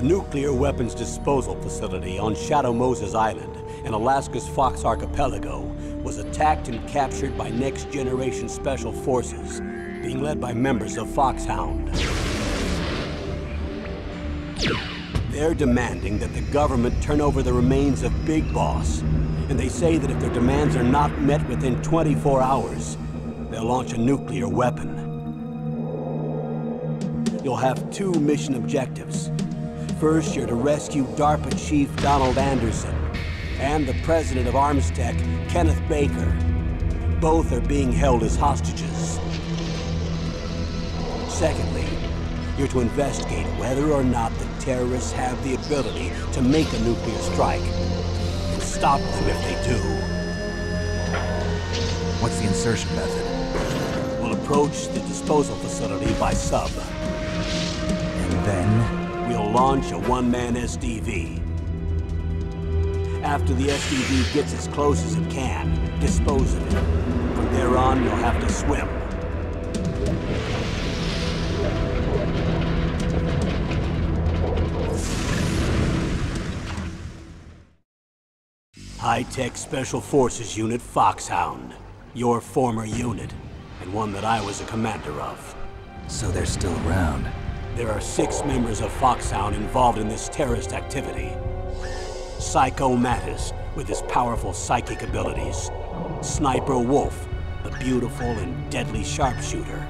The nuclear weapons disposal facility on Shadow Moses Island in Alaska's Fox Archipelago was attacked and captured by next-generation special forces, being led by members of Foxhound. They're demanding that the government turn over the remains of Big Boss, and they say that if their demands are not met within 24 hours, they'll launch a nuclear weapon. You'll have two mission objectives. First, you're to rescue DARPA Chief Donald Anderson and the president of Armstech, Kenneth Baker. Both are being held as hostages. Secondly, you're to investigate whether or not the terrorists have the ability to make a nuclear strike and stop them if they do. What's the insertion method? We'll approach the disposal facility by sub. And then? We'll launch a one-man SDV. After the SDV gets as close as it can, dispose of it. From there on, you'll have to swim. High-Tech Special Forces Unit Foxhound. Your former unit, and one that I was a commander of. So they're still around. There are 6 members of Foxhound involved in this terrorist activity. Psycho Mattis, with his powerful psychic abilities. Sniper Wolf, the beautiful and deadly sharpshooter.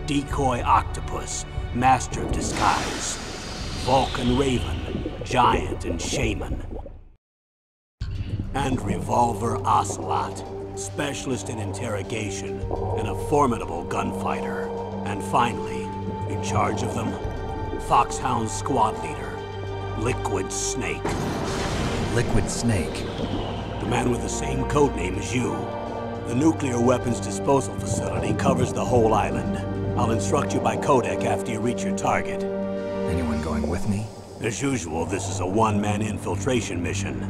Decoy Octopus, master of disguise. Vulcan Raven, giant and shaman. And Revolver Ocelot, specialist in interrogation and a formidable gunfighter. And finally, in charge of them, Foxhound squad leader, Liquid Snake. Liquid Snake? The man with the same codename as you. The nuclear weapons disposal facility covers the whole island. I'll instruct you by codec after you reach your target. Anyone going with me? As usual, this is a one-man infiltration mission.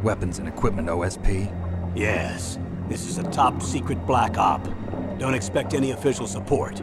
Weapons and equipment OSP? Yes. This is a top-secret black op. Don't expect any official support.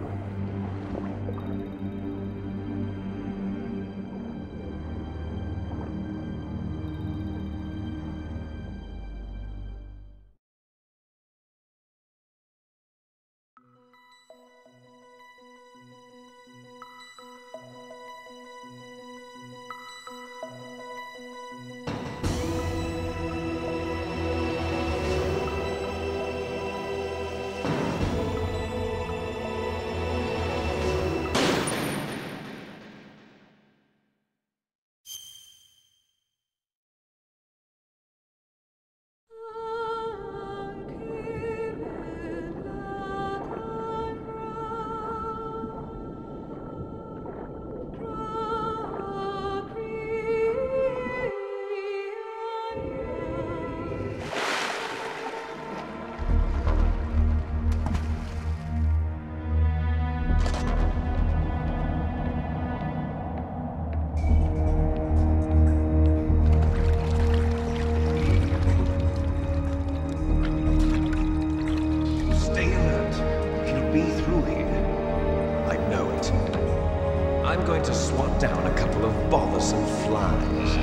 I'm going to swat down a couple of bothersome flies.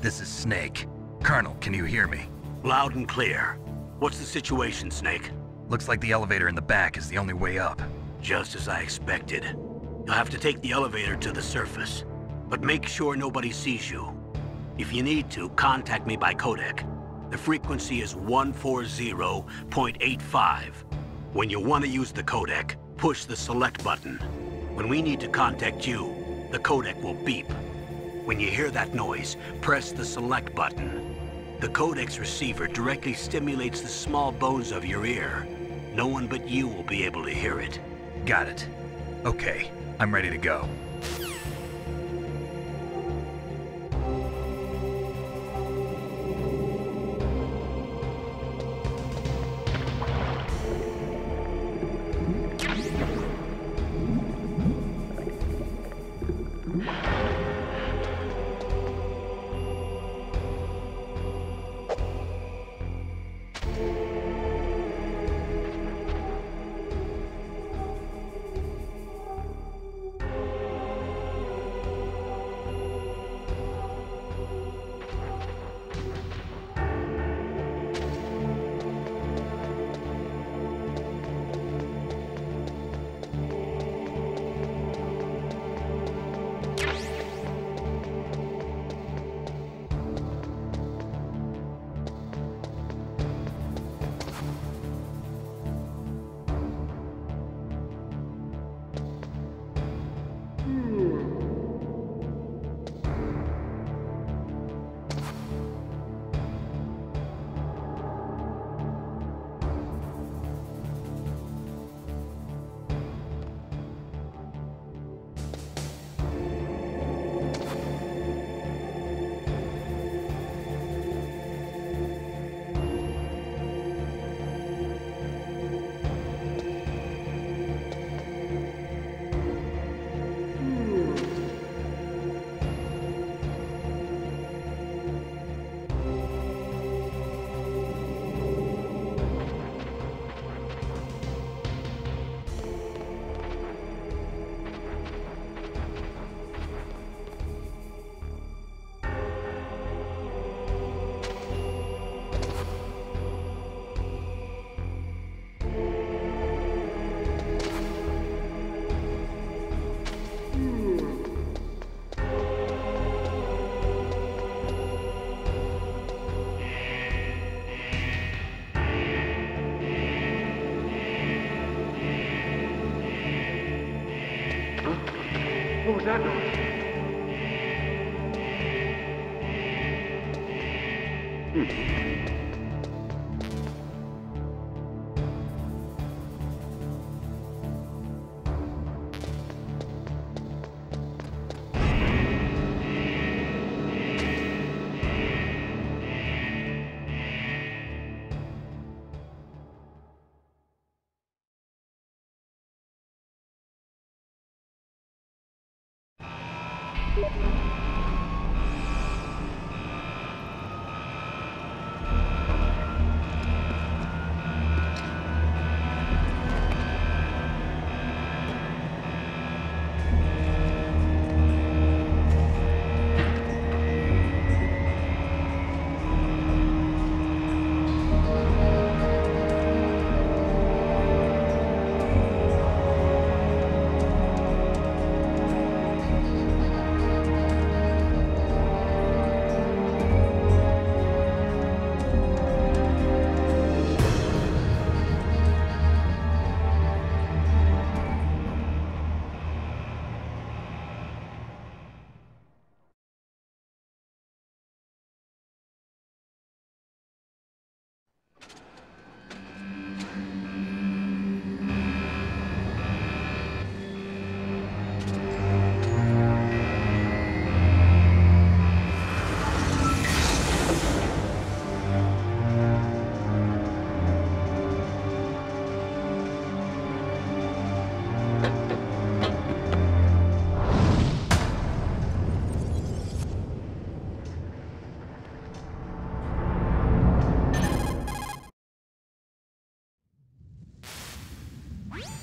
This is Snake. Colonel, can you hear me? Loud and clear. What's the situation, Snake? Looks like the elevator in the back is the only way up. Just as I expected. You'll have to take the elevator to the surface. But make sure nobody sees you. If you need to, contact me by codec. The frequency is 140.85. When you want to use the codec, push the select button. When we need to contact you, the codec will beep. When you hear that noise, press the select button. The codec's receiver directly stimulates the small bones of your ear. No one but you will be able to hear it. Got it. Okay, I'm ready to go.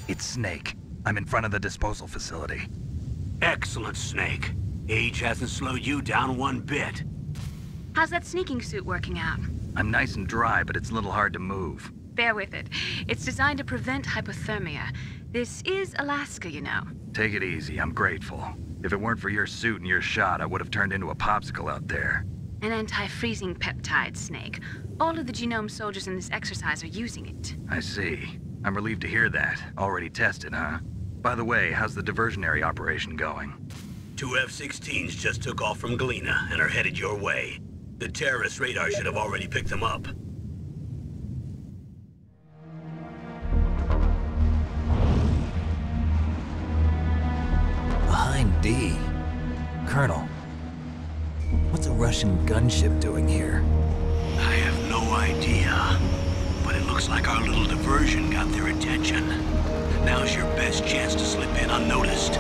It's Snek. I'm in front of the disposal facility. Excellent, Snake. Age hasn't slowed you down one bit. How's that sneaking suit working out? I'm nice and dry, but it's a little hard to move. Bear with it. It's designed to prevent hypothermia. This is Alaska, you know. Take it easy, I'm grateful. If it weren't for your suit and your shot, I would have turned into a popsicle out there. An anti-freezing peptide, Snake. All of the genome soldiers in this exercise are using it. I see. I'm relieved to hear that. Already tested, huh? By the way, how's the diversionary operation going? 2 F-16s just took off from Galena and are headed your way. The terrorist radar should have already picked them up. Behind D. Colonel, what's a Russian gunship doing here? I have no idea. But it looks like our little diversion got their attention. Now's your best chance to slip in unnoticed.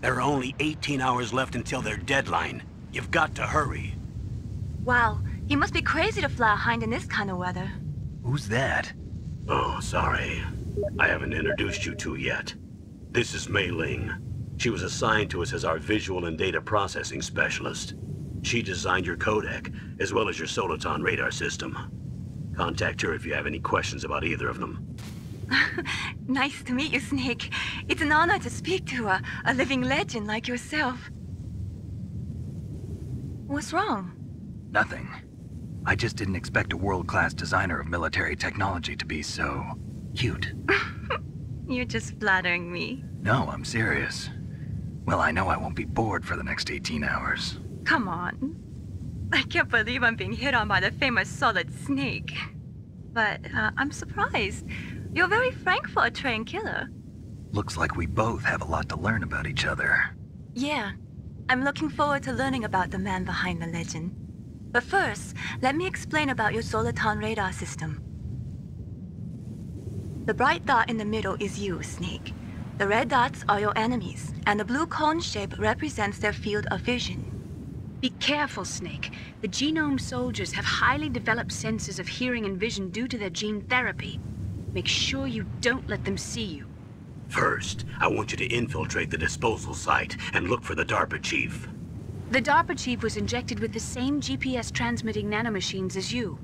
There are only 18 hours left until their deadline. You've got to hurry. Wow, you must be crazy to fly a hind in this kind of weather. Who's that? Oh, sorry. I haven't introduced you to yet. This is Mei Ling. She was assigned to us as our visual and data processing specialist. She designed your codec, as well as your Soliton radar system. Contact her if you have any questions about either of them. Nice to meet you, Snake. It's an honor to speak to a living legend like yourself. What's wrong? Nothing. I just didn't expect a world-class designer of military technology to be so cute. You're just flattering me. No, I'm serious. Well, I know I won't be bored for the next 18 hours. Come on. I can't believe I'm being hit on by the famous Solid Snake. But I'm surprised. You're very frank for a trained killer. Looks like we both have a lot to learn about each other. Yeah. I'm looking forward to learning about the man behind the legend. But first, let me explain about your Soliton radar system. The bright dot in the middle is you, Snake. The red dots are your enemies, and the blue cone shape represents their field of vision. Be careful, Snake. The genome soldiers have highly developed senses of hearing and vision due to their gene therapy. Make sure you don't let them see you. First, I want you to infiltrate the disposal site and look for the DARPA chief. The DARPA chief was injected with the same GPS transmitting nanomachines as you.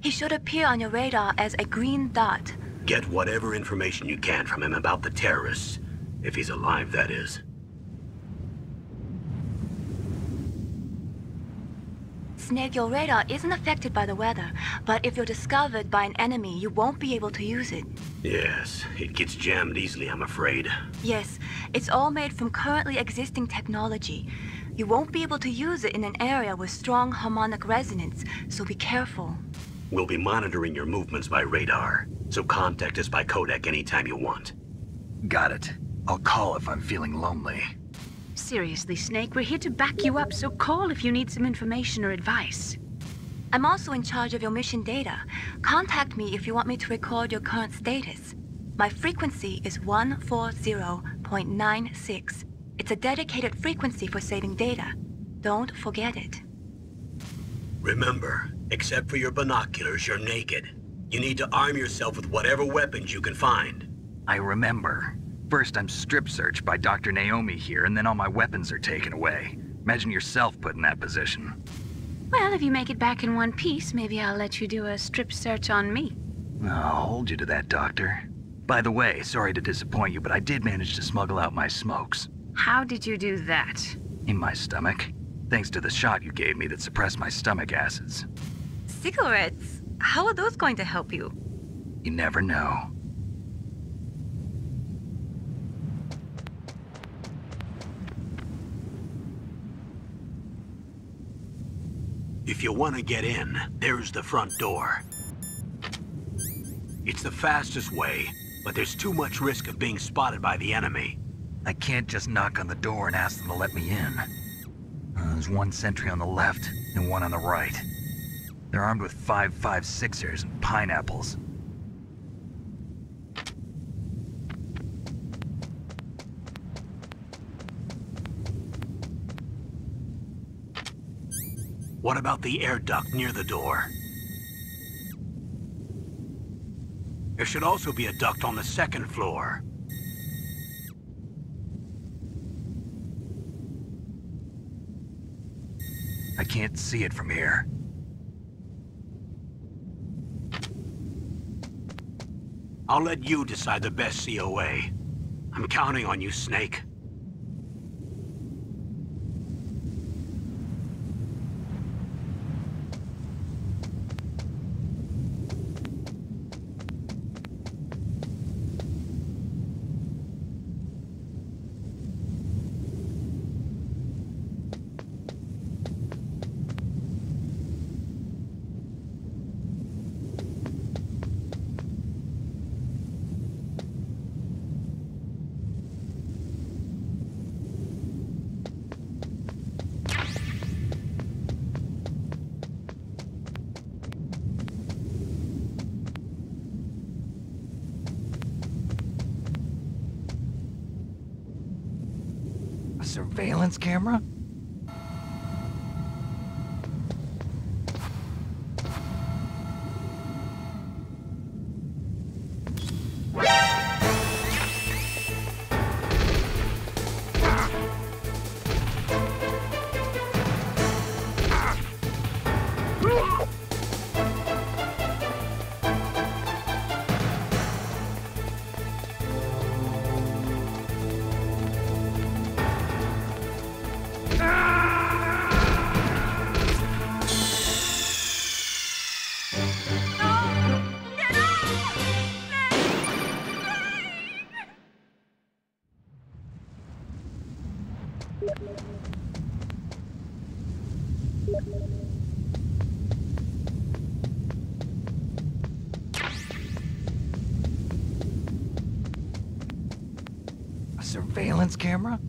He should appear on your radar as a green dot. Get whatever information you can from him about the terrorists. If he's alive, that is. Snake, your radar isn't affected by the weather, but if you're discovered by an enemy, you won't be able to use it. Yes, it gets jammed easily, I'm afraid. Yes, it's all made from currently existing technology. You won't be able to use it in an area with strong harmonic resonance, so be careful. We'll be monitoring your movements by radar, so contact us by codec anytime you want. Got it. I'll call if I'm feeling lonely. Seriously, Snake, we're here to back you up, so call if you need some information or advice. I'm also in charge of your mission data. Contact me if you want me to record your current status. My frequency is 140.96. It's a dedicated frequency for saving data. Don't forget it. Remember, except for your binoculars, you're naked. You need to arm yourself with whatever weapons you can find. I remember. First, I'm strip searched by Dr. Naomi here, and then all my weapons are taken away. Imagine yourself put in that position. Well, if you make it back in one piece, maybe I'll let you do a strip search on me. I'll hold you to that, Doctor. By the way, sorry to disappoint you, but I did manage to smuggle out my smokes. How did you do that? In my stomach. Thanks to the shot you gave me that suppressed my stomach acids. Cigarettes? How are those going to help you? You never know. If you want to get in, there's the front door. It's the fastest way, but there's too much risk of being spotted by the enemy. I can't just knock on the door and ask them to let me in. There's one sentry on the left and one on the right. They're armed with 5.56ers and pineapples. What about the air duct near the door? There should also be a duct on the second floor. I can't see it from here. I'll let you decide the best COA. I'm counting on you, Snake. Surveillance camera? A surveillance camera?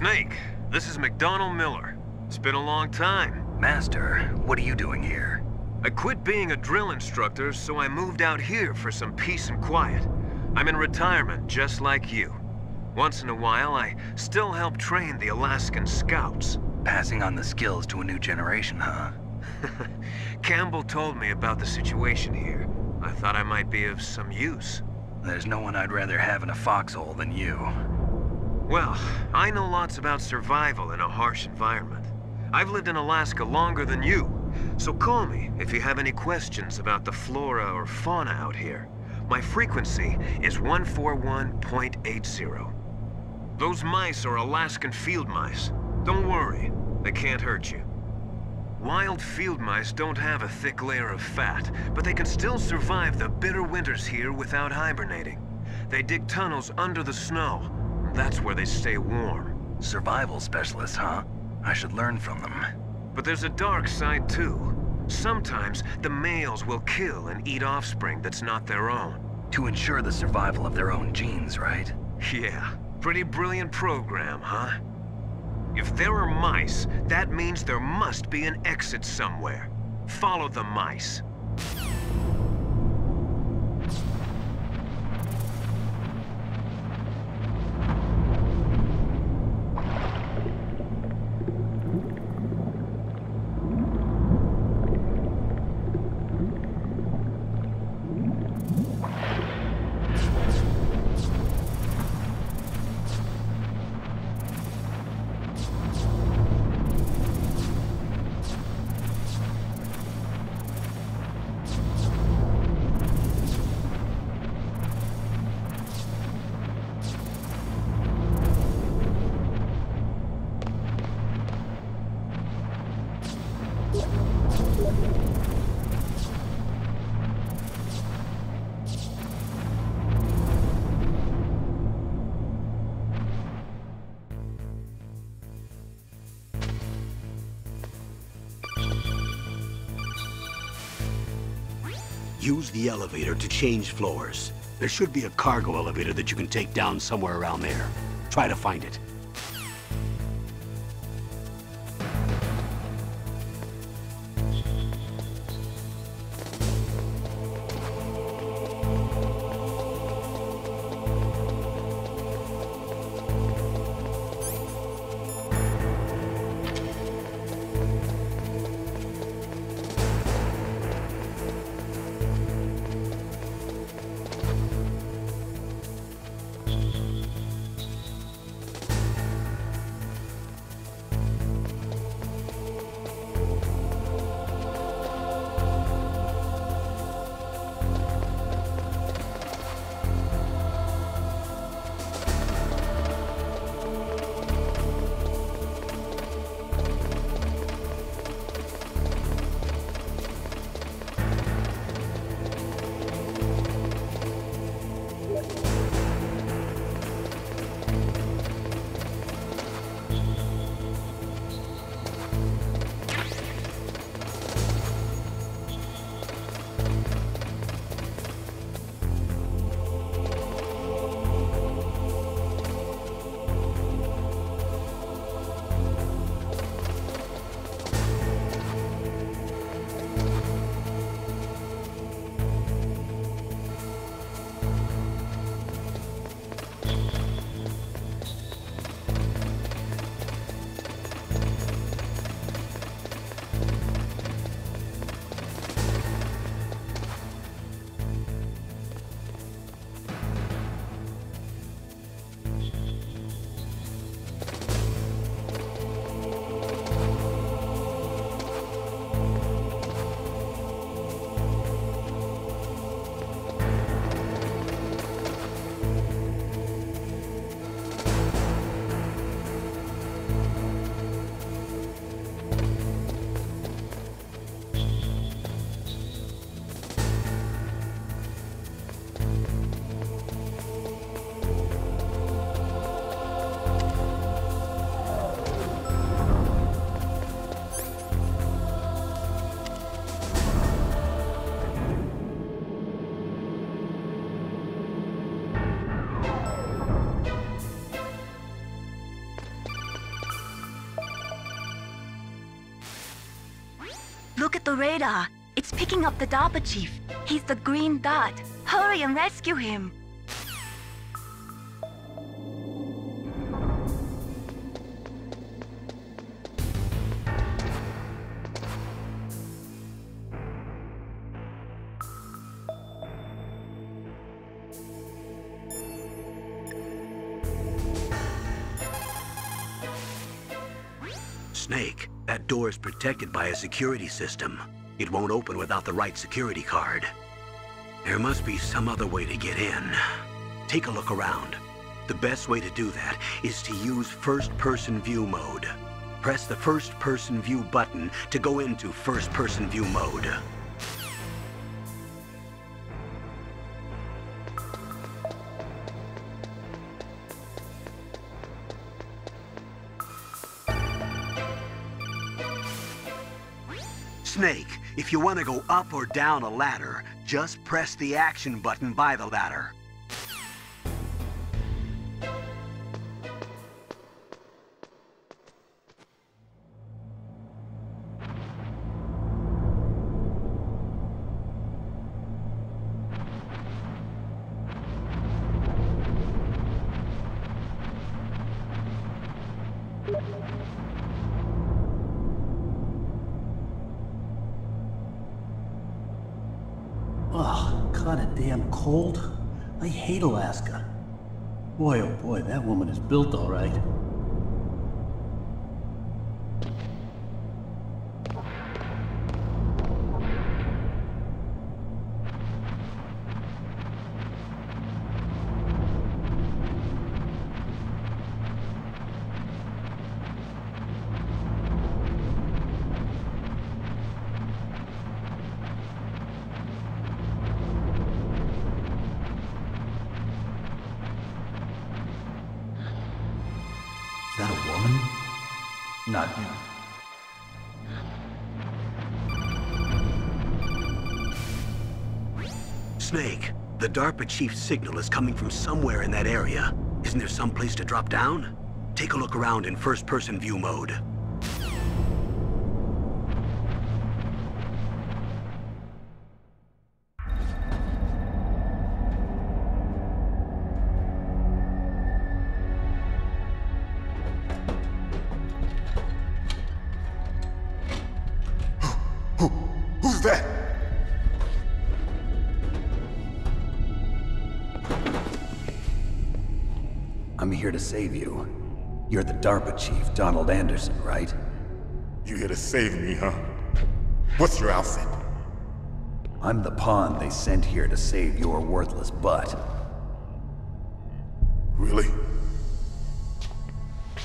Snake, this is McDonald Miller. It's been a long time. Master, what are you doing here? I quit being a drill instructor, so I moved out here for some peace and quiet. I'm in retirement, just like you. Once in a while, I still help train the Alaskan Scouts. Passing on the skills to a new generation, huh? Campbell told me about the situation here. I thought I might be of some use. There's no one I'd rather have in a foxhole than you. Well, I know lots about survival in a harsh environment. I've lived in Alaska longer than you, so call me if you have any questions about the flora or fauna out here. My frequency is 141.80. Those mice are Alaskan field mice. Don't worry, they can't hurt you. Wild field mice don't have a thick layer of fat, but they can still survive the bitter winters here without hibernating. They dig tunnels under the snow. That's where they stay warm. Survival specialists, huh? I should learn from them. But there's a dark side too. Sometimes the males will kill and eat offspring that's not their own. To ensure the survival of their own genes, right? Yeah, pretty brilliant program, huh? If there are mice, that means there must be an exit somewhere. Follow the mice. Use the elevator to change floors. There should be a cargo elevator that you can take down somewhere around there. Try to find it. The radar. It's picking up the DARPA chief. He's the green dot. Hurry and rescue him. Snake, that door is protected by a security system. It won't open without the right security card. There must be some other way to get in. Take a look around. The best way to do that is to use first-person view mode. Press the first-person view button to go into first-person view mode. Snake, if you want to go up or down a ladder, just press the action button by the ladder. Ugh, kinda damn cold. I hate Alaska. Boy, oh boy, that woman is built all right. Is that a woman? Not you. Snake, the DARPA chief's signal is coming from somewhere in that area. Isn't there some place to drop down? Take a look around in first-person view mode. Who's that? I'm here to save you. You're the DARPA chief, Donald Anderson, right? You here to save me, huh? What's your outfit? I'm the pawn they sent here to save your worthless butt. Really?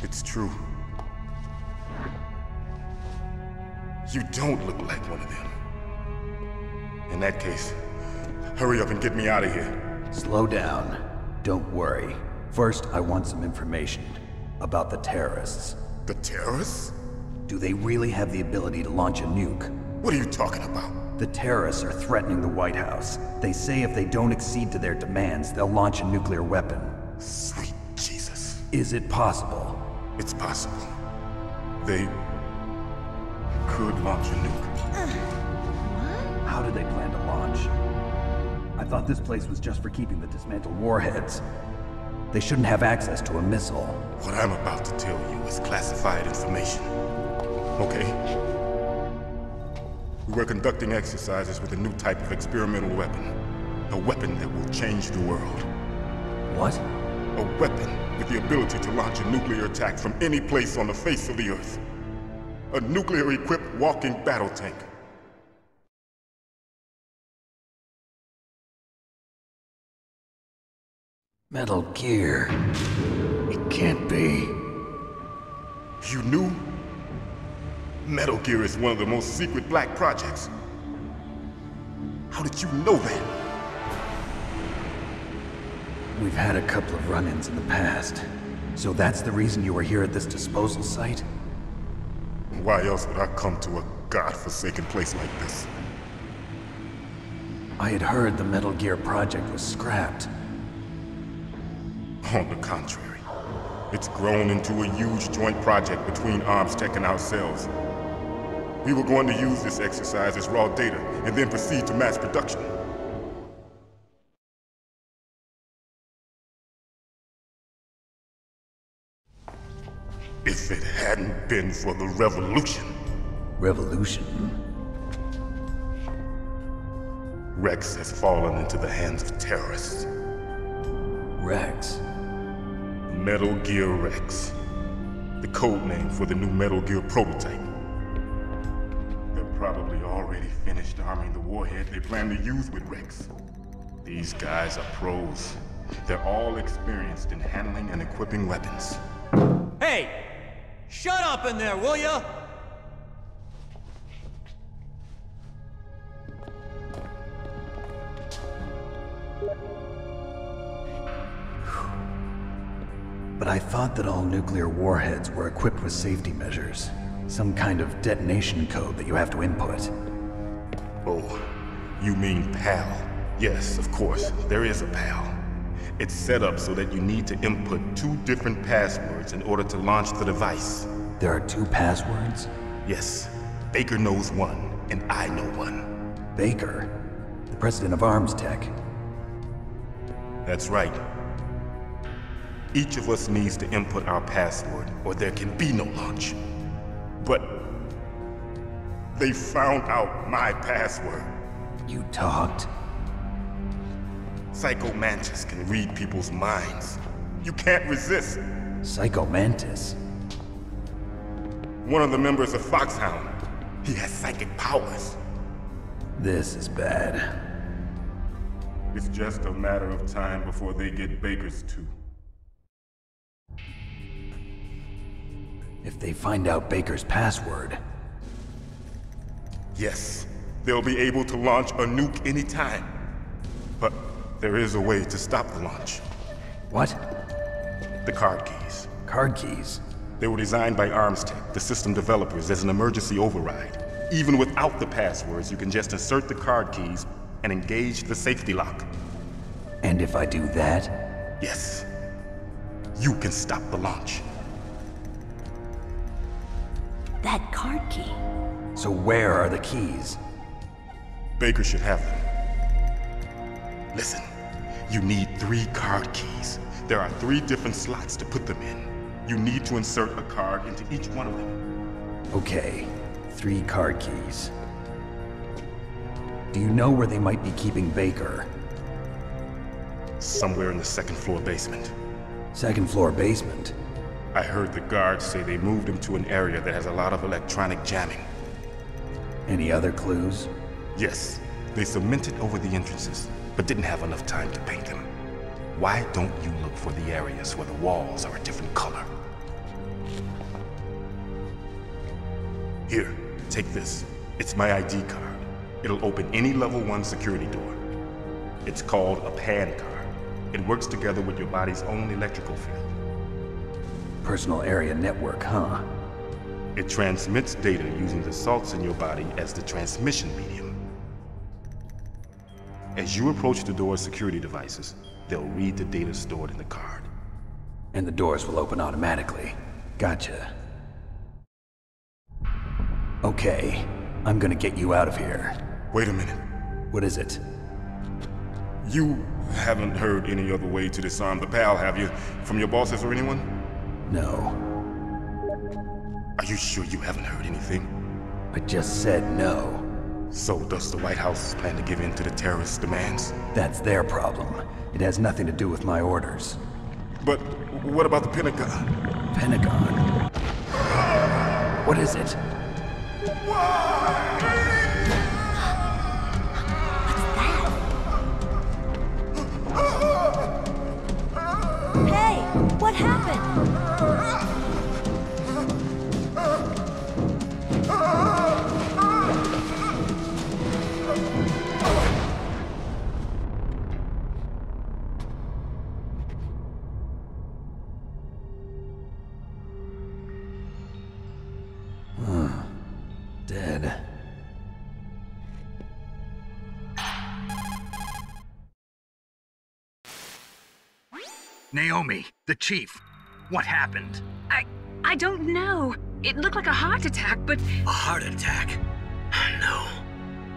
It's true. You don't look like one of them. In that case, hurry up and get me out of here. Slow down. Don't worry. First, I want some information about the terrorists. The terrorists? Do they really have the ability to launch a nuke? What are you talking about? The terrorists are threatening the White House. They say if they don't accede to their demands, they'll launch a nuclear weapon. Sweet Jesus. Is it possible? It's possible. They could launch a nuke. How do they plan to launch? I thought this place was just for keeping the dismantled warheads. They shouldn't have access to a missile. What I'm about to tell you is classified information. Okay? We were conducting exercises with a new type of experimental weapon. A weapon that will change the world. What? A weapon with the ability to launch a nuclear attack from any place on the face of the Earth. A nuclear-equipped walking battle tank. Metal Gear. It can't be. You knew? Metal Gear is one of the most secret black projects. How did you know that? We've had a couple of run-ins in the past. So that's the reason you were here at this disposal site? Why else would I come to a godforsaken place like this? I had heard the Metal Gear project was scrapped. On the contrary, it's grown into a huge joint project between Arms Tech and ourselves. We were going to use this exercise as raw data and then proceed to mass production. If it hadn't been for the revolution. Revolution? Rex has fallen into the hands of terrorists. Rex? Metal Gear Rex. The code name for the new Metal Gear prototype. They're probably already finished arming the warhead they plan to use with Rex. These guys are pros. They're all experienced in handling and equipping weapons. Hey! Shut up in there, will ya? But I thought that all nuclear warheads were equipped with safety measures. Some kind of detonation code that you have to input. Oh, you mean PAL? Yes, of course, there is a PAL. It's set up so that you need to input 2 different passwords in order to launch the device. There are 2 passwords? Yes. Baker knows one, and I know one. Baker? The president of Arms Tech? That's right. Each of us needs to input our password, or there can be no launch. But they found out my password. You talked? Psycho Mantis can read people's minds. You can't resist. Psycho Mantis? One of the members of Foxhound. He has psychic powers. This is bad. It's just a matter of time before they get Baker's too. If they find out Baker's password... Yes, they'll be able to launch a nuke anytime. But there is a way to stop the launch. What? The card keys. Card keys? They were designed by Arms Tech, the system developers, as an emergency override. Even without the passwords, you can just insert the card keys and engage the safety lock. And if I do that? Yes. You can stop the launch. That card key. So where are the keys? Baker should have them. Listen, you need 3 card keys. There are 3 different slots to put them in. You need to insert a card into each one of them. Okay, 3 card keys. Do you know where they might be keeping Baker? Somewhere in the 2nd floor basement. 2nd floor basement? I heard the guards say they moved him to an area that has a lot of electronic jamming. Any other clues? Yes, they cemented over the entrances, but didn't have enough time to paint them. Why don't you look for the areas where the walls are a different color? Here, take this. It's my ID card. It'll open any level 1 security door. It's called a PAN card. It works together with your body's own electrical field. Personal area network, huh? It transmits data using the salts in your body as the transmission medium. As you approach the door's security devices, they'll read the data stored in the card. And the doors will open automatically. Gotcha. Okay, I'm gonna get you out of here. Wait a minute. What is it? You haven't heard any other way to disarm the PAL, have you? From your bosses or anyone? No. Are you sure you haven't heard anything? I just said no. So does the White House plan to give in to the terrorists' demands? That's their problem. It has nothing to do with my orders. But what about the Pentagon? Pentagon? What is it? Hey, what happened? Dead. Naomi, the chief. What happened? I don't know. It looked like a heart attack, but... A heart attack? No.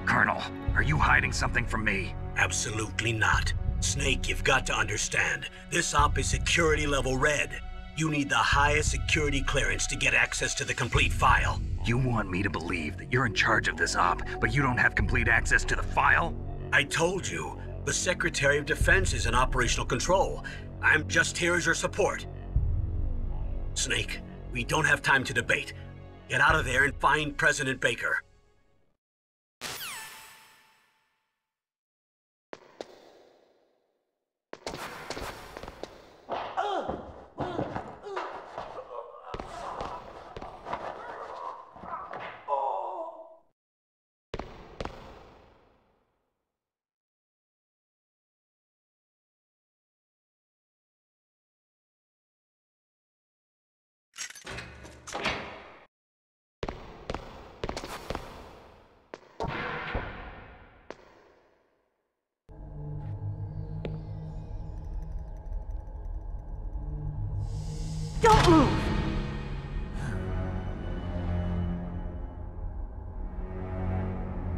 Colonel, are you hiding something from me? Absolutely not. Snake, you've got to understand. This op is security level red. You need the highest security clearance to get access to the complete file. You want me to believe that you're in charge of this op, but you don't have complete access to the file? I told you, the Secretary of Defense is in operational control. I'm just here as your support. Snake, we don't have time to debate. Get out of there and find President Baker. Don't move!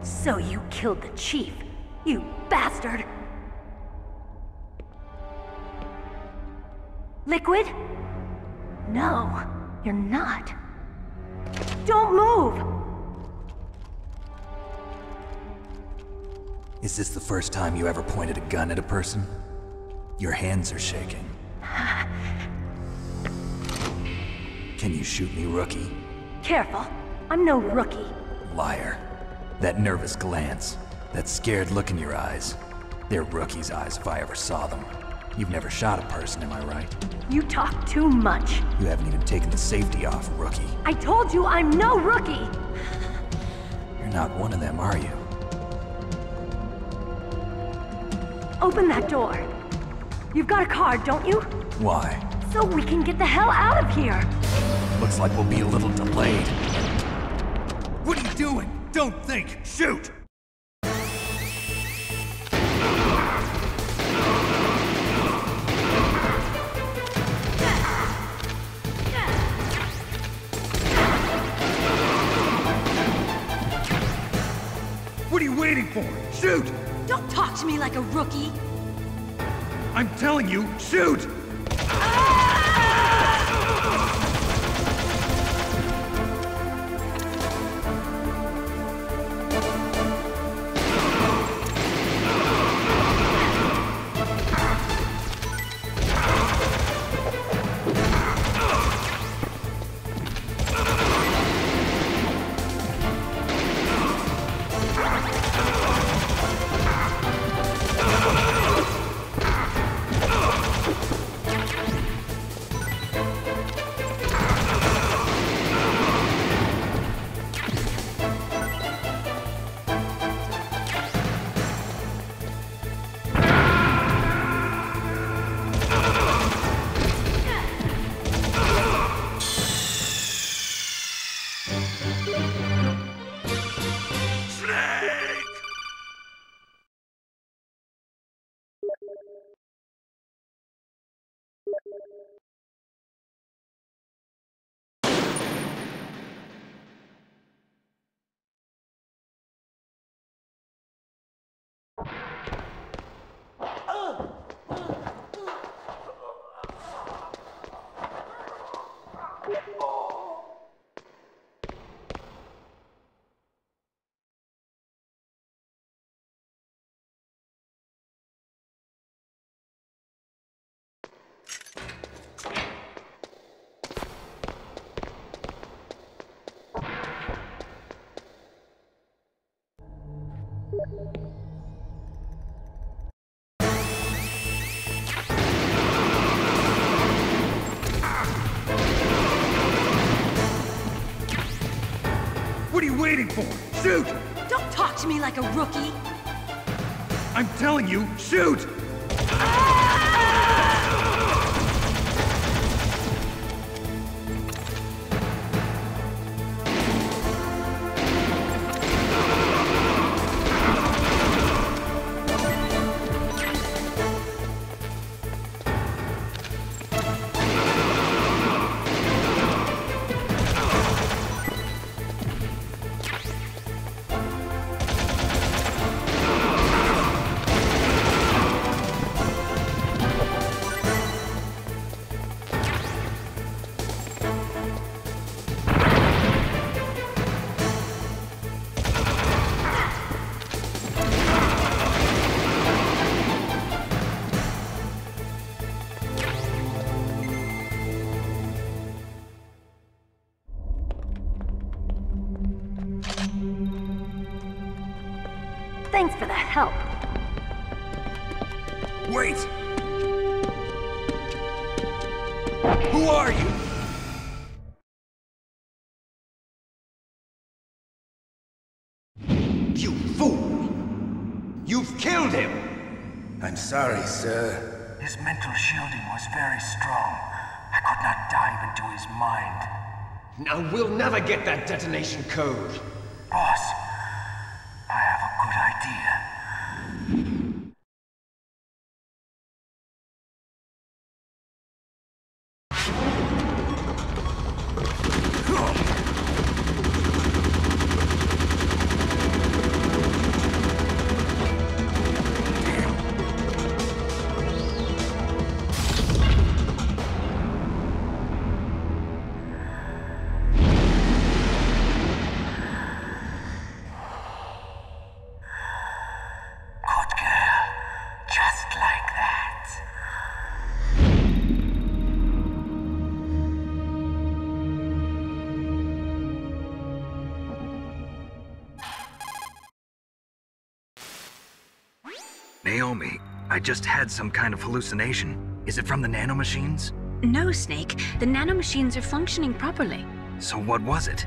So you killed the chief, you bastard! Liquid? No, you're not. Don't move! Is this the first time you ever pointed a gun at a person? Your hands are shaking. Can you shoot me, rookie? Careful, I'm no rookie. Liar. That nervous glance, that scared look in your eyes. They're rookie's eyes if I ever saw them. You've never shot a person, am I right? You talk too much. You haven't even taken the safety off, rookie. I told you I'm no rookie! You're not one of them, are you? Open that door. You've got a card, don't you? Why? So we can get the hell out of here! Looks like we'll be a little delayed. What are you doing? Don't think! Shoot! What are you waiting for? Shoot! Don't talk to me like a rookie! I'm telling you, shoot! What are you waiting for? Shoot! Don't talk to me like a rookie! I'm telling you, shoot! Thanks for the help. Wait! Who are you? You fool! You've killed him! I'm sorry, sir. His mental shielding was very strong. I could not dive into his mind. Now we'll never get that detonation code. Boss, I have a good idea. Naomi, I just had some kind of hallucination. Is it from the nanomachines? No, Snake. The nanomachines are functioning properly. So what was it?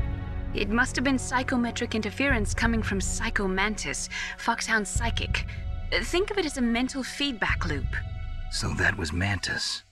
It must have been psychometric interference coming from Psycho Mantis, Foxhound's psychic. Think of it as a mental feedback loop. So that was Mantis.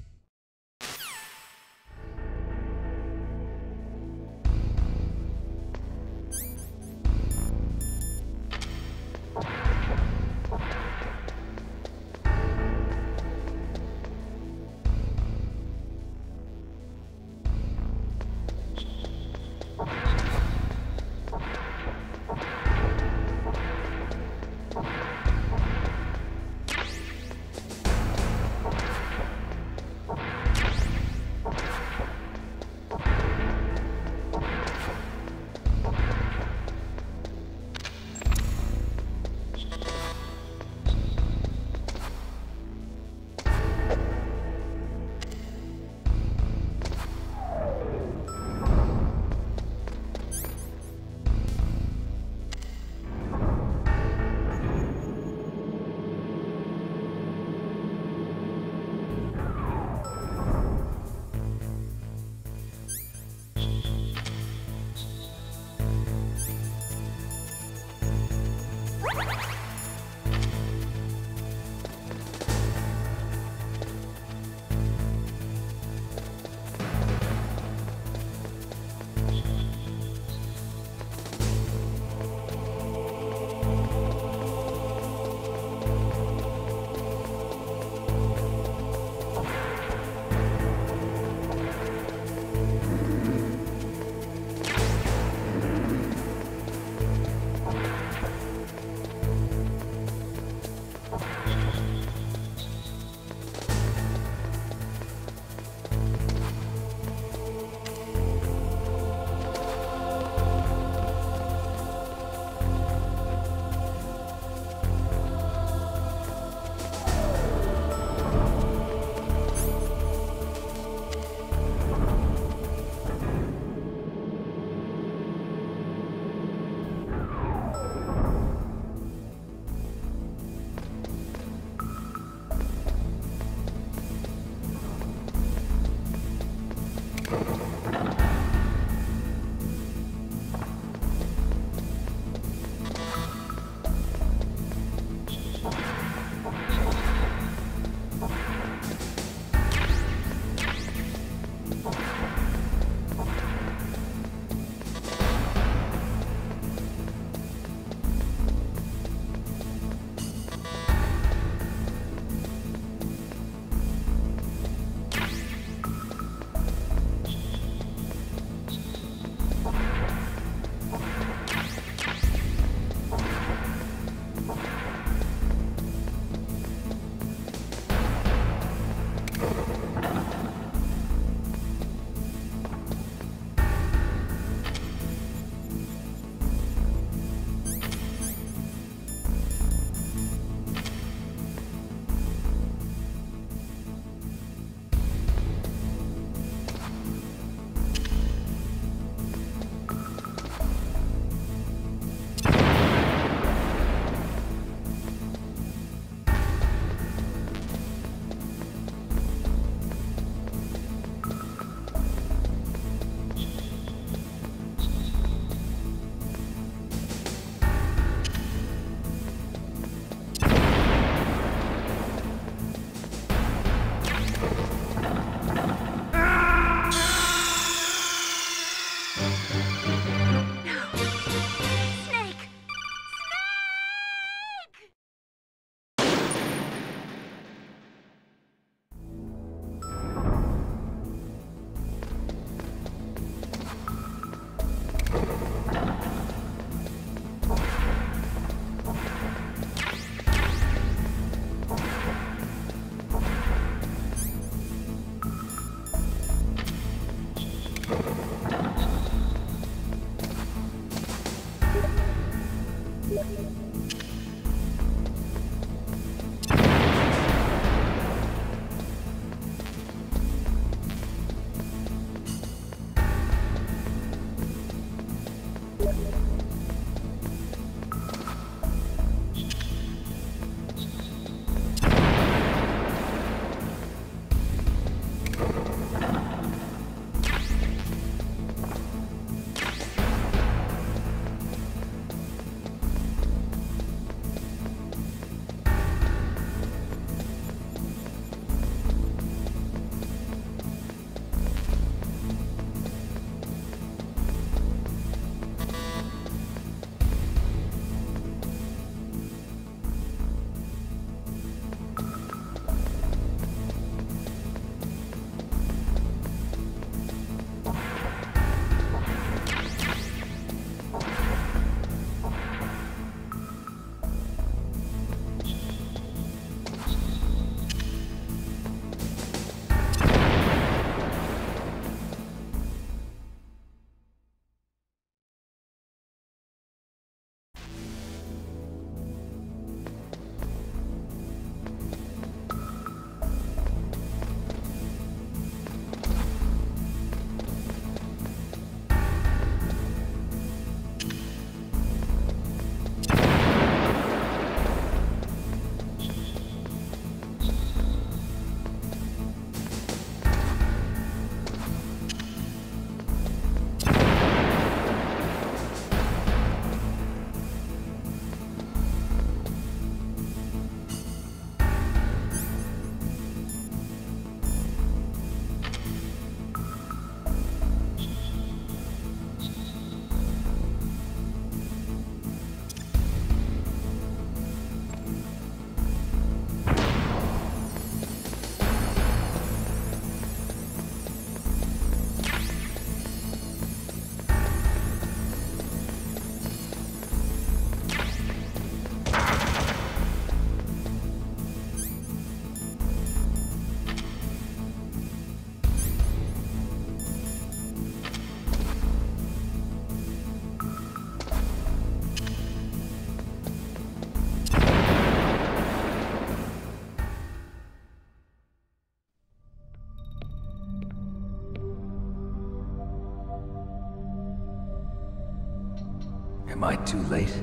Am I too late?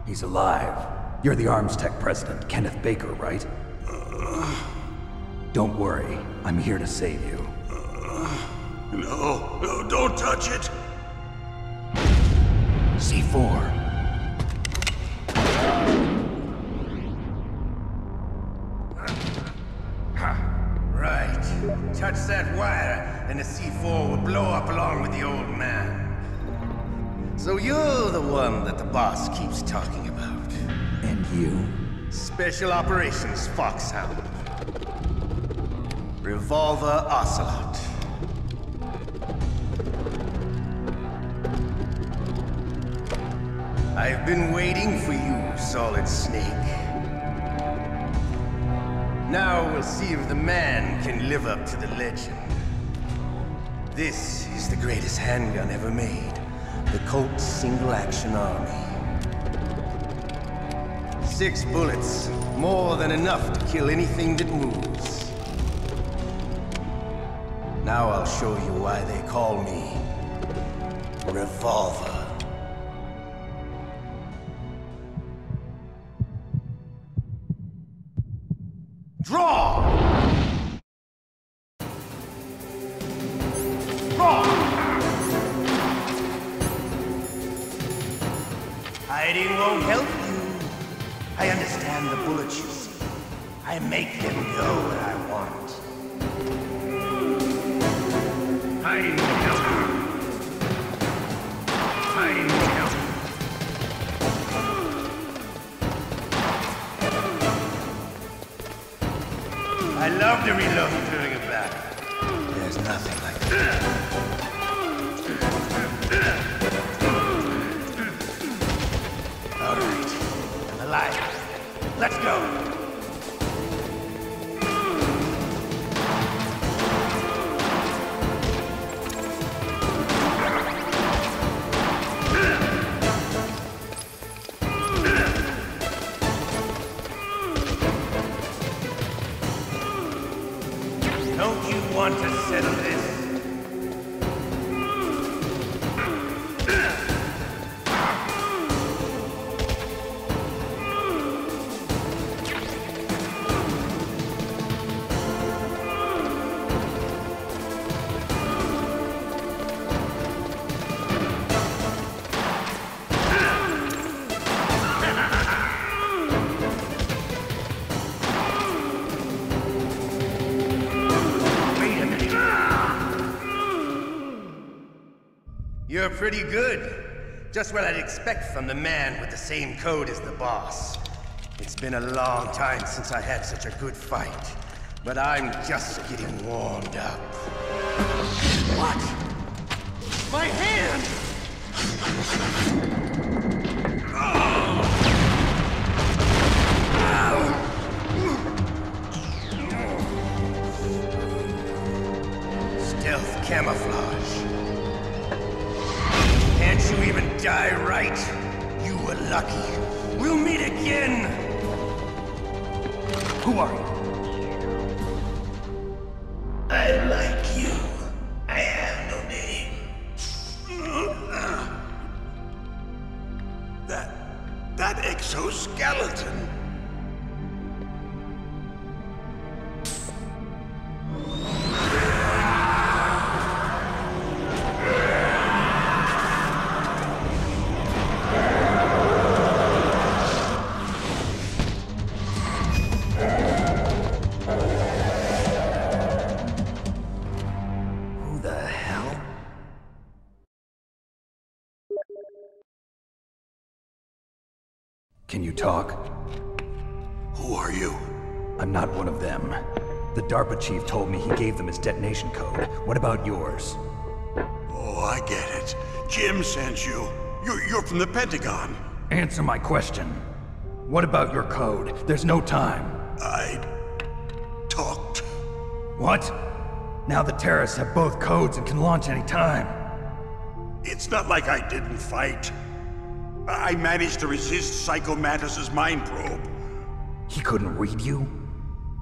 He's alive. You're the Arms Tech president, Kenneth Baker, right? Don't worry. I'm here to save you. No, don't touch it! C4. Right. Touch that wire, and the C4 will blow up along with the old man. So you're the one that the boss keeps talking about. And you? Special Operations Foxhound. Revolver Ocelot. I've been waiting for you, Solid Snake. Now we'll see if the man can live up to the legend. This is the greatest handgun ever made. The Colt Single Action Army. 6 bullets, more than enough to kill anything that moves. Now I'll show you why they call me Revolver. Draw! Draw! Hiding won't help you. I understand the bullets you see. I make them go where I want. Hiding won't help you. Hiding won't help you. I love to reload during a battle. There's nothing like that. All right, I'm alive. Let's go. Don't you want to settle this? You're pretty good. Just what I'd expect from the man with the same code as the boss. It's been a long time since I had such a good fight, but I'm just getting warmed up. What? My hand! Stealth camouflage. Can't you even die right? You were lucky. We'll meet again! Who are you? I'm like you. I have no name. That exoskeleton. Can you talk? Who are you? I'm not one of them. The DARPA chief told me he gave them his detonation code. What about yours? Oh, I get it. Jim sent you. You're from the Pentagon. Answer my question. What about your code? There's no time. I talked. What? Now the terrorists have both codes and can launch any time. It's not like I didn't fight. I managed to resist Psycho Mantis's mind probe. He couldn't read you?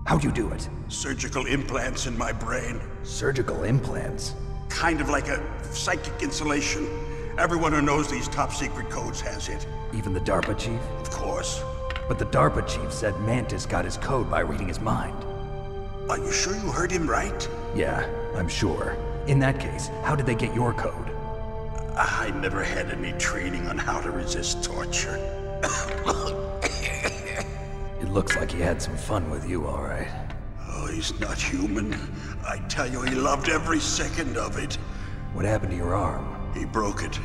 How'd you do it? Surgical implants in my brain. Surgical implants? Kind of like a psychic insulation. Everyone who knows these top secret codes has it. Even the DARPA chief? Of course. But the DARPA chief said Mantis got his code by reading his mind. Are you sure you heard him right? Yeah, I'm sure. In that case, how did they get your code? I never had any training on how to resist torture. It looks like he had some fun with you, all right. Oh, he's not human. I tell you, he loved every second of it. What happened to your arm? He broke it.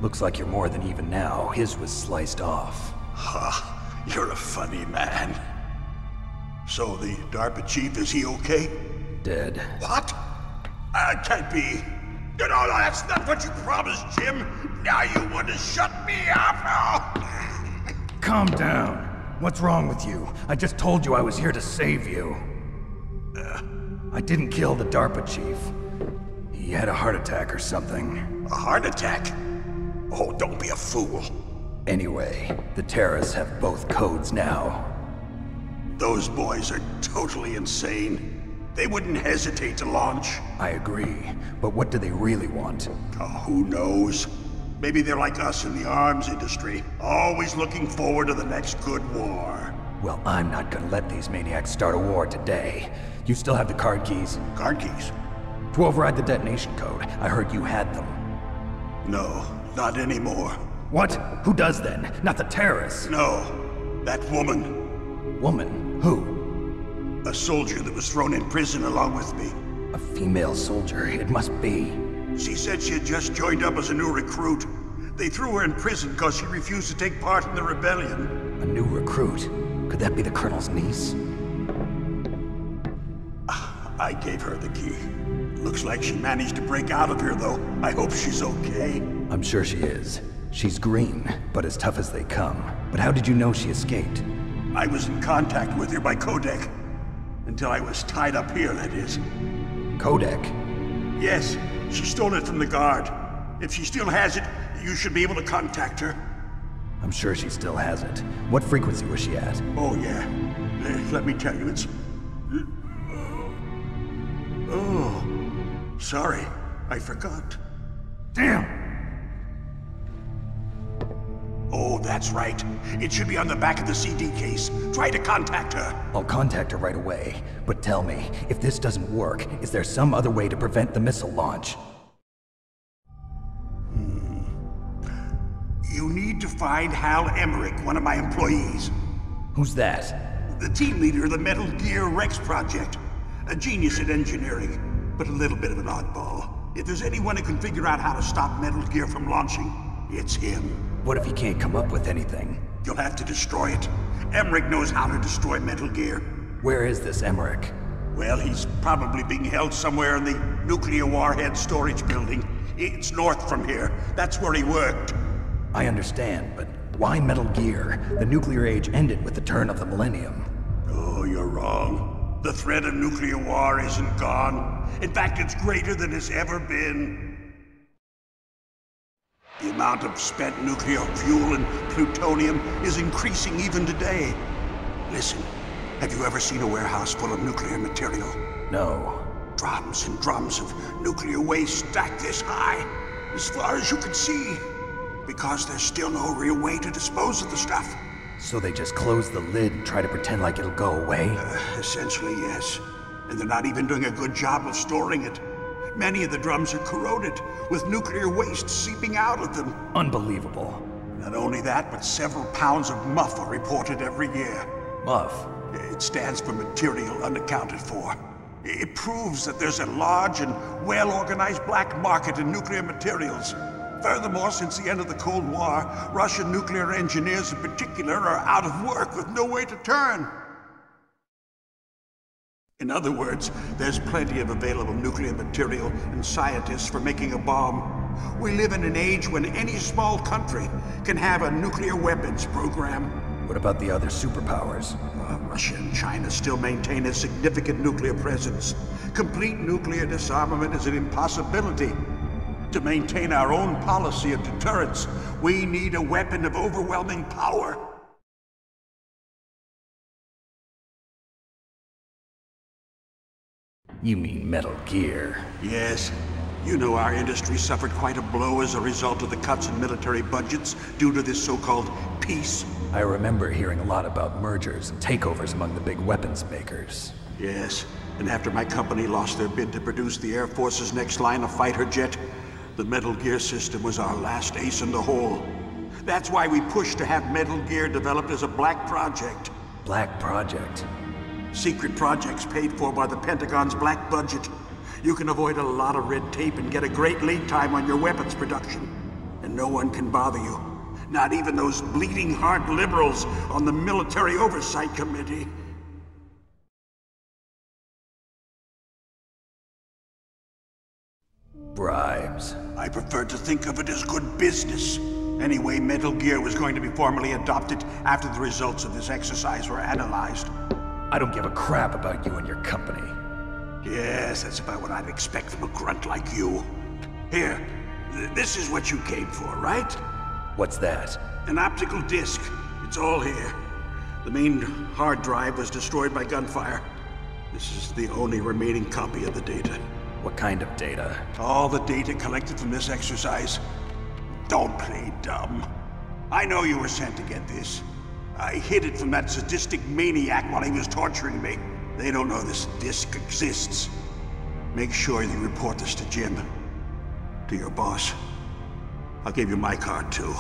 Looks like you're more than even now. His was sliced off. Ha, you're a funny man. So the DARPA chief, is he okay? Dead. What? Can't be. No, that's not what you promised, Jim. Now you want to shut me up? Calm down. What's wrong with you? I just told you I was here to save you. I didn't kill the DARPA chief. He had a heart attack or something. A heart attack? Oh, don't be a fool. Anyway, the terrorists have both codes now. Those boys are totally insane. They wouldn't hesitate to launch. I agree, but what do they really want? Oh, who knows? Maybe they're like us in the arms industry, always looking forward to the next good war. Well, I'm not gonna let these maniacs start a war today. You still have the card keys? Card keys? To override the detonation code. I heard you had them. No, not anymore. What? Who does then? Not the terrorists? No, that woman. Woman? Who? A soldier that was thrown in prison along with me. A female soldier, it must be. She said she had just joined up as a new recruit. They threw her in prison because she refused to take part in the rebellion. A new recruit? Could that be the Colonel's niece? I gave her the key. Looks like she managed to break out of here, though. I hope she's okay. I'm sure she is. She's green, but as tough as they come. But how did you know she escaped? I was in contact with her by codec. Until I was tied up here, that is. Codec? Yes, she stole it from the guard. If she still has it, you should be able to contact her. I'm sure she still has it. What frequency was she at? Oh, yeah. Let me tell you, it's... Oh, sorry. I forgot. Damn! Oh, that's right. It should be on the back of the CD case. Try to contact her. I'll contact her right away. But tell me, if this doesn't work, is there some other way to prevent the missile launch? You need to find Hal Emmerich, one of my employees. Who's that? The team leader of the Metal Gear Rex project. A genius at engineering, but a little bit of an oddball. If there's anyone who can figure out how to stop Metal Gear from launching, it's him. What if he can't come up with anything? You'll have to destroy it. Emmerich knows how to destroy Metal Gear. Where is this Emmerich? Well, he's probably being held somewhere in the nuclear warhead storage building. It's north from here. That's where he worked. I understand, but why Metal Gear? The nuclear age ended with the turn of the millennium. Oh, you're wrong. The threat of nuclear war isn't gone. In fact, it's greater than it's ever been. The amount of spent nuclear fuel and plutonium is increasing even today. Listen, have you ever seen a warehouse full of nuclear material? No. Drums and drums of nuclear waste stacked this high, as far as you can see. Because there's still no real way to dispose of the stuff. So they just close the lid and try to pretend like it'll go away? Essentially, yes. And they're not even doing a good job of storing it. Many of the drums are corroded, with nuclear waste seeping out of them. Unbelievable. Not only that, but several pounds of MUF are reported every year. MUF? It stands for material unaccounted for. It proves that there's a large and well-organized black market in nuclear materials. Furthermore, since the end of the Cold War, Russian nuclear engineers in particular are out of work with no way to turn. In other words, there's plenty of available nuclear material and scientists for making a bomb. We live in an age when any small country can have a nuclear weapons program. What about the other superpowers? Russia and China still maintain a significant nuclear presence. Complete nuclear disarmament is an impossibility. To maintain our own policy of deterrence, we need a weapon of overwhelming power. You mean Metal Gear. Yes. You know our industry suffered quite a blow as a result of the cuts in military budgets due to this so-called peace. I remember hearing a lot about mergers and takeovers among the big weapons makers. Yes, and after my company lost their bid to produce the Air Force's next line of fighter jet, the Metal Gear system was our last ace in the hole. That's why we pushed to have Metal Gear developed as a black project. Black project? Secret projects paid for by the Pentagon's black budget. You can avoid a lot of red tape and get a great lead time on your weapons production. And no one can bother you. Not even those bleeding heart liberals on the Military Oversight Committee. Bribes. I prefer to think of it as good business. Anyway, Metal Gear was going to be formally adopted after the results of this exercise were analyzed. I don't give a crap about you and your company. Yes, that's about what I'd expect from a grunt like you. Here, this is what you came for, right? What's that? An optical disc. It's all here. The main hard drive was destroyed by gunfire. This is the only remaining copy of the data. What kind of data? All the data collected from this exercise. Don't play dumb. I know you were sent to get this. I hid it from that sadistic maniac while he was torturing me. They don't know this disc exists. Make sure you report this to Jim. To your boss. I'll give you my card too.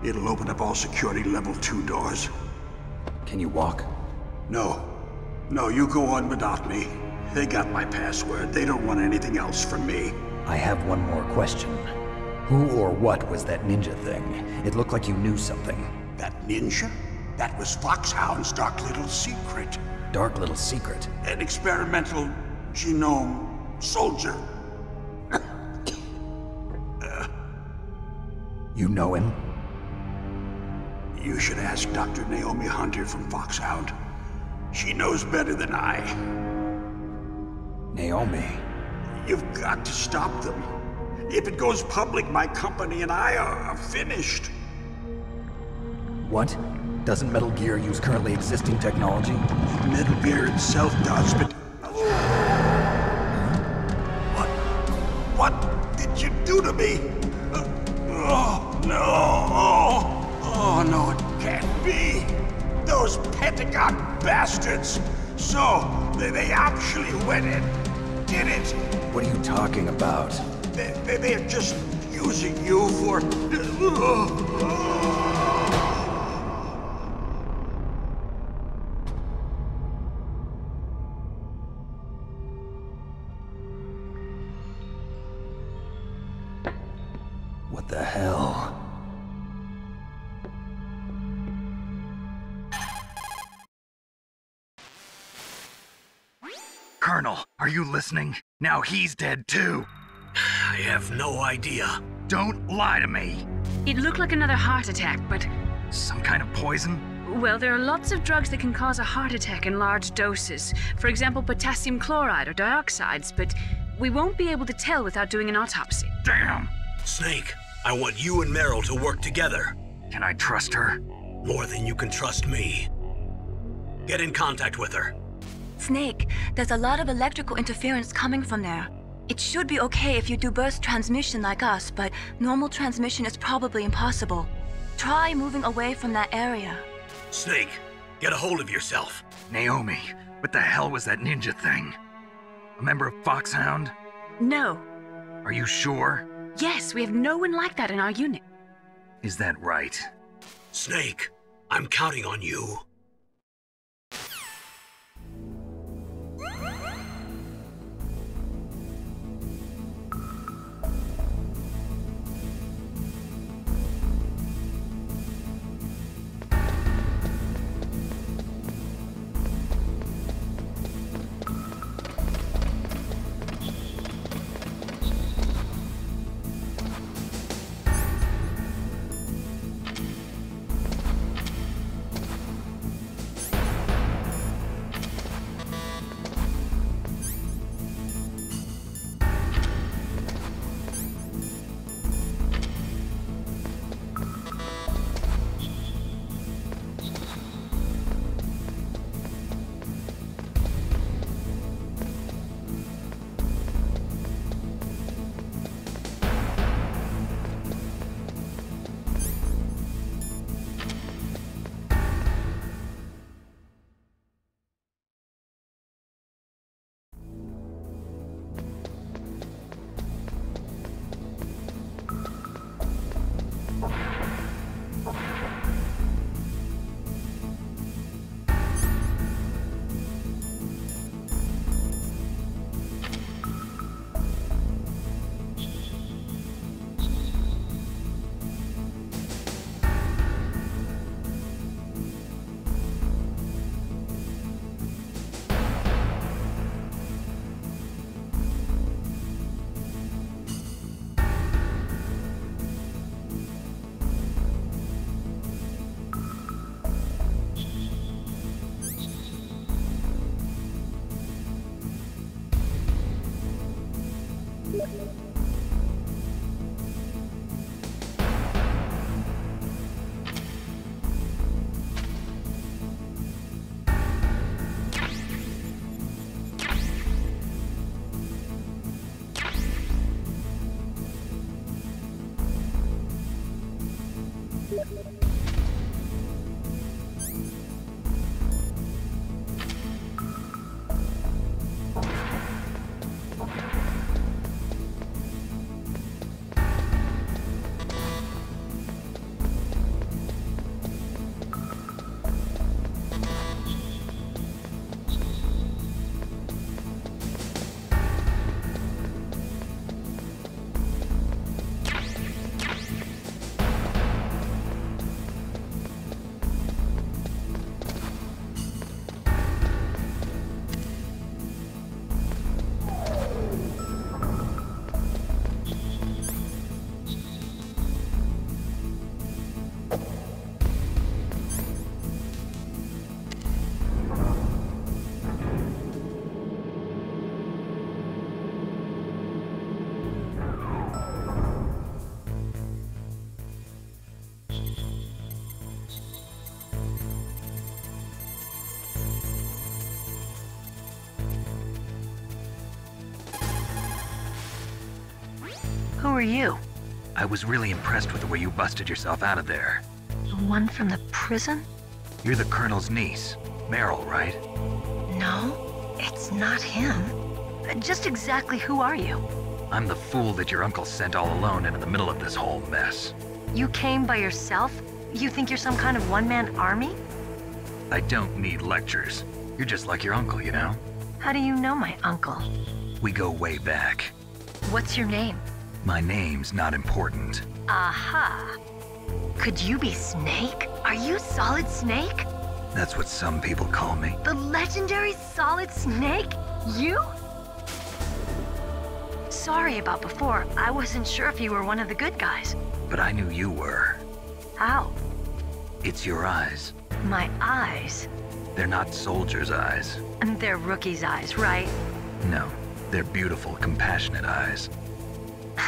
It'll open up all security level 2 doors. Can you walk? No. No, you go on without me. They got my password. They don't want anything else from me. I have one more question. Who or what was that ninja thing? It looked like you knew something. That ninja? That was Foxhound's dark little secret. Dark little secret? An experimental genome soldier. You know him? You should ask Dr. Naomi Hunter from Foxhound. She knows better than I. Naomi? You've got to stop them. If it goes public, my company and I are finished. What? Doesn't Metal Gear use currently existing technology? Metal Gear itself does, but... What did you do to me? Oh, no. Oh, no, it can't be. Those Pentagon bastards. So, they actually went and did it. What are you talking about? They're just using you for... What the hell? Colonel, are you listening? Now he's dead too. I have no idea. Don't lie to me. It looked like another heart attack, but... Some kind of poison? Well, there are lots of drugs that can cause a heart attack in large doses. For example, potassium chloride or dioxides, but we won't be able to tell without doing an autopsy. Damn! Snake, I want you and Meryl to work together. Can I trust her? More than you can trust me. Get in contact with her. Snake, there's a lot of electrical interference coming from there. It should be okay if you do burst transmission like us, but normal transmission is probably impossible. Try moving away from that area. Snake, get a hold of yourself. Naomi, what the hell was that ninja thing? A member of Foxhound? No. Are you sure? Yes, we have no one like that in our unit. Is that right? Snake, I'm counting on you. Who are you? I was really impressed with the way you busted yourself out of there. The one from the prison? You're the Colonel's niece, Meryl, right? No, it's not him. Just exactly who are you? I'm the fool that your uncle sent all alone into the middle of this whole mess. You came by yourself? You think you're some kind of one-man army? I don't need lectures. You're just like your uncle, you know? How do you know my uncle? We go way back. What's your name? My name's not important. Aha. Could you be Snake? Are you Solid Snake? That's what some people call me. The legendary Solid Snake? You? Sorry about before. I wasn't sure if you were one of the good guys. But I knew you were. How? It's your eyes. My eyes? They're not soldiers' eyes. And they're rookies' eyes, right? No, they're beautiful, compassionate eyes.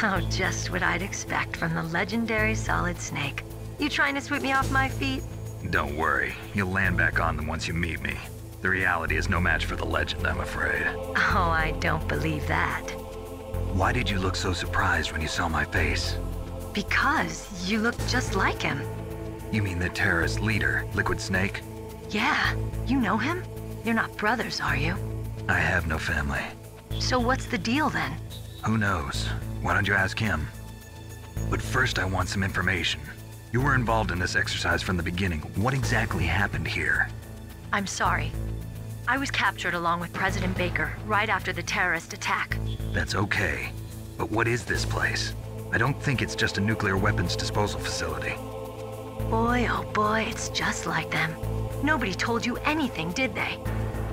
Oh, just what I'd expect from the legendary Solid Snake. You trying to sweep me off my feet? Don't worry, you'll land back on them once you meet me. The reality is no match for the legend, I'm afraid. Oh, I don't believe that. Why did you look so surprised when you saw my face? Because you look just like him. You mean the terrorist leader, Liquid Snake? Yeah, you know him? You're not brothers, are you? I have no family. So what's the deal then? Who knows? Why don't you ask him? But first I want some information. You were involved in this exercise from the beginning. What exactly happened here? I'm sorry. I was captured along with President Baker right after the terrorist attack. That's okay. But what is this place? I don't think it's just a nuclear weapons disposal facility. Boy, oh boy, it's just like them. Nobody told you anything, did they?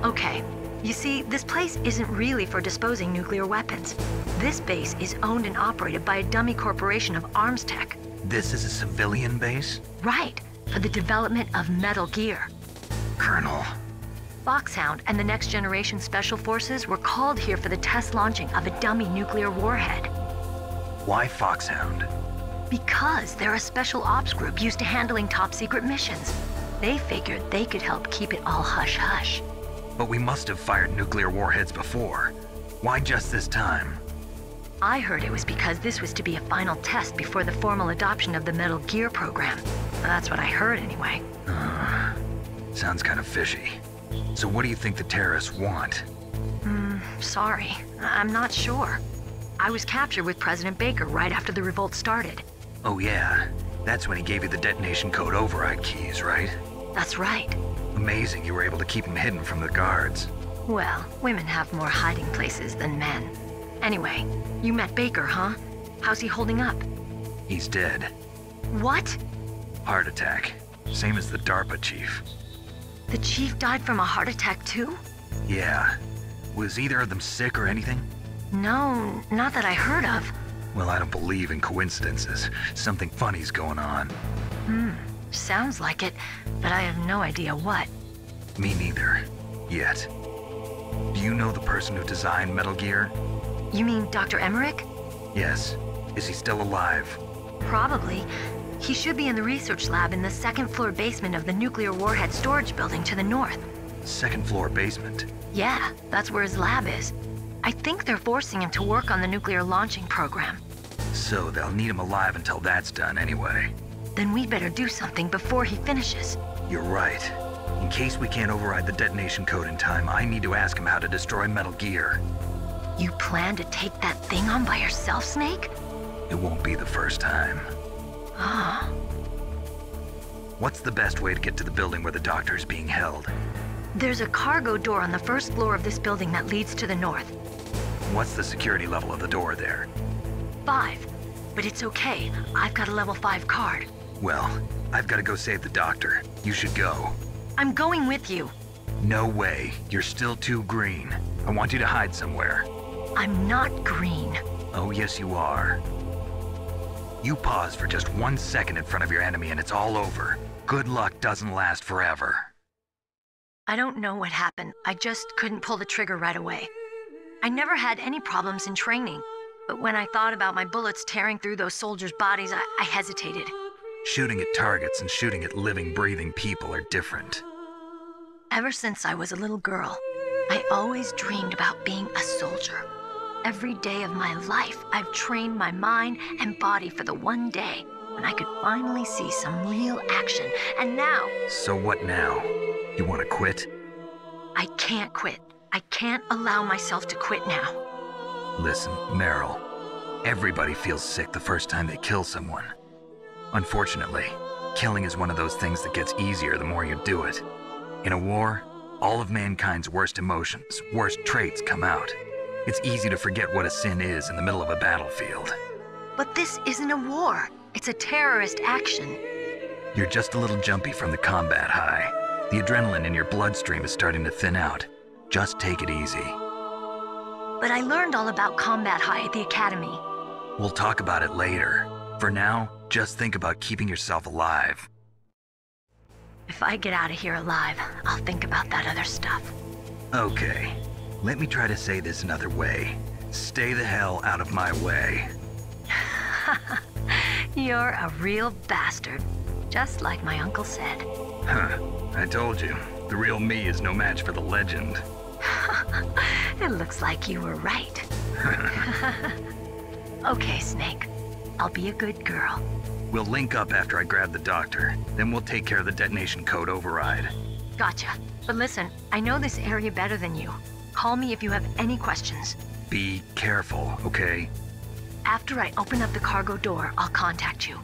Okay, you see, this place isn't really for disposing nuclear weapons. This base is owned and operated by a dummy corporation of arms tech. This is a civilian base? Right, for the development of Metal Gear. Colonel. Foxhound and the Next Generation Special Forces were called here for the test launching of a dummy nuclear warhead. Why Foxhound? Because they're a special ops group used to handling top-secret missions. They figured they could help keep it all hush-hush. But we must have fired nuclear warheads before. Why just this time? I heard it was because this was to be a final test before the formal adoption of the Metal Gear program. That's what I heard anyway. Sounds kind of fishy. So what do you think the terrorists want? Sorry. I'm not sure. I was captured with President Baker right after the revolt started. Oh yeah, that's when he gave you the detonation code override keys, right? That's right. Amazing you were able to keep him hidden from the guards. Well, women have more hiding places than men. Anyway, you met Baker, huh? How's he holding up? He's dead. What? Heart attack. Same as the DARPA chief. The chief died from a heart attack too? Yeah. Was either of them sick or anything? No, not that I heard of. Well, I don't believe in coincidences. Something funny's going on. Sounds like it, but I have no idea what. Me neither. Yet. Do you know the person who designed Metal Gear? You mean Dr. Emmerich? Yes. Is he still alive? Probably. He should be in the research lab in the second-floor basement of the nuclear warhead storage building to the north. Second-floor basement? Yeah, that's where his lab is. I think they're forcing him to work on the nuclear launching program. So they'll need him alive until that's done anyway. Then we better do something before he finishes. You're right. In case we can't override the detonation code in time, I need to ask him how to destroy Metal Gear. You plan to take that thing on by yourself, Snake? It won't be the first time. Ah. What's the best way to get to the building where the doctor is being held? There's a cargo door on the first floor of this building that leads to the north. What's the security level of the door there? 5. But it's okay. I've got a level 5 card. Well, I've got to go save the doctor. You should go. I'm going with you. No way. You're still too green. I want you to hide somewhere. I'm not green. Oh, yes you are. You pause for just 1 second in front of your enemy and it's all over. Good luck doesn't last forever. I don't know what happened. I just couldn't pull the trigger right away. I never had any problems in training, but when I thought about my bullets tearing through those soldiers' bodies, I hesitated. Shooting at targets and shooting at living, breathing people are different. Ever since I was a little girl, I always dreamed about being a soldier. every day of my life, I've trained my mind and body for the one day when I could finally see some real action. And now... So what now? You want to quit? I can't quit. I can't allow myself to quit now. Listen, Meryl. Everybody feels sick the first time they kill someone. Unfortunately, killing is one of those things that gets easier the more you do it. In a war, all of mankind's worst emotions, worst traits come out. It's easy to forget what a sin is in the middle of a battlefield. But this isn't a war. It's a terrorist action. You're just a little jumpy from the combat high. The adrenaline in your bloodstream is starting to thin out. Just take it easy. But I learned all about combat high at the academy. We'll talk about it later. For now, just think about keeping yourself alive. If I get out of here alive, I'll think about that other stuff. Okay. Let me try to say this another way. Stay the hell out of my way. You're a real bastard. Just like my uncle said. Huh. I told you. The real me is no match for the legend. It looks like you were right. Okay, Snake. I'll be a good girl. We'll link up after I grab the doctor. Then we'll take care of the detonation code override. Gotcha. But listen, I know this area better than you. Call me if you have any questions. Be careful, okay? After I open up the cargo door, I'll contact you.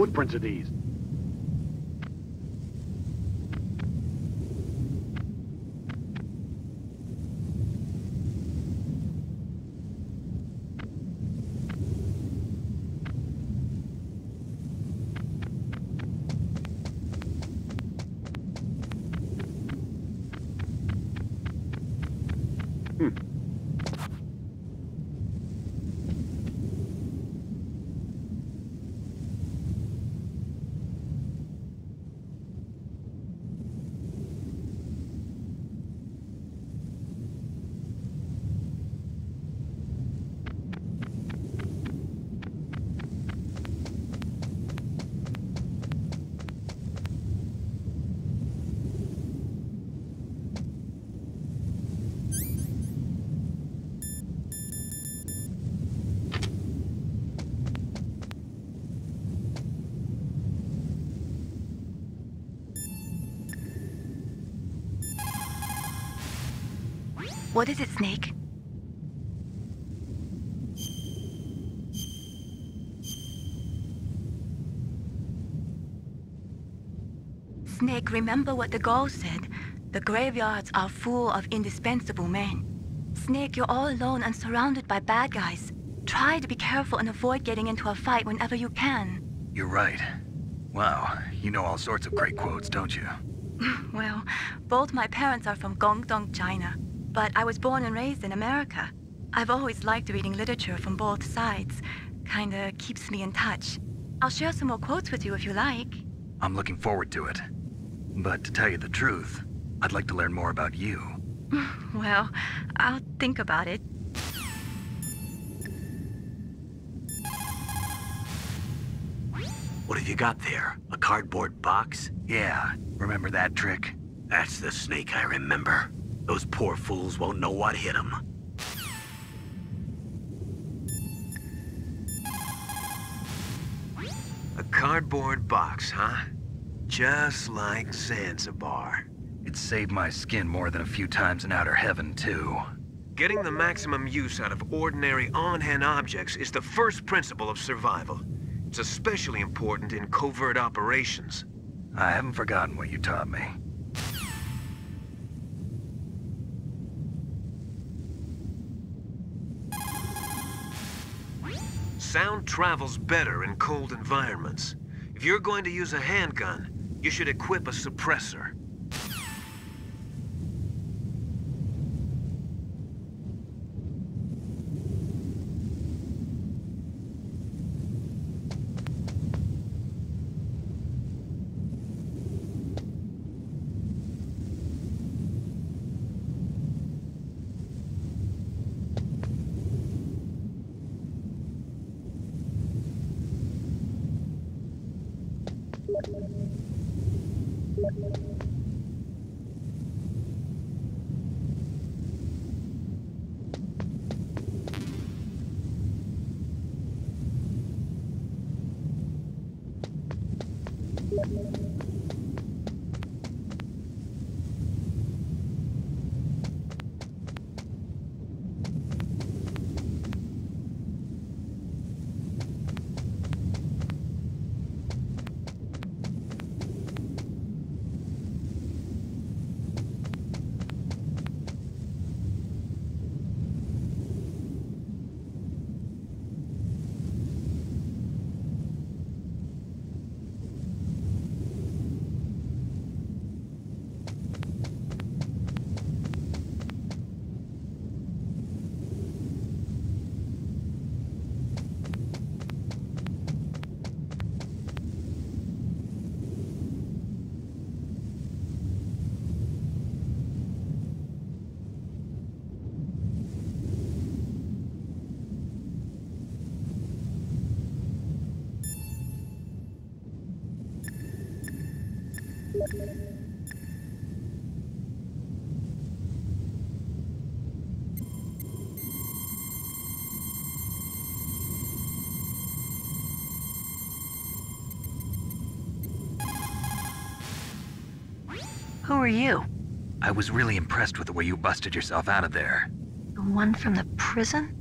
footprints of these. What is it, Snake? Snake, remember what the Gauls said. The graveyards are full of indispensable men. Snake, you're all alone and surrounded by bad guys. Try to be careful and avoid getting into a fight whenever you can. You're right. Wow, you know all sorts of great quotes, don't you? Well, both my parents are from Guangdong, China. But I was born and raised in America. I've always liked reading literature from both sides. Kinda keeps me in touch. I'll share some more quotes with you if you like. I'm looking forward to it. But to tell you the truth, I'd like to learn more about you. Well, I'll think about it. What have you got there? A cardboard box? Yeah, remember that trick? That's the Snake I remember. Those poor fools won't know what hit them. A cardboard box, huh? Just like Zanzibar. It saved my skin more than a few times in outer heaven, too. Getting the maximum use out of ordinary on-hand objects is the first principle of survival. It's especially important in covert operations. I haven't forgotten what you taught me. Sound travels better in cold environments. If you're going to use a handgun, you should equip a suppressor. Who are you? I was really impressed with the way you busted yourself out of there. The one from the prison?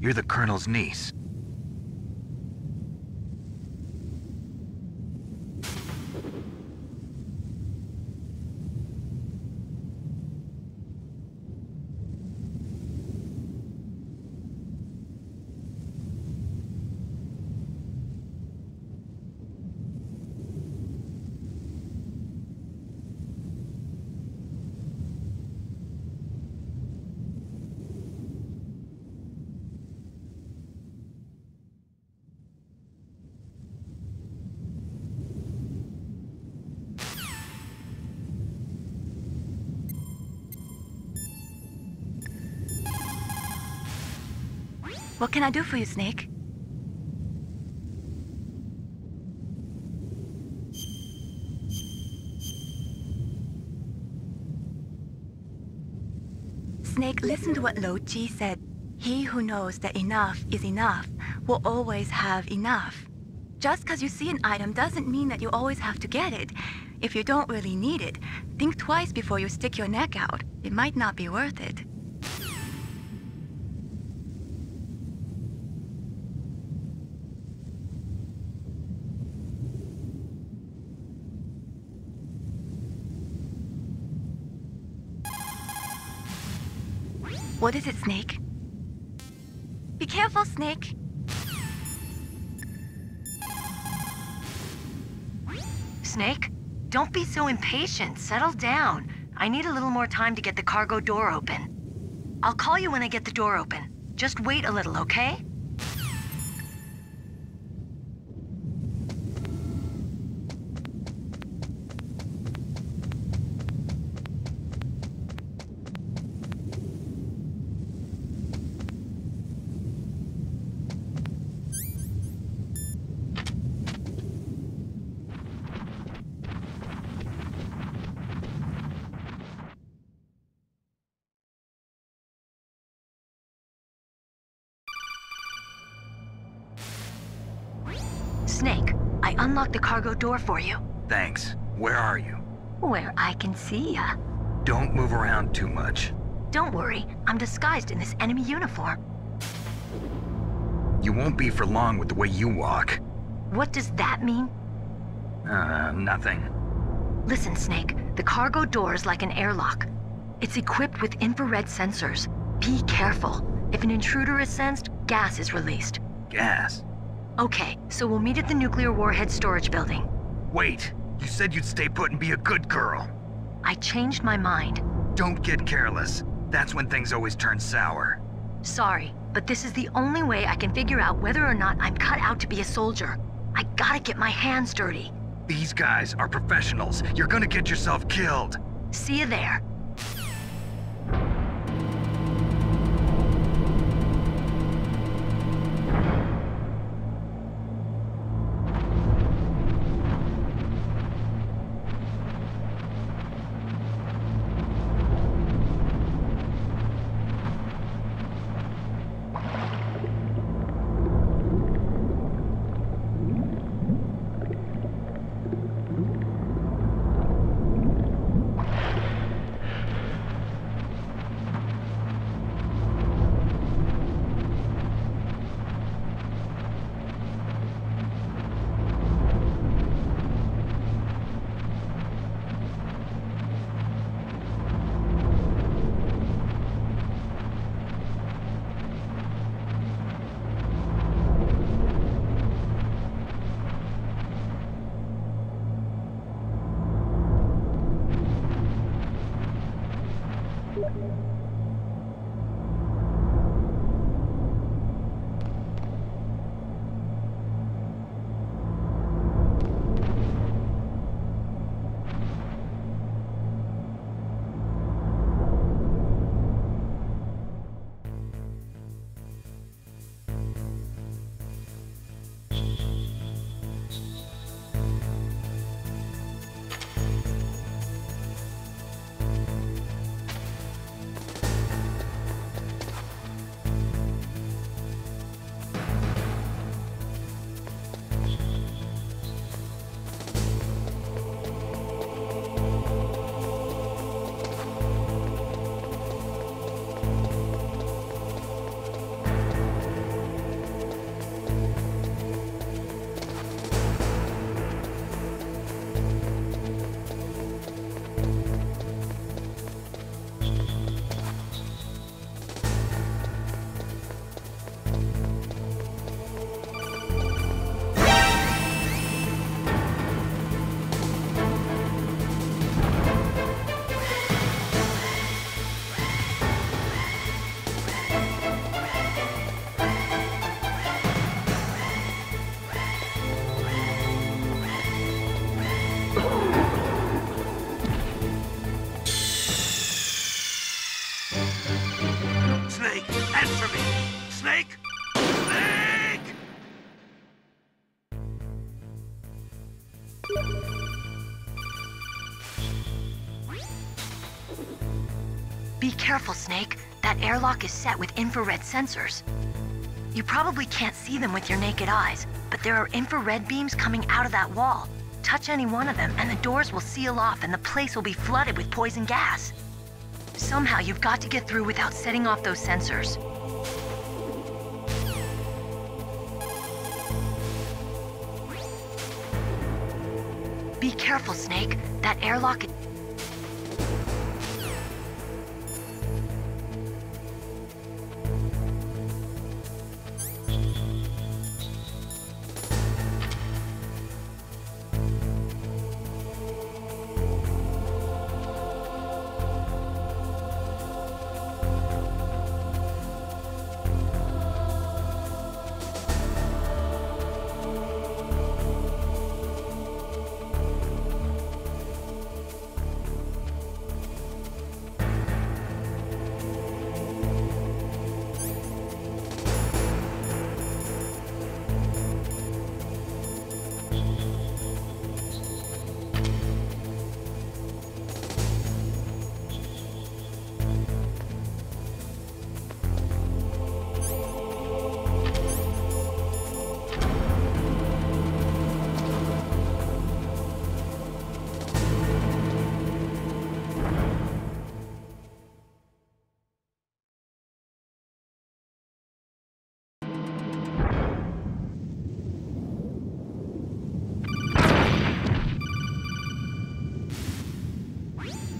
You're the Colonel's niece. What can I do for you, Snake? Snake, listen to what Lo Ji said. He who knows that enough is enough will always have enough. Just because you see an item doesn't mean that you always have to get it. If you don't really need it, think twice before you stick your neck out. It might not be worth it. What is it, Snake? Be careful, Snake. Snake, don't be so impatient. Settle down. I need a little more time to get the cargo door open. I'll call you when I get the door open. Just wait a little, okay? Snake, I unlocked the cargo door for you. Thanks. Where are you? Where I can see ya. Don't move around too much. Don't worry, I'm disguised in this enemy uniform. You won't be for long with the way you walk. What does that mean? Nothing. Listen, Snake, the cargo door is like an airlock. It's equipped with infrared sensors. Be careful. If an intruder is sensed, gas is released. Gas? Okay, so we'll meet at the nuclear warhead storage building. Wait, you said you'd stay put and be a good girl. I changed my mind. Don't get careless. That's when things always turn sour. Sorry, but this is the only way I can figure out whether or not I'm cut out to be a soldier. I gotta get my hands dirty. These guys are professionals. You're gonna get yourself killed. See you there. Be careful, Snake. That airlock is set with infrared sensors. You probably can't see them with your naked eyes, but there are infrared beams coming out of that wall. Touch any one of them and the doors will seal off and the place will be flooded with poison gas. Somehow you've got to get through without setting off those sensors. Be careful, Snake. That airlock...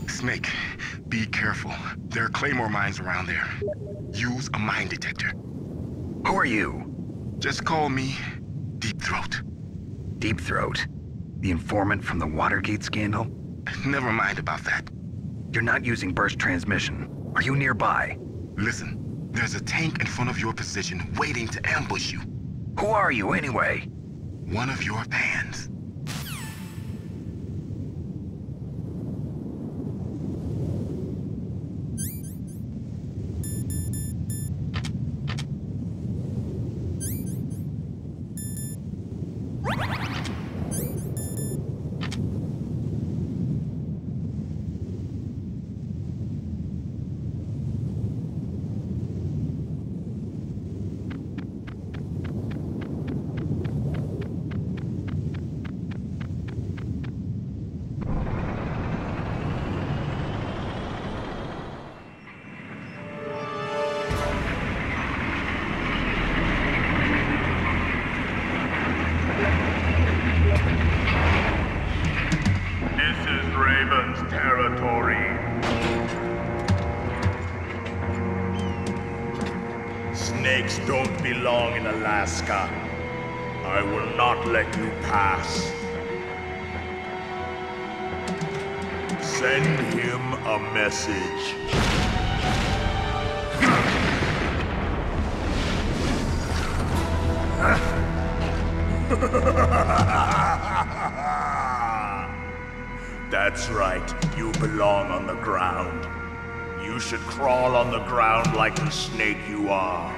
Snake, be careful. There are claymore mines around there. Use a mine detector. Who are you? Just call me Deep Throat. Deep Throat? The informant from the Watergate scandal? Never mind about that. You're not using burst transmission. Are you nearby? Listen, there's a tank in front of your position waiting to ambush you. Who are you anyway? One of your fans. Snakes don't belong in Alaska. I will not let you pass. Send him a message. That's right, you belong on the ground. You should crawl on the ground like the snake you are.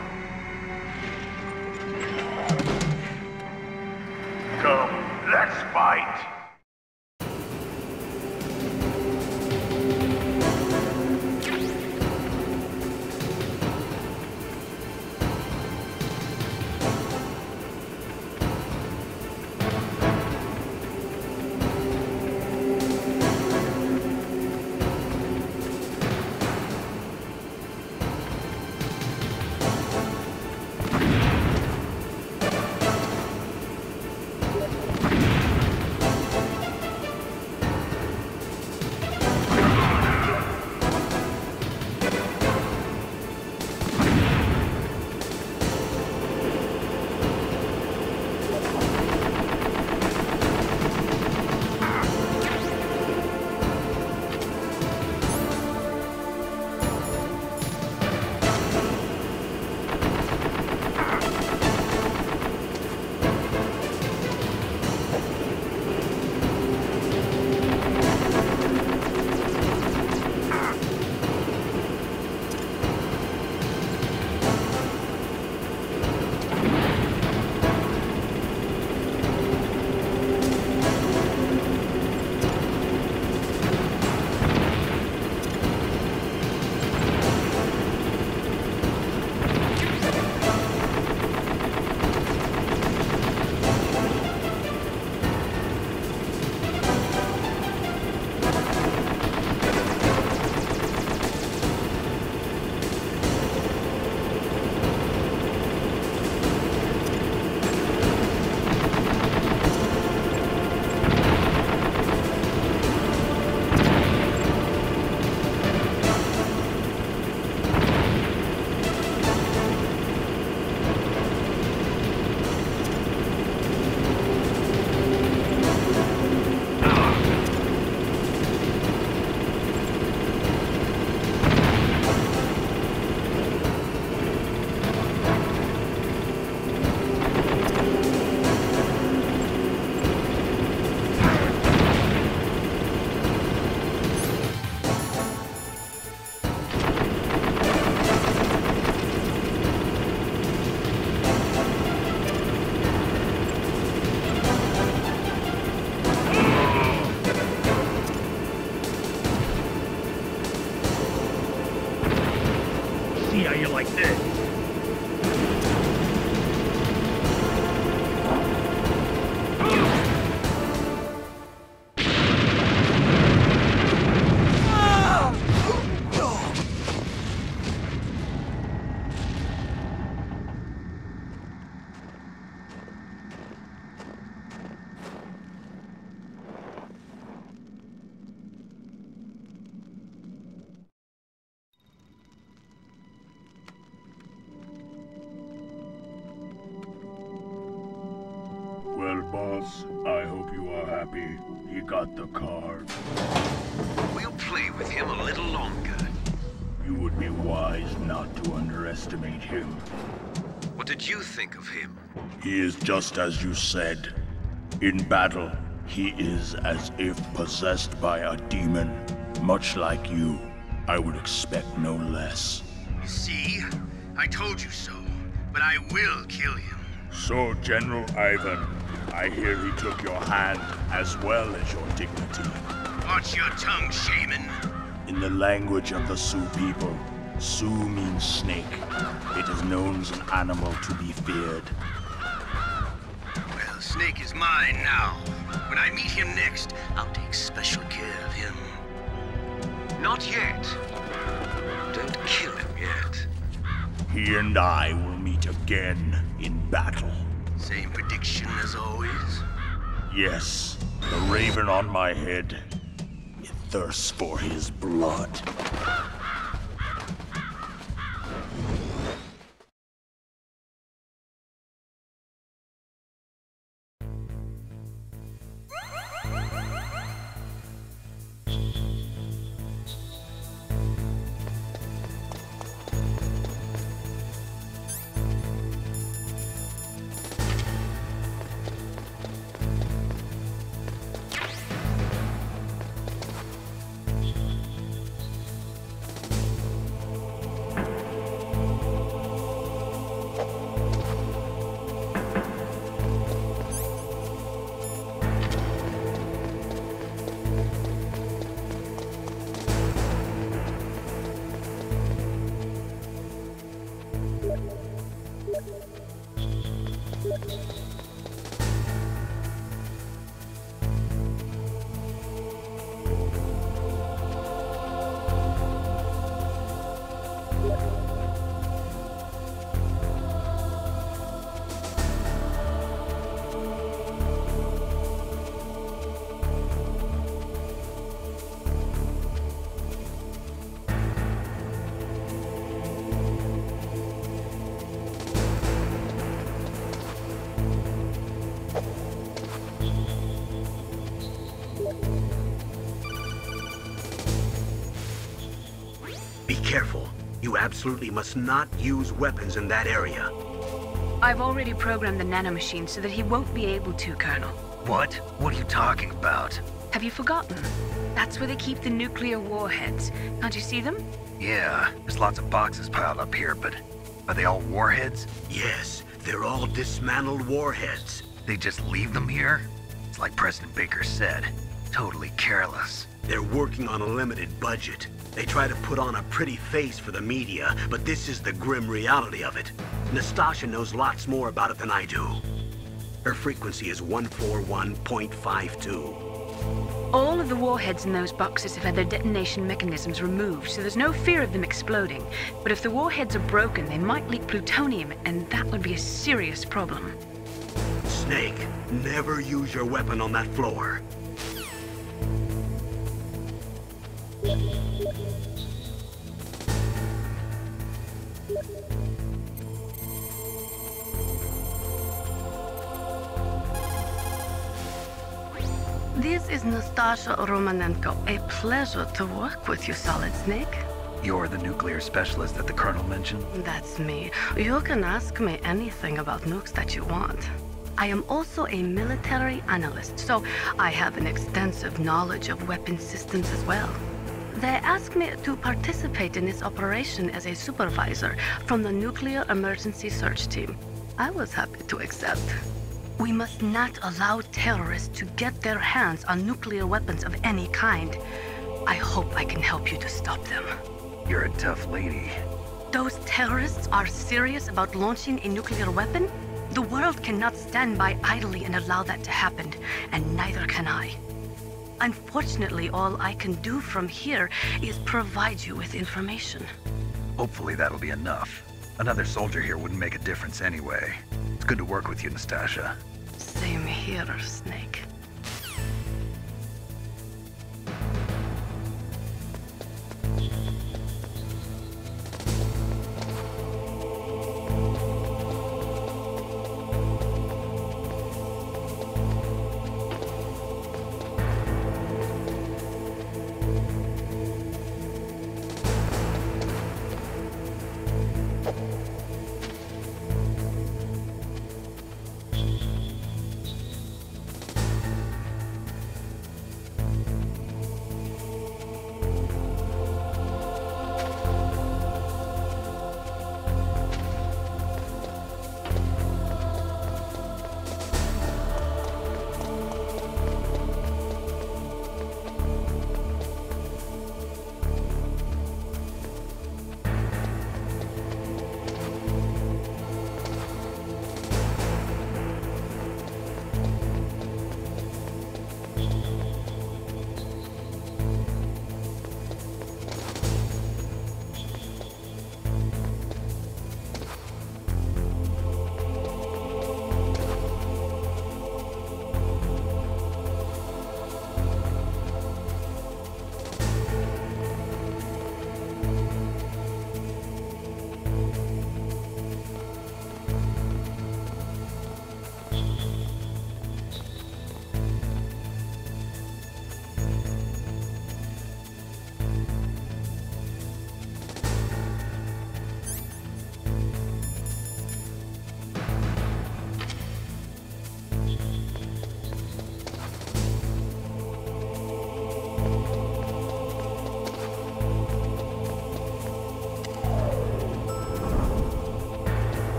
Come, let's fight! see how you like this. Well, boss, I hope you are happy. He got the card. We'll play with him a little longer. You would be wise not to underestimate him. What did you think of him? He is just as you said. In battle, he is as if possessed by a demon. Much like you, I would expect no less. See? I told you so. But I will kill him. So, General Ivan, I hear he took your hand as well as your dignity. Watch your tongue, shaman. In the language of the Sioux people, Sioux means snake. It is known as an animal to be feared. Well, Snake is mine now. When I meet him next, I'll take special care of him. Not yet. Don't kill him yet. He and I will meet again in battle. Same prediction as always? Yes, the raven on my head. It thirsts for his blood. Be careful. You absolutely must not use weapons in that area. I've already programmed the nanomachine so that he won't be able to, Colonel. What? What are you talking about? Have you forgotten? That's where they keep the nuclear warheads. Can't you see them? Yeah, there's lots of boxes piled up here, but are they all warheads? Yes, they're all dismantled warheads. They just leave them here? It's like President Baker said. Totally careless. They're working on a limited budget. They try to put on a pretty face for the media, but this is the grim reality of it. Nastasha knows lots more about it than I do. Her frequency is 141.52. All of the warheads in those boxes have had their detonation mechanisms removed, so there's no fear of them exploding. But if the warheads are broken, they might leak plutonium, and that would be a serious problem. Snake, never use your weapon on that floor. This is Nastasha Romanenko. A pleasure to work with you, Solid Snake. You're the nuclear specialist that the Colonel mentioned? That's me. You can ask me anything about nukes that you want. I am also a military analyst, so I have an extensive knowledge of weapon systems as well. They asked me to participate in this operation as a supervisor from the Nuclear Emergency Search Team. I was happy to accept. We must not allow terrorists to get their hands on nuclear weapons of any kind. I hope I can help you to stop them. You're a tough lady. Those terrorists are serious about launching a nuclear weapon? The world cannot stand by idly and allow that to happen, and neither can I. Unfortunately, all I can do from here is provide you with information. Hopefully that'll be enough. Another soldier here wouldn't make a difference anyway. It's good to work with you, Nastasha. Same here, Snake.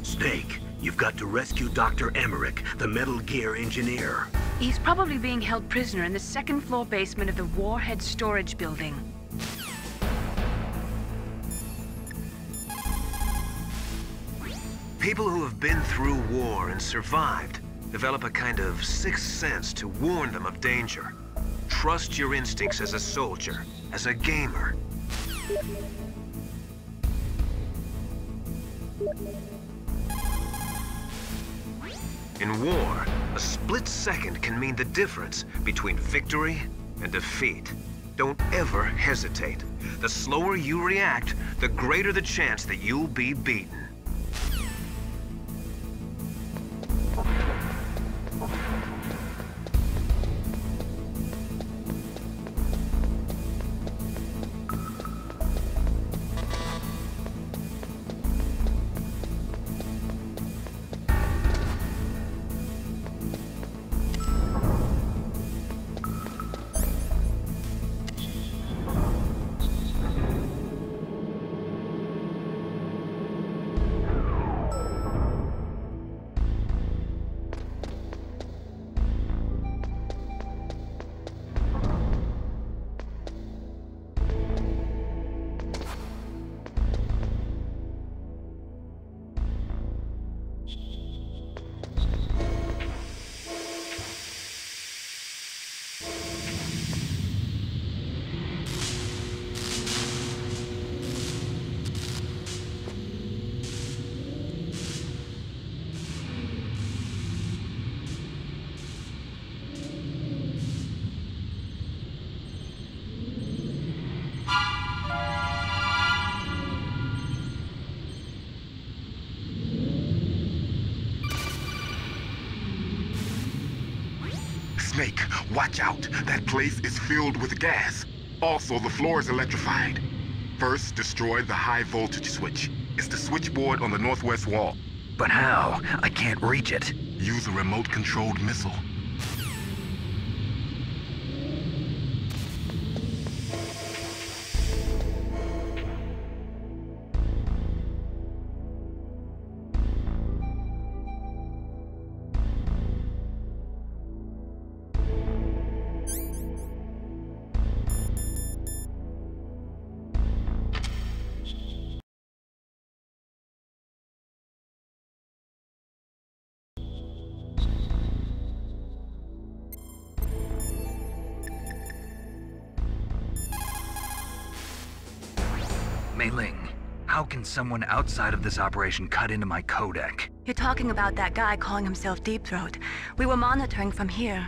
Snake, you've got to rescue Dr. Emmerich, the Metal Gear engineer. He's probably being held prisoner in the second-floor basement of the Warhead storage building. People who have been through war and survived develop a kind of sixth sense to warn them of danger. Trust your instincts as a soldier, as a gamer. In war, a split second can mean the difference between victory and defeat. Don't ever hesitate. The slower you react, the greater the chance that you'll be beaten. Snake, watch out. That place is filled with gas. Also, the floor is electrified. First, destroy the high voltage switch. It's the switchboard on the northwest wall. But how? I can't reach it. Use a remote-controlled missile. Mei-Ling, how can someone outside of this operation cut into my codec? You're talking about that guy calling himself Deep Throat. We were monitoring from here.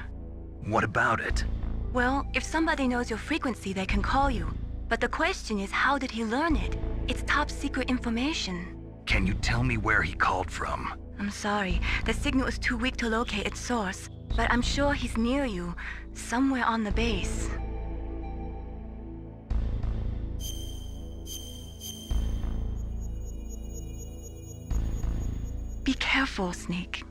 What about it? Well, if somebody knows your frequency, they can call you. But the question is, how did he learn it? It's top secret information. Can you tell me where he called from? I'm sorry. The signal is too weak to locate its source. But I'm sure he's near you, somewhere on the base. Be careful, Snake.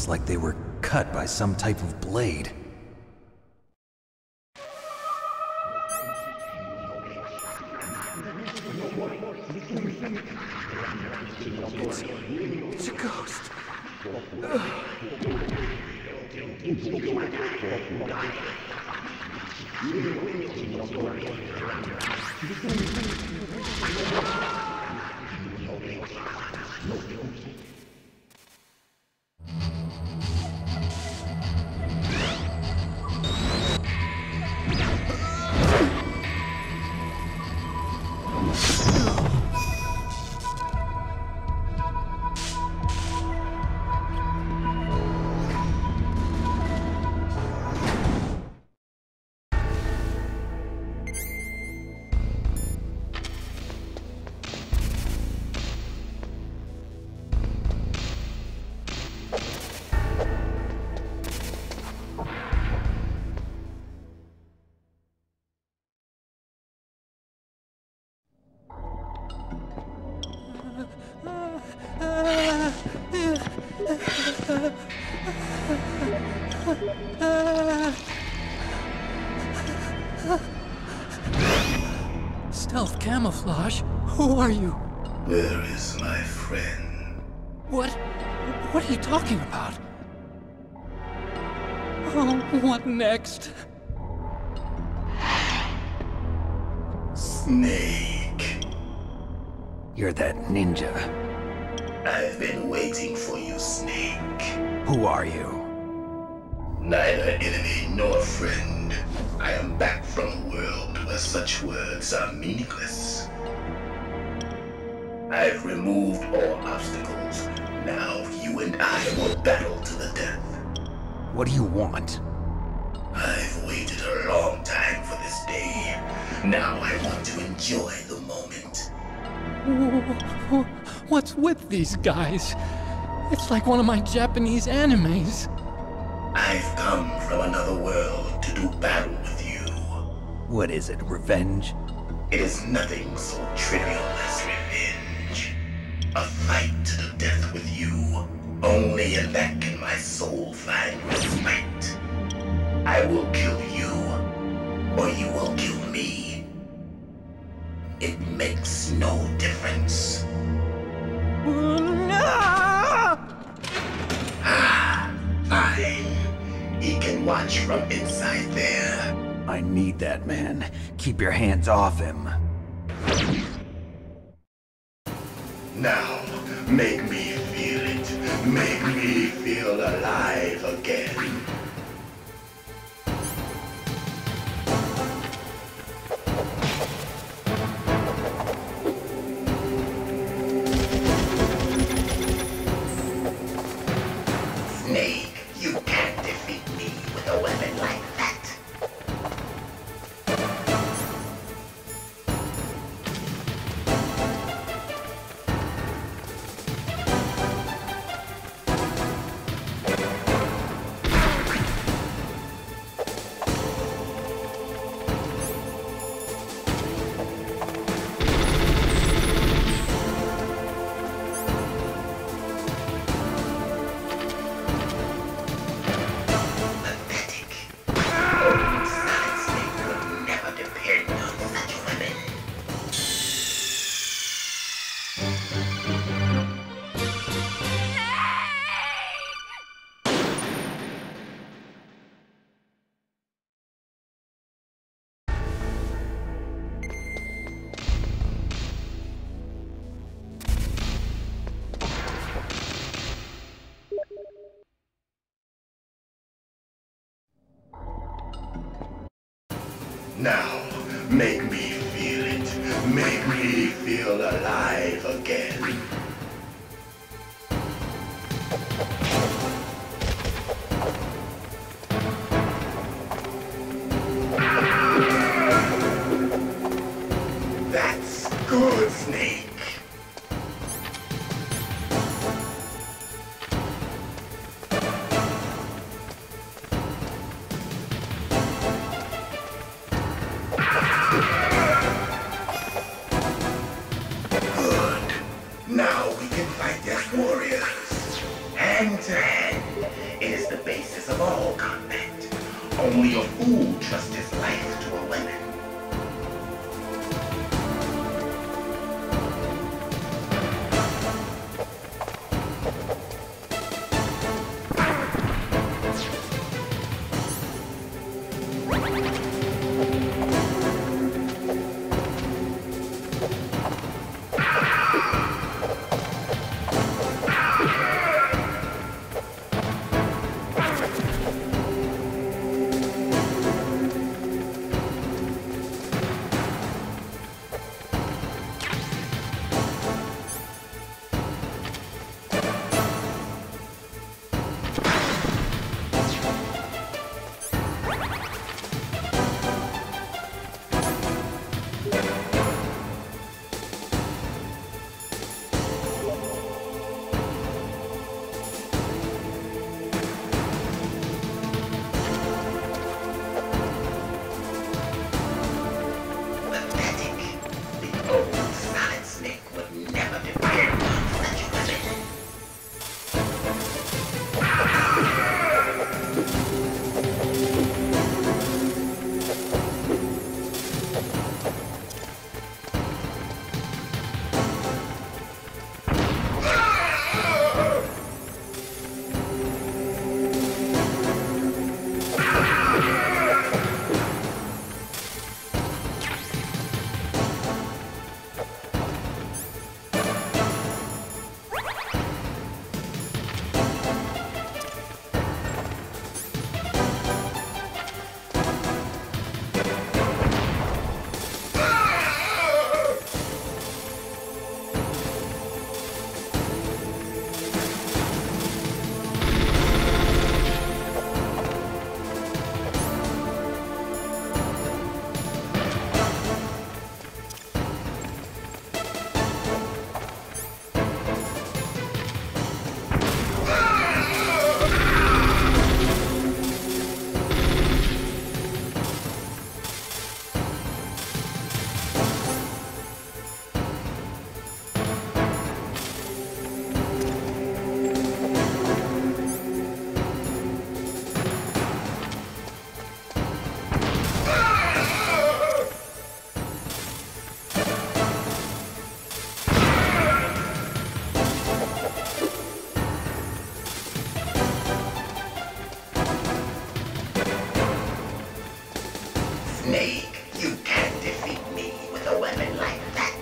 Like they were cut by some type of blade. It's a ghost. Stealth camouflage? Who are you? Where is my friend? What are you talking about? Oh, what next? Snake. You're that ninja. I've been waiting for you, Snake. Who are you? Neither enemy nor friend. I am back from a world where such words are meaningless. I've removed all obstacles. Now you and I will battle to the death. What do you want? I've waited a long time for this day. Now I want to enjoy the moment. What's with these guys? It's like one of my Japanese animes. I've come from another world to do battle with you. What is it, revenge? It is nothing so trivial as revenge. A fight to the death with you. Only in that can my soul find respite. I will kill you, or you will kill me. It makes no difference. Fine. He can watch from inside there. I need that man. Keep your hands off him. Now, make me feel it. Make me feel alive again. Snake, you can't defeat me with a weapon like that. Now, make me feel it. Make me feel alive again. Now we can fight as warriors. Hand to hand. It is the basis of all combat. Only a fool trusts his life to a weapon. Snake, you can't defeat me with a weapon like that.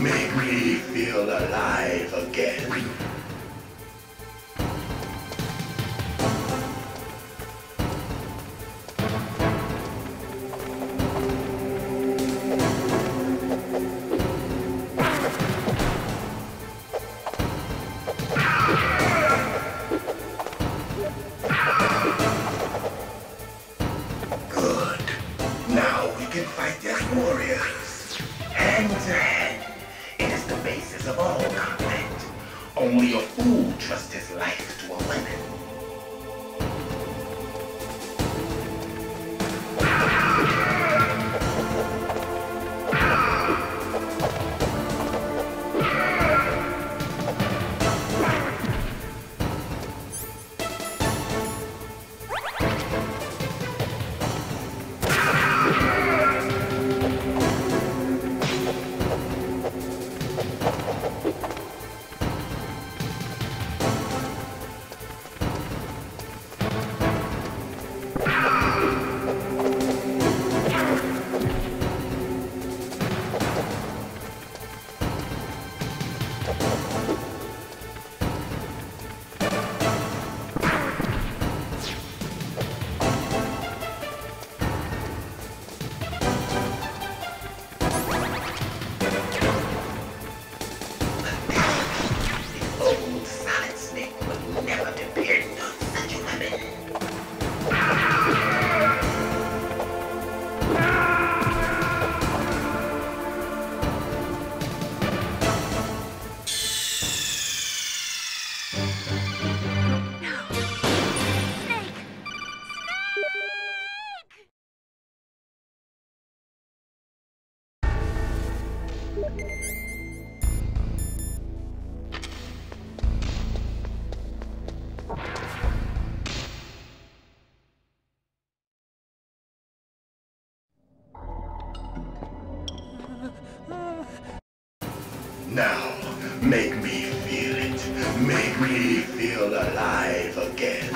Make me feel alive again. Good. Now we can fight as warriors. Hand to hand. It is the basis of all combat. Only a fool trusts his life to a weapon. Now, make me feel it. Make me feel alive again.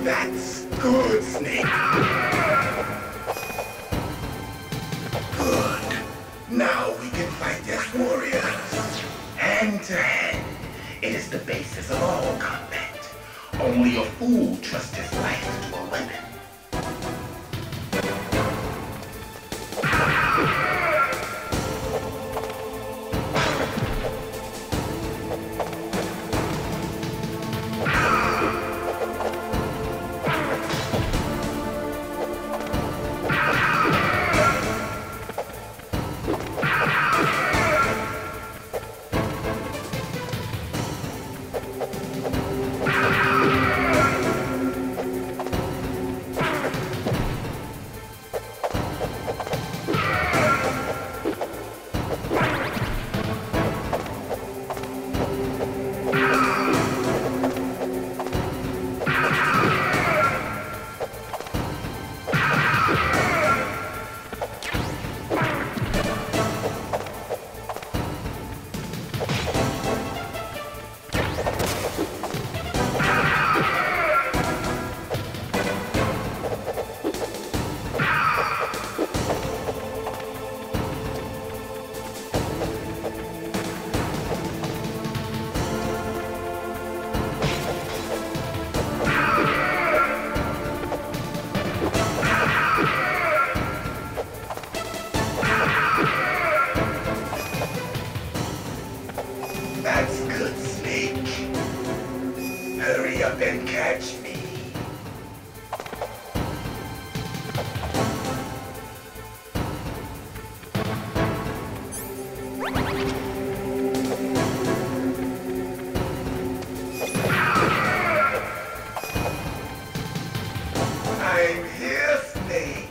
That's good, Snake. Good. Now we can fight as warriors. Hand to hand. It is the basis of all combat. Only a fool trusts his life to a weapon. That's good, Snake. Hurry up and catch me. I'm here, Snake.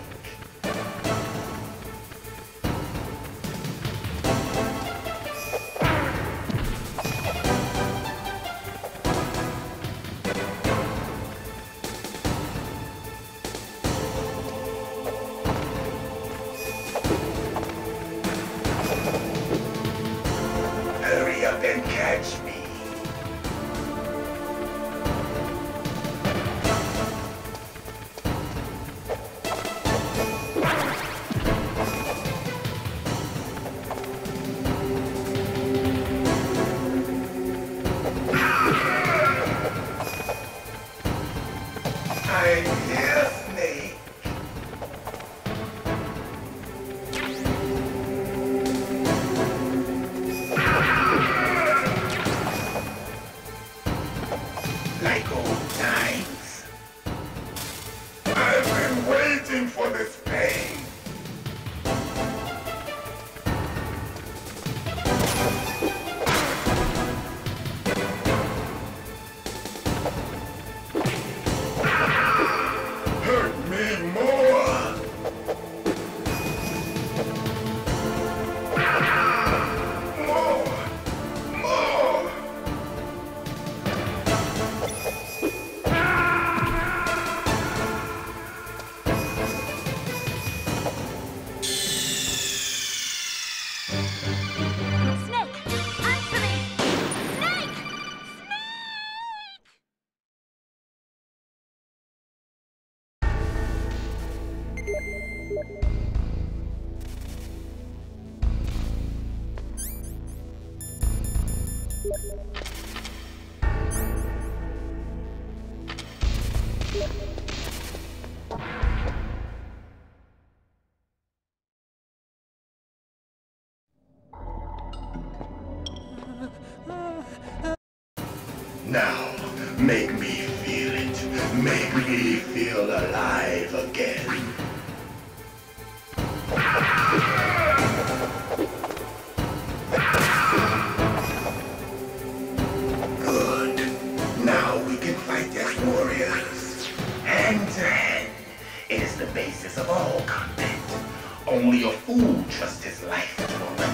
right here, Snake. Like old times. I've been waiting for this pain. Hurt me more. More. Snake! Answer me! Snake! Now, make me feel it. Make me feel alive again. Good. Now we can fight as warriors. Hand to hand. It is the basis of all combat. Only a fool trusts his life to a weapon.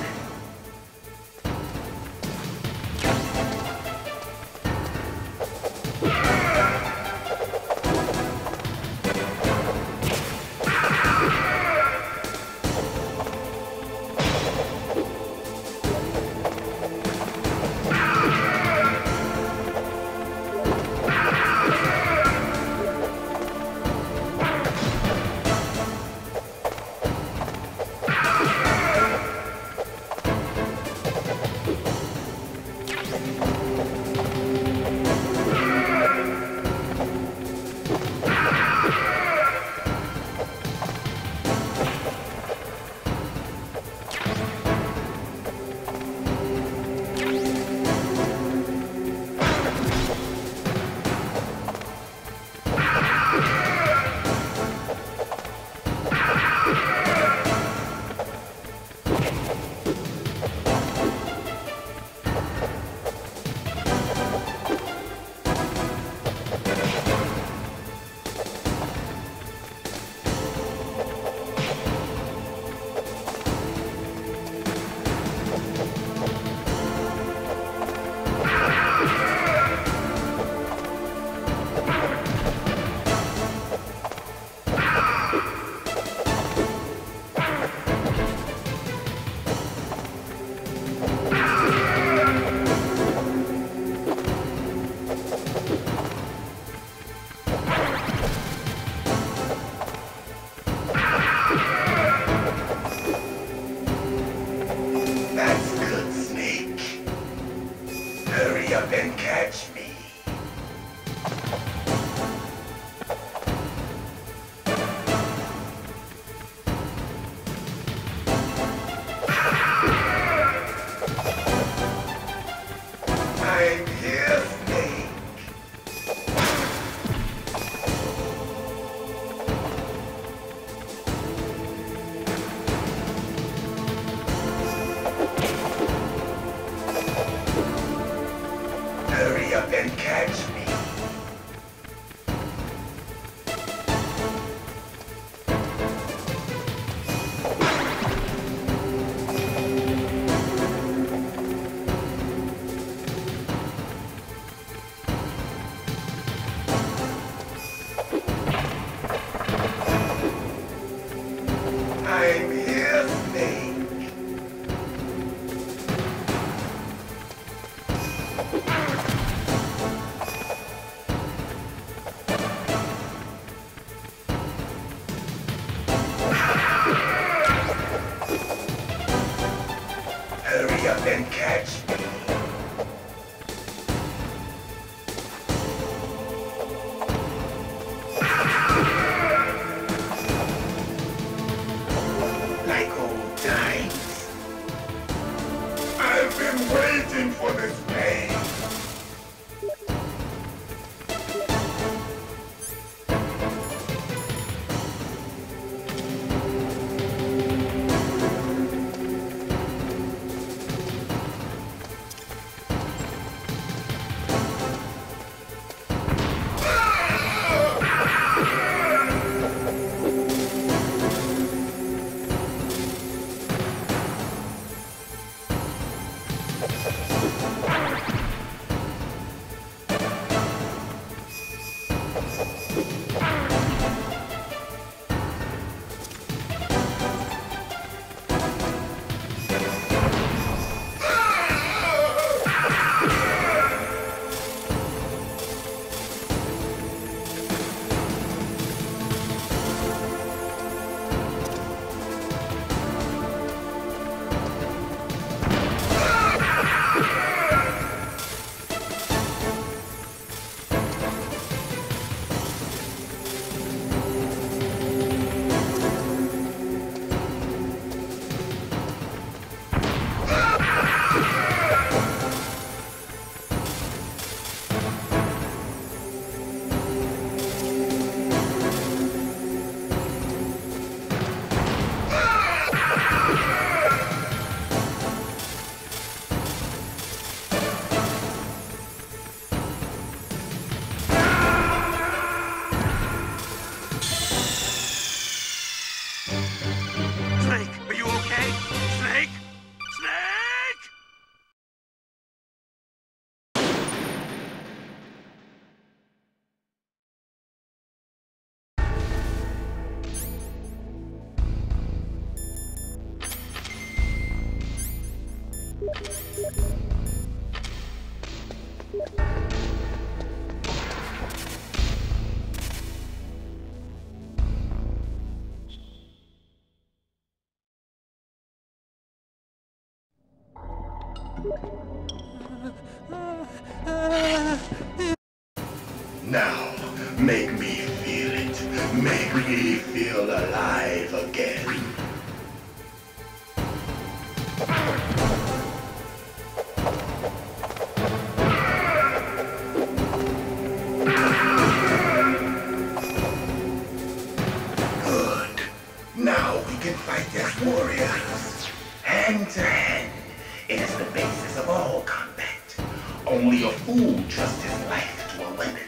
Now, make me feel it. Make me feel alive again. Good. Now we can fight as warriors. Hand to hand. It is the basis of all combat. Only a fool trusts his life to a weapon.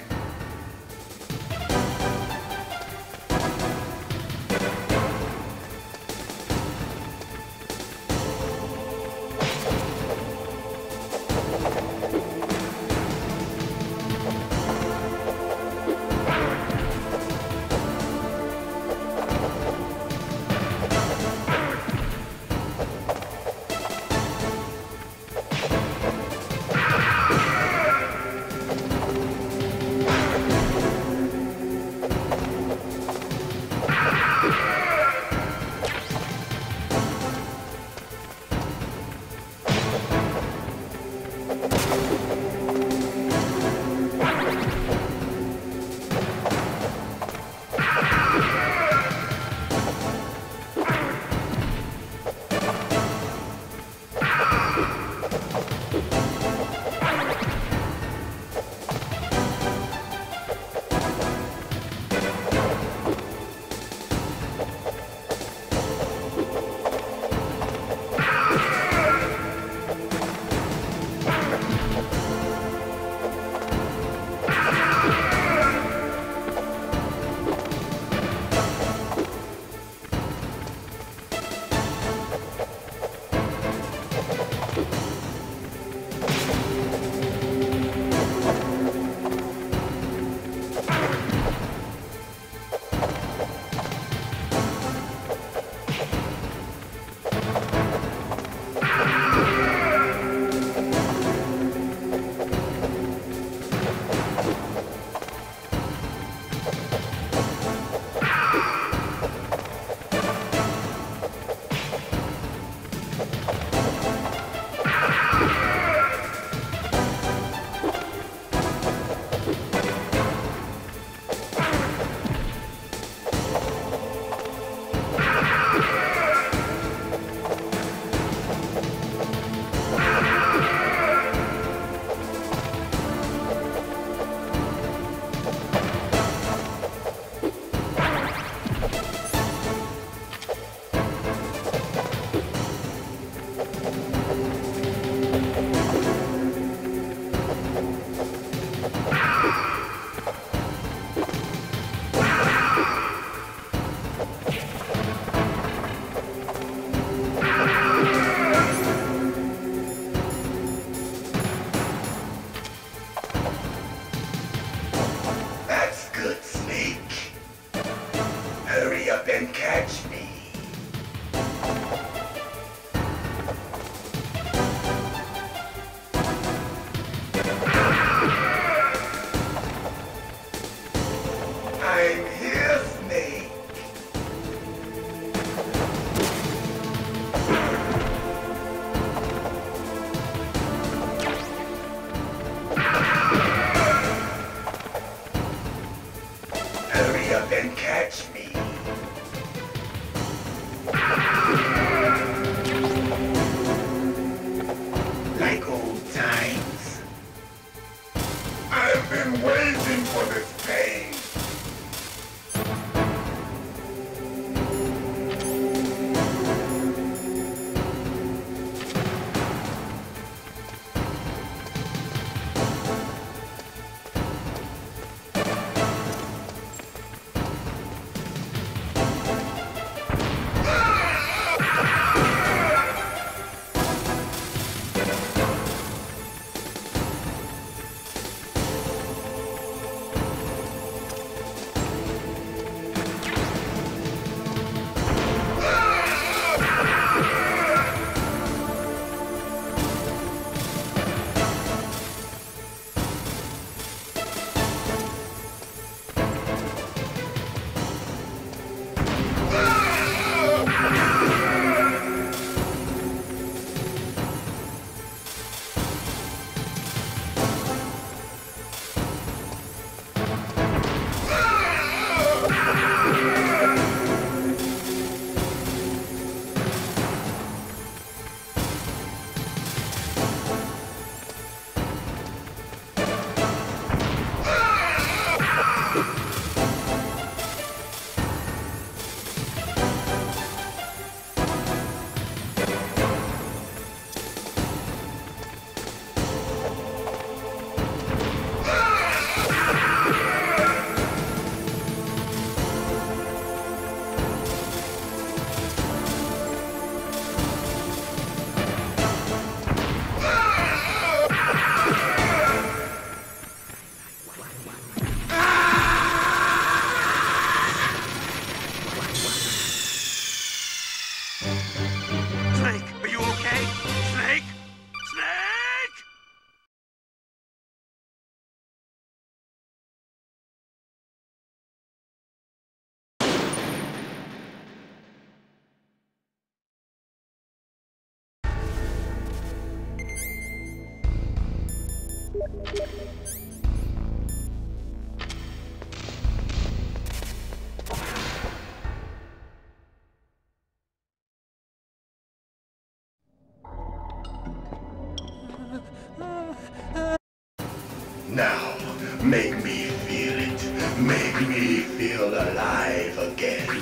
Make me feel it. Make me feel alive again.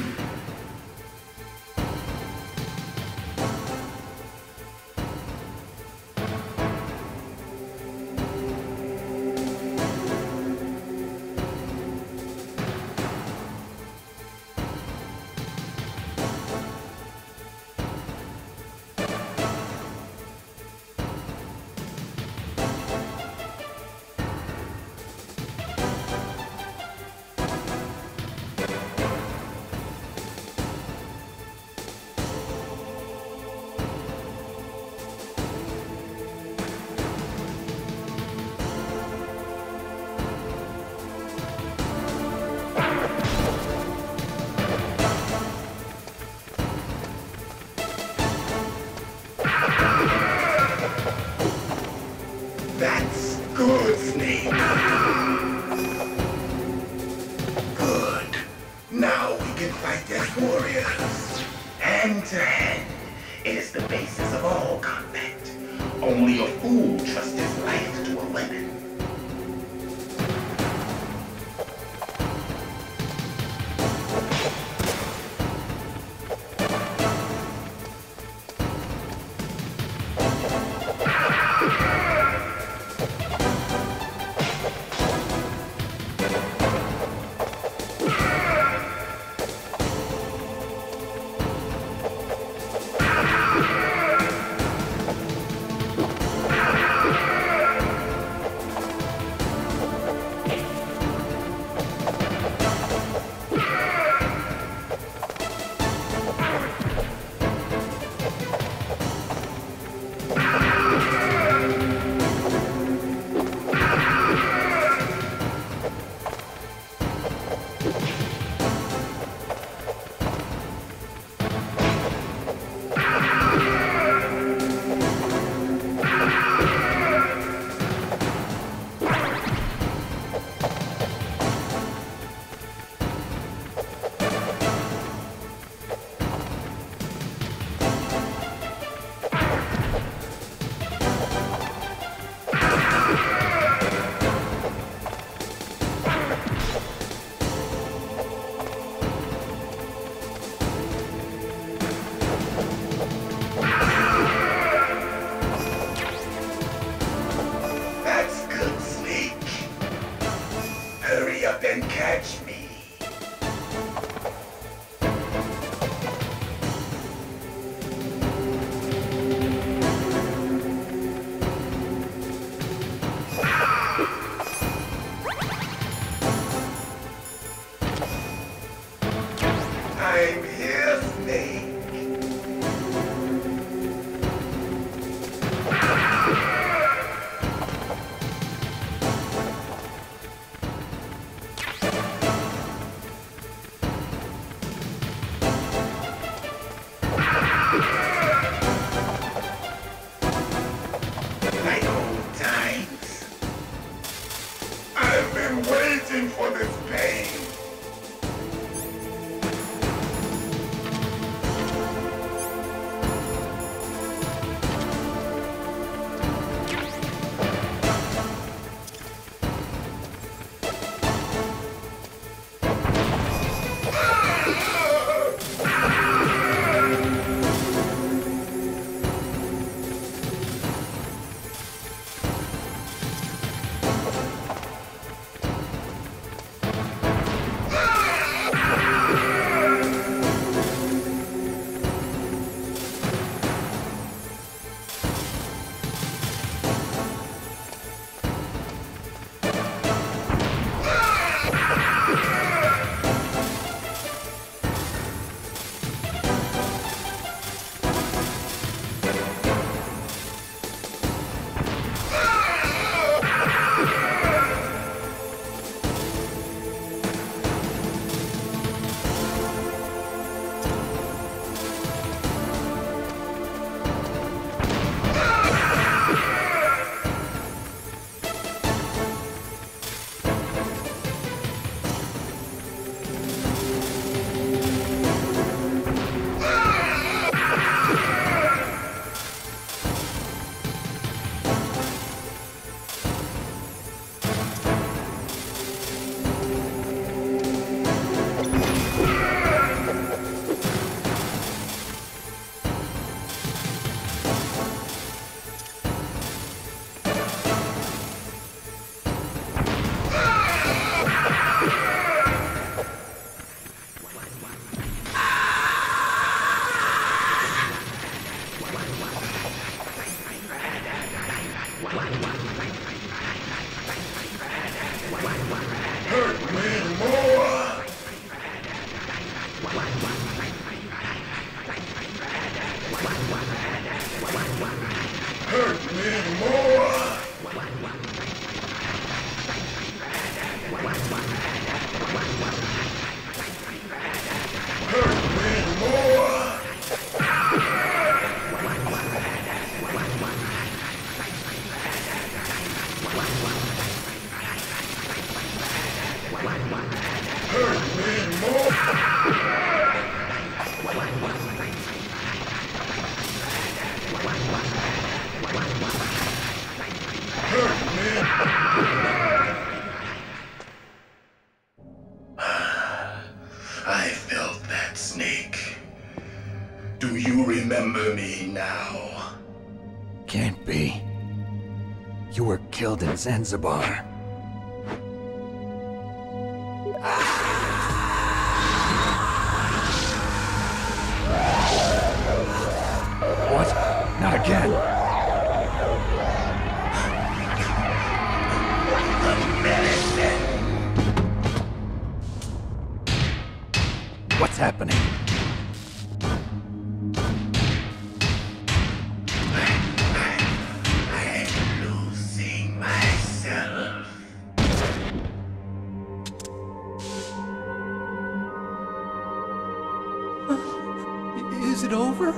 That's good, Snake. Good. Now we can fight as warriors. Hand to hand. It is the basis of all combat. Only a fool trusts his life to a weapon. And catch me. I'm here, Snake. Like old times. I've been waiting for this pain. Hurt me more! Hurt me! I felt that, Snake. Do you remember me now? Can't be. You were killed in Zanzibar. What? Not again! What's happening? I'm losing myself. Is it over?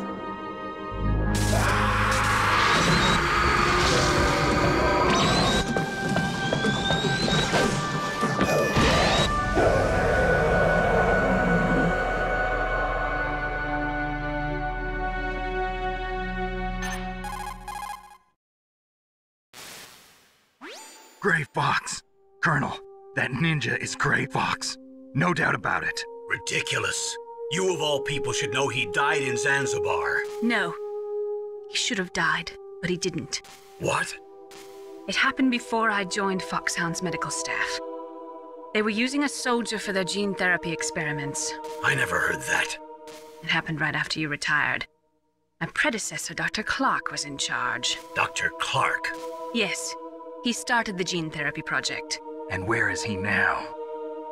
Gray Fox! Colonel, that ninja is Gray Fox. No doubt about it. Ridiculous. You of all people should know he died in Zanzibar. No. He should have died, but he didn't. What? It happened before I joined Foxhound's medical staff. They were using a soldier for their gene therapy experiments. I never heard that. It happened right after you retired. My predecessor, Dr. Clark, was in charge. Dr. Clark? Yes. He started the gene therapy project. And where is he now?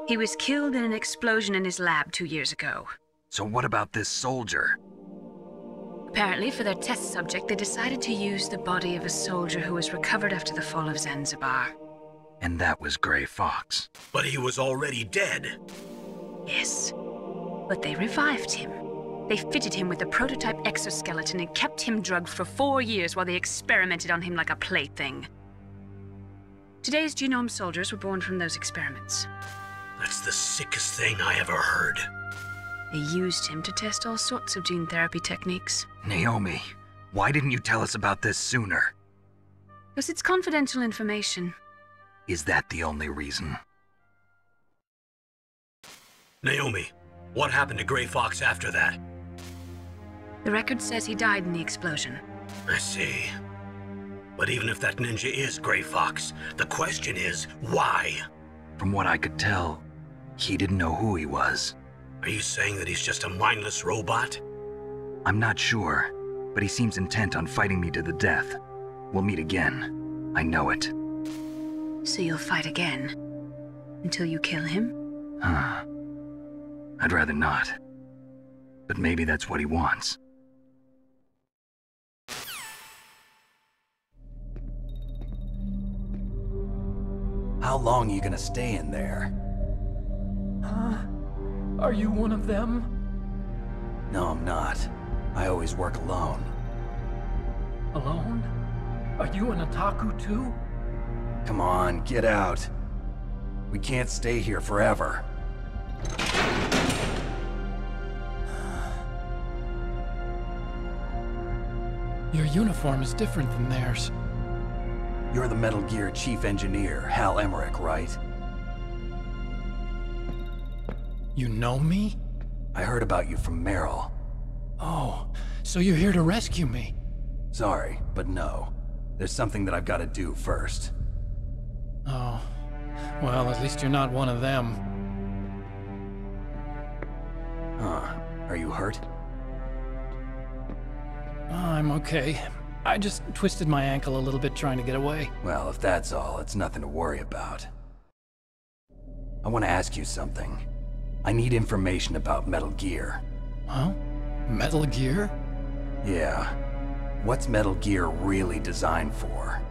He was killed in an explosion in his lab 2 years ago. So what about this soldier? Apparently, for their test subject, they decided to use the body of a soldier who was recovered after the fall of Zanzibar. And that was Gray Fox. But he was already dead. Yes. But they revived him. They fitted him with a prototype exoskeleton and kept him drugged for 4 years while they experimented on him like a plaything. Today's genome soldiers were born from those experiments. That's the sickest thing I ever heard. They used him to test all sorts of gene therapy techniques. Naomi, why didn't you tell us about this sooner? Because it's confidential information. Is that the only reason? Naomi, what happened to Gray Fox after that? The record says he died in the explosion. I see. But even if that ninja is Gray Fox, the question is, why? From what I could tell, he didn't know who he was. Are you saying that he's just a mindless robot? I'm not sure, but he seems intent on fighting me to the death. We'll meet again. I know it. So you'll fight again? Until you kill him? I'd rather not. But maybe that's what he wants. How long are you gonna stay in there? Huh? Are you one of them? No, I'm not. I always work alone. Alone? Are you an otaku too? Come on, get out. We can't stay here forever. Your uniform is different than theirs. You're the Metal Gear Chief Engineer, Hal Emmerich, right? You know me? I heard about you from Meryl. Oh, so you're here to rescue me? Sorry, but no. There's something that I've got to do first. Oh. Well, at least you're not one of them. Huh. Are you hurt? I'm okay. I just twisted my ankle a little bit trying to get away. Well, if that's all, it's nothing to worry about. I want to ask you something. I need information about Metal Gear. Huh? Metal Gear? Yeah. What's Metal Gear really designed for?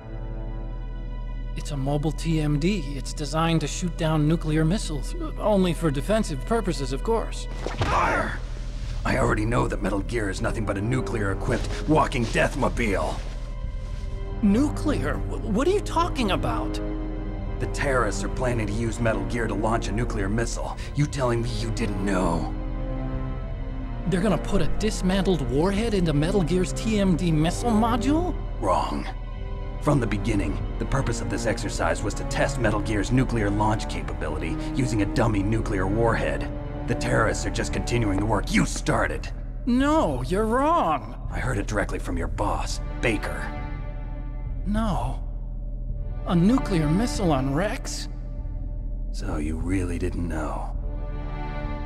It's a mobile TMD. It's designed to shoot down nuclear missiles. Only for defensive purposes, of course. Liar! I already know that Metal Gear is nothing but a nuclear-equipped walking deathmobile. Nuclear? What are you talking about? The terrorists are planning to use Metal Gear to launch a nuclear missile. You telling me you didn't know? They're gonna put a dismantled warhead into Metal Gear's TMD missile module? Wrong. From the beginning, the purpose of this exercise was to test Metal Gear's nuclear launch capability using a dummy nuclear warhead. The terrorists are just continuing the work you started. No, you're wrong. I heard it directly from your boss, Baker. No. A nuclear missile on Rex? So you really didn't know?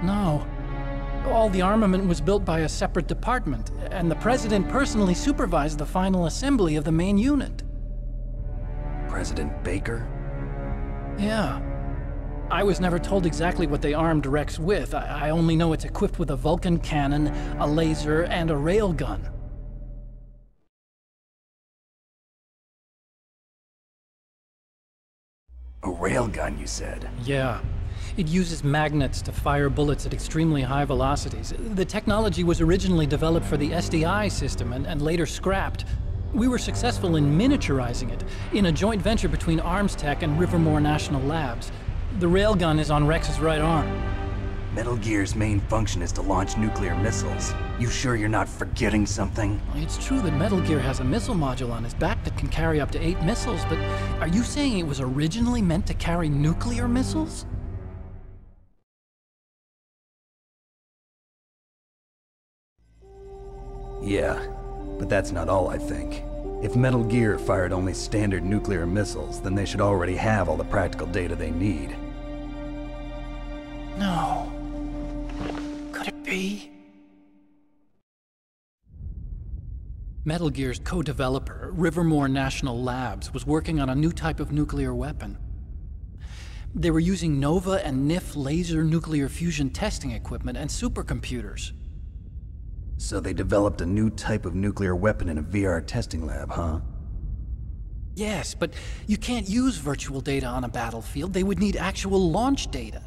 No. All the armament was built by a separate department, and the President personally supervised the final assembly of the main unit. President Baker? Yeah. I was never told exactly what they armed Rex with. I only know it's equipped with a Vulcan cannon, a laser, and a railgun. A railgun, you said? Yeah. It uses magnets to fire bullets at extremely high velocities. The technology was originally developed for the SDI system and later scrapped. We were successful in miniaturizing it in a joint venture between Arms Tech and Rivermore National Labs. The railgun is on Rex's right arm. Metal Gear's main function is to launch nuclear missiles. You sure you're not forgetting something? It's true that Metal Gear has a missile module on his back that can carry up to 8 missiles, but are you saying it was originally meant to carry nuclear missiles? Yeah, but that's not all I think. If Metal Gear fired only standard nuclear missiles, then they should already have all the practical data they need. No. Could it be? Metal Gear's co-developer, Rivermore National Labs, was working on a new type of nuclear weapon. They were using NOVA and NIF laser nuclear fusion testing equipment and supercomputers. So they developed a new type of nuclear weapon in a VR testing lab, huh? Yes, but you can't use virtual data on a battlefield. They would need actual launch data.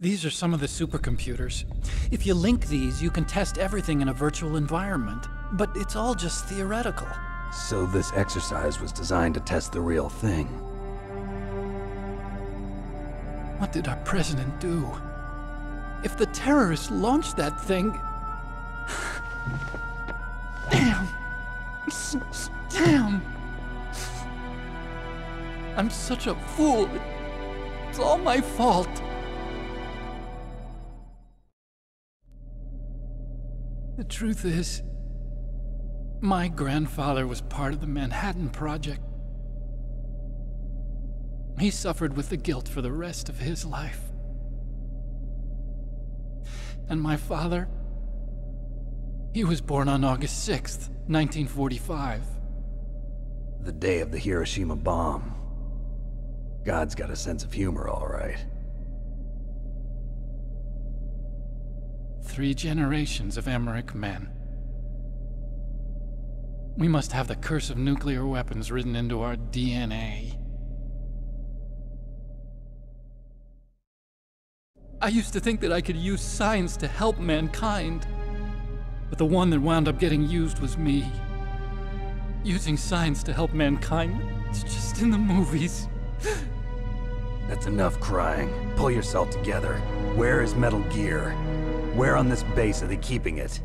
These are some of the supercomputers. If you link these, you can test everything in a virtual environment. But it's all just theoretical. So this exercise was designed to test the real thing. What did our president do? If the terrorists launched that thing... Damn! Damn! I'm such a fool. It's all my fault. The truth is, my grandfather was part of the Manhattan Project. He suffered with the guilt for the rest of his life. And my father, he was born on August 6th, 1945. The day of the Hiroshima bomb. God's got a sense of humor, all right. 3 generations of Emmerich men. We must have the curse of nuclear weapons written into our DNA. I used to think that I could use science to help mankind, but the one that wound up getting used was me. Using science to help mankind, it's just in the movies. That's enough crying. Pull yourself together. Where is Metal Gear? Where on this base are they keeping it?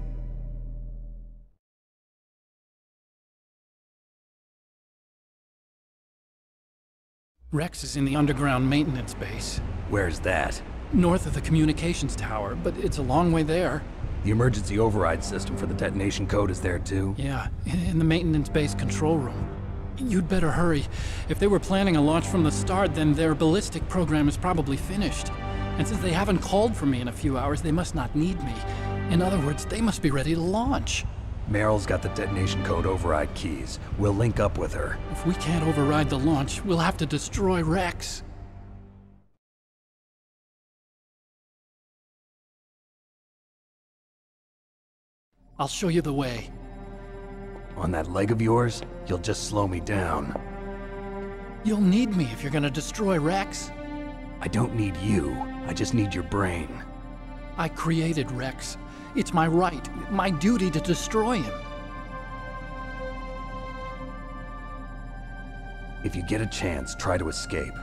Rex is in the underground maintenance base. Where's that? North of the communications tower, but it's a long way there. The emergency override system for the detonation code is there too? Yeah, in the maintenance base control room. You'd better hurry. If they were planning a launch from the start, then their ballistic program is probably finished. And since they haven't called for me in a few hours, they must not need me. In other words, they must be ready to launch. Meryl's got the detonation code override keys. We'll link up with her. If we can't override the launch, we'll have to destroy Rex. I'll show you the way. On that leg of yours, you'll just slow me down. You'll need me if you're gonna destroy Rex. I don't need you. I just need your brain. I created Rex. It's my right, my duty to destroy him. If you get a chance, try to escape.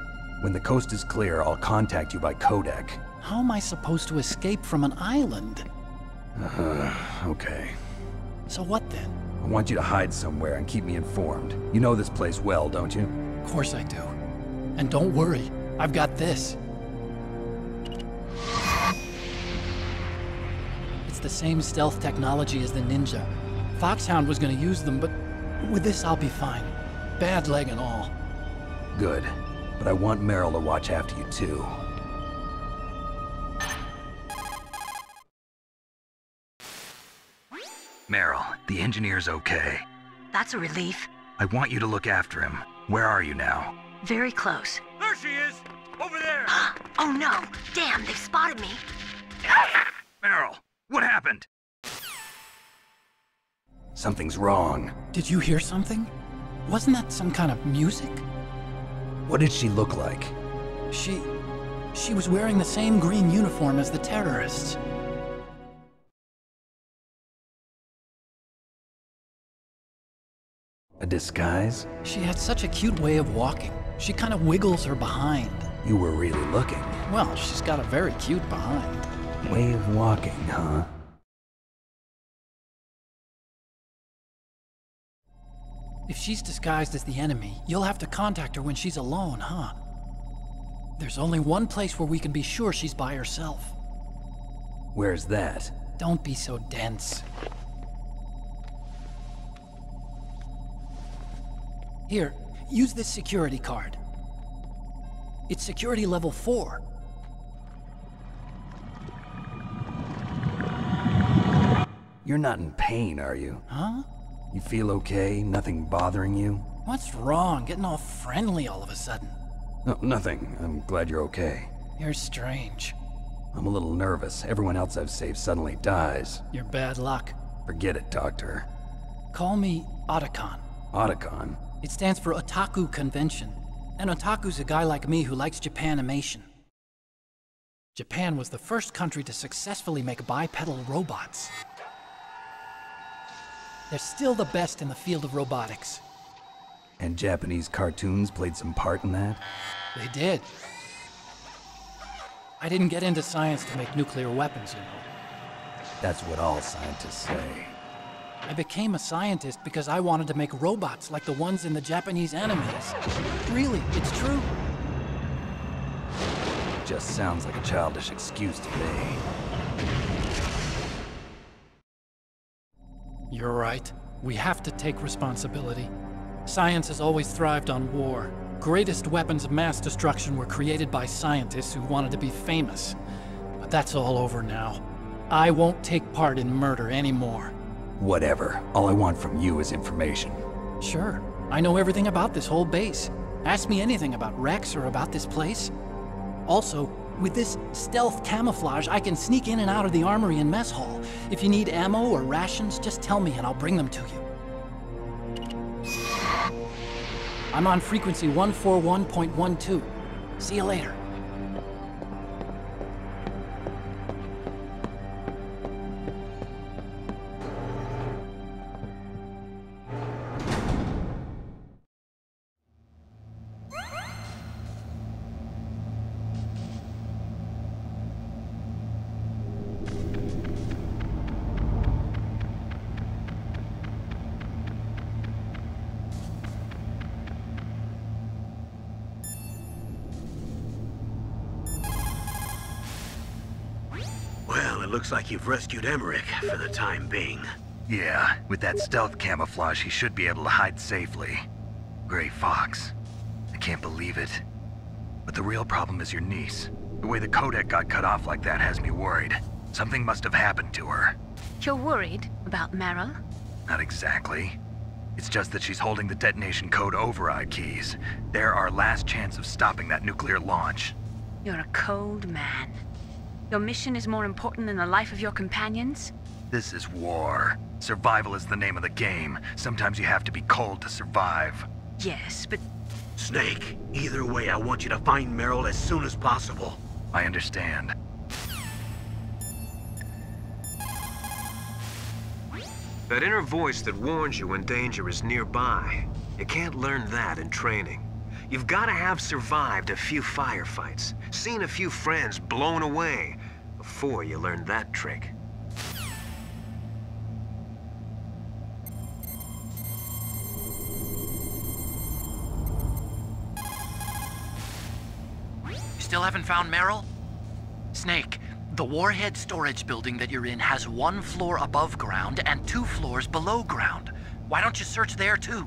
When the coast is clear, I'll contact you by codec. How am I supposed to escape from an island? Okay. So what then? I want you to hide somewhere and keep me informed. You know this place well, don't you? Of course I do. And don't worry, I've got this. It's the same stealth technology as the Ninja. Foxhound was gonna use them, but with this I'll be fine. Bad leg and all. Good. But I want Meryl to watch after you too. Meryl, the engineer's okay. That's a relief. I want you to look after him. Where are you now? Very close. There she is! Over there! Oh no! Damn, they've spotted me! Meryl, what happened? Something's wrong. Did you hear something? Wasn't that some kind of music? What did she look like? She was wearing the same green uniform as the terrorists. A disguise? She had such a cute way of walking. She kind of wiggles her behind. You were really looking. Well, she's got a very cute behind. Way of walking, huh? If she's disguised as the enemy, you'll have to contact her when she's alone, huh? There's only one place where we can be sure she's by herself. Where's that? Don't be so dense. Here, use this security card. It's security level 4. You're not in pain, are you? Huh? You feel okay? Nothing bothering you? What's wrong? Getting all friendly all of a sudden. No, nothing. I'm glad you're okay. You're strange. I'm a little nervous. Everyone else I've saved suddenly dies. You're bad luck. Forget it, Doctor. Call me Otacon. Otacon? It stands for Otaku Convention. And Otaku's a guy like me who likes Japanimation. Japan was the first country to successfully make bipedal robots. They're still the best in the field of robotics. And Japanese cartoons played some part in that? They did. I didn't get into science to make nuclear weapons, you know. That's what all scientists say. I became a scientist because I wanted to make robots like the ones in the Japanese animes. Really, it's true. Just sounds like a childish excuse to me. You're right. We have to take responsibility. Science has always thrived on war. Greatest weapons of mass destruction were created by scientists who wanted to be famous. But that's all over now. I won't take part in murder anymore. Whatever. All I want from you is information. Sure. I know everything about this whole base. Ask me anything about Rex or about this place. Also, with this stealth camouflage, I can sneak in and out of the armory and mess hall. If you need ammo or rations, just tell me and I'll bring them to you. I'm on frequency 141.12. See you later. Well, it looks like you've rescued Emmerich for the time being. Yeah, with that stealth camouflage, he should be able to hide safely. Gray Fox. I can't believe it. But the real problem is your niece. The way the codec got cut off like that has me worried. Something must have happened to her. You're worried about Meryl? Not exactly. It's just that she's holding the detonation code override keys. They're our last chance of stopping that nuclear launch. You're a cold man. Your mission is more important than the life of your companions? This is war. Survival is the name of the game. Sometimes you have to be cold to survive. Yes, but... Snake, either way, I want you to find Meryl as soon as possible. I understand. That inner voice that warns you when danger is nearby. You can't learn that in training. You've got to have survived a few firefights, seen a few friends blown away, before you learn that trick. Still haven't found Meryl? Snake, the warhead storage building that you're in has 1 floor above ground and 2 floors below ground. Why don't you search there too?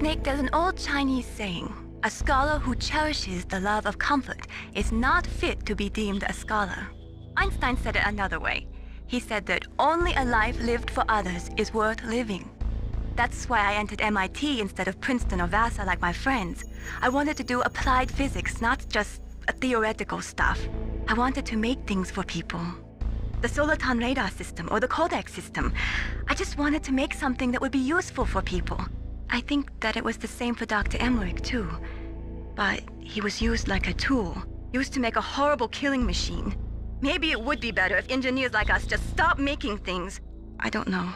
Snek, there's an old Chinese saying, a scholar who cherishes the love of comfort is not fit to be deemed a scholar. Einstein said it another way. He said that only a life lived for others is worth living. That's why I entered MIT instead of Princeton or Vassar like my friends. I wanted to do applied physics, not just theoretical stuff. I wanted to make things for people. The Soliton radar system or the Codex system. I just wanted to make something that would be useful for people. I think that it was the same for Dr. Emmerich too. But he was used like a tool, used to make a horrible killing machine. Maybe it would be better if engineers like us just stopped making things. I don't know.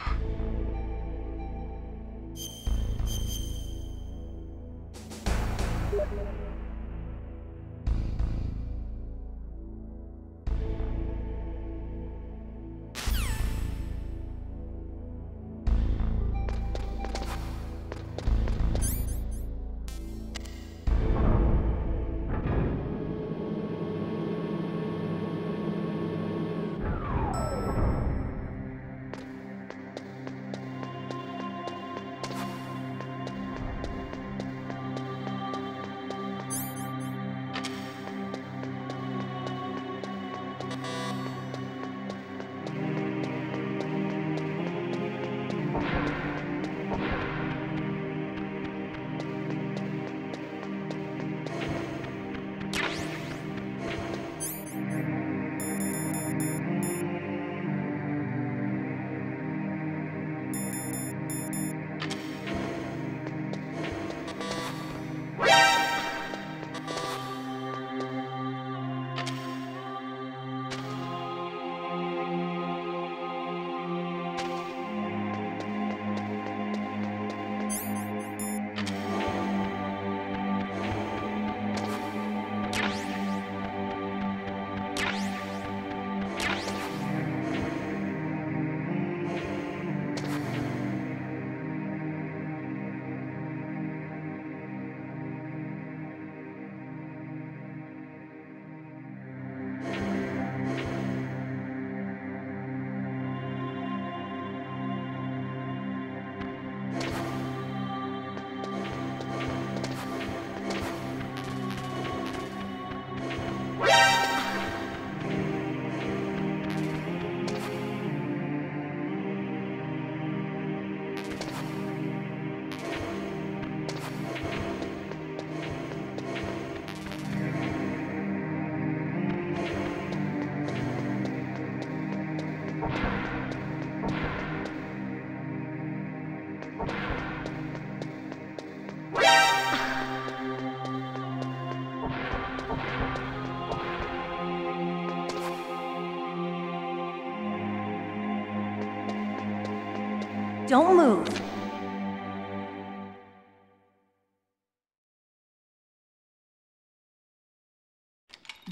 Don't move.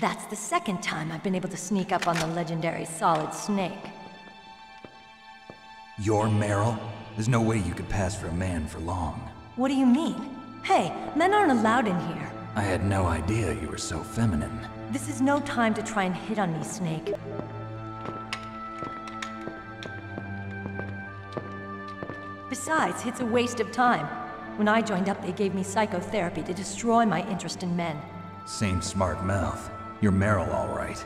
That's the second time I've been able to sneak up on the legendary Solid Snake. You're Meryl? There's no way you could pass for a man for long. What do you mean? Hey, men aren't allowed in here. I had no idea you were so feminine. This is no time to try and hit on me, Snake. Besides, it's a waste of time. When I joined up, they gave me psychotherapy to destroy my interest in men. Same smart mouth. You're Meryl, all right.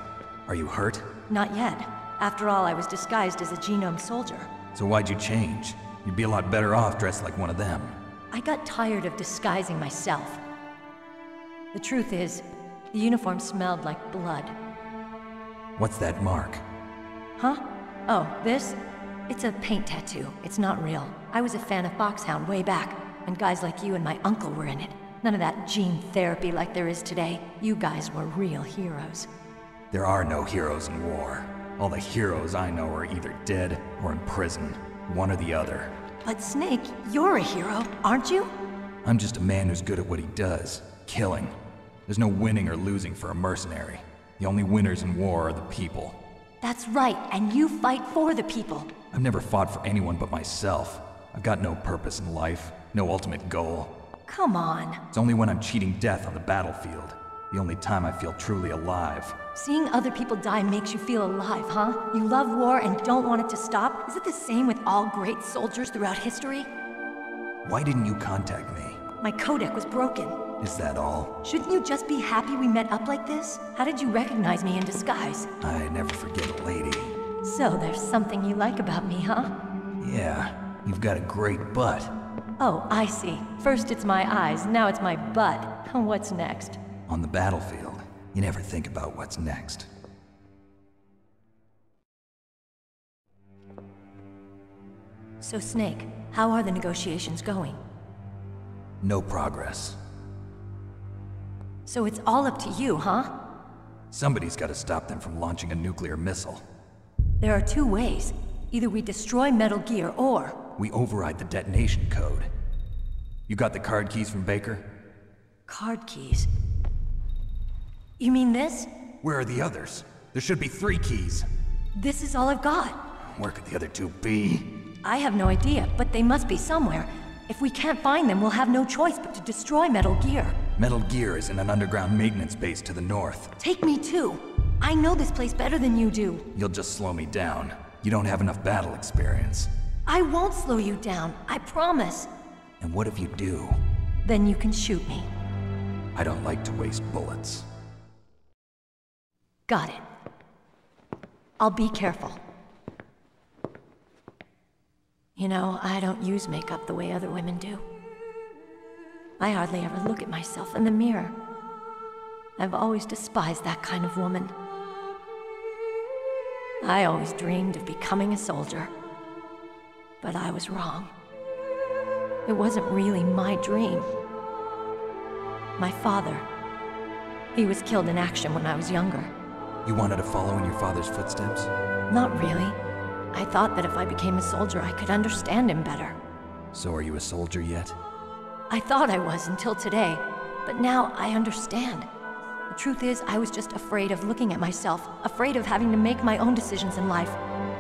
Are you hurt? Not yet. After all, I was disguised as a genome soldier. So why'd you change? You'd be a lot better off dressed like one of them. I got tired of disguising myself. The truth is, the uniform smelled like blood. What's that mark? Huh? Oh, this? It's a paint tattoo. It's not real. I was a fan of Foxhound way back, and guys like you and my uncle were in it. None of that gene therapy like there is today. You guys were real heroes. There are no heroes in war. All the heroes I know are either dead or in prison. One or the other. But Snake, you're a hero, aren't you? I'm just a man who's good at what he does. Killing. There's no winning or losing for a mercenary. The only winners in war are the people. That's right, and you fight for the people. I've never fought for anyone but myself. I've got no purpose in life, no ultimate goal. Come on. It's only when I'm cheating death on the battlefield. The only time I feel truly alive. Seeing other people die makes you feel alive, huh? You love war and don't want it to stop? Is it the same with all great soldiers throughout history? Why didn't you contact me? My codec was broken. Is that all? Shouldn't you just be happy we met up like this? How did you recognize me in disguise? I never forget a lady. So there's something you like about me, huh? Yeah, you've got a great butt. Oh, I see. First it's my eyes, now it's my butt. What's next? On the battlefield, you never think about what's next. So Snake, how are the negotiations going? No progress. So it's all up to you, huh? Somebody's got to stop them from launching a nuclear missile. There are two ways. Either we destroy Metal Gear, or... we override the detonation code. You got the card keys from Baker? Card keys? You mean this? Where are the others? There should be 3 keys. This is all I've got. Where could the other 2 be? I have no idea, but they must be somewhere. If we can't find them, we'll have no choice but to destroy Metal Gear. Metal Gear is in an underground maintenance base to the north. Take me too. I know this place better than you do. You'll just slow me down. You don't have enough battle experience. I won't slow you down, I promise. And what if you do? Then you can shoot me. I don't like to waste bullets. Got it. I'll be careful. You know, I don't use makeup the way other women do. I hardly ever look at myself in the mirror. I've always despised that kind of woman. I always dreamed of becoming a soldier. But I was wrong. It wasn't really my dream. My father, he was killed in action when I was younger. You wanted to follow in your father's footsteps? Not really. I thought that if I became a soldier, I could understand him better. So are you a soldier yet? I thought I was until today, but now I understand. The truth is, I was just afraid of looking at myself, afraid of having to make my own decisions in life.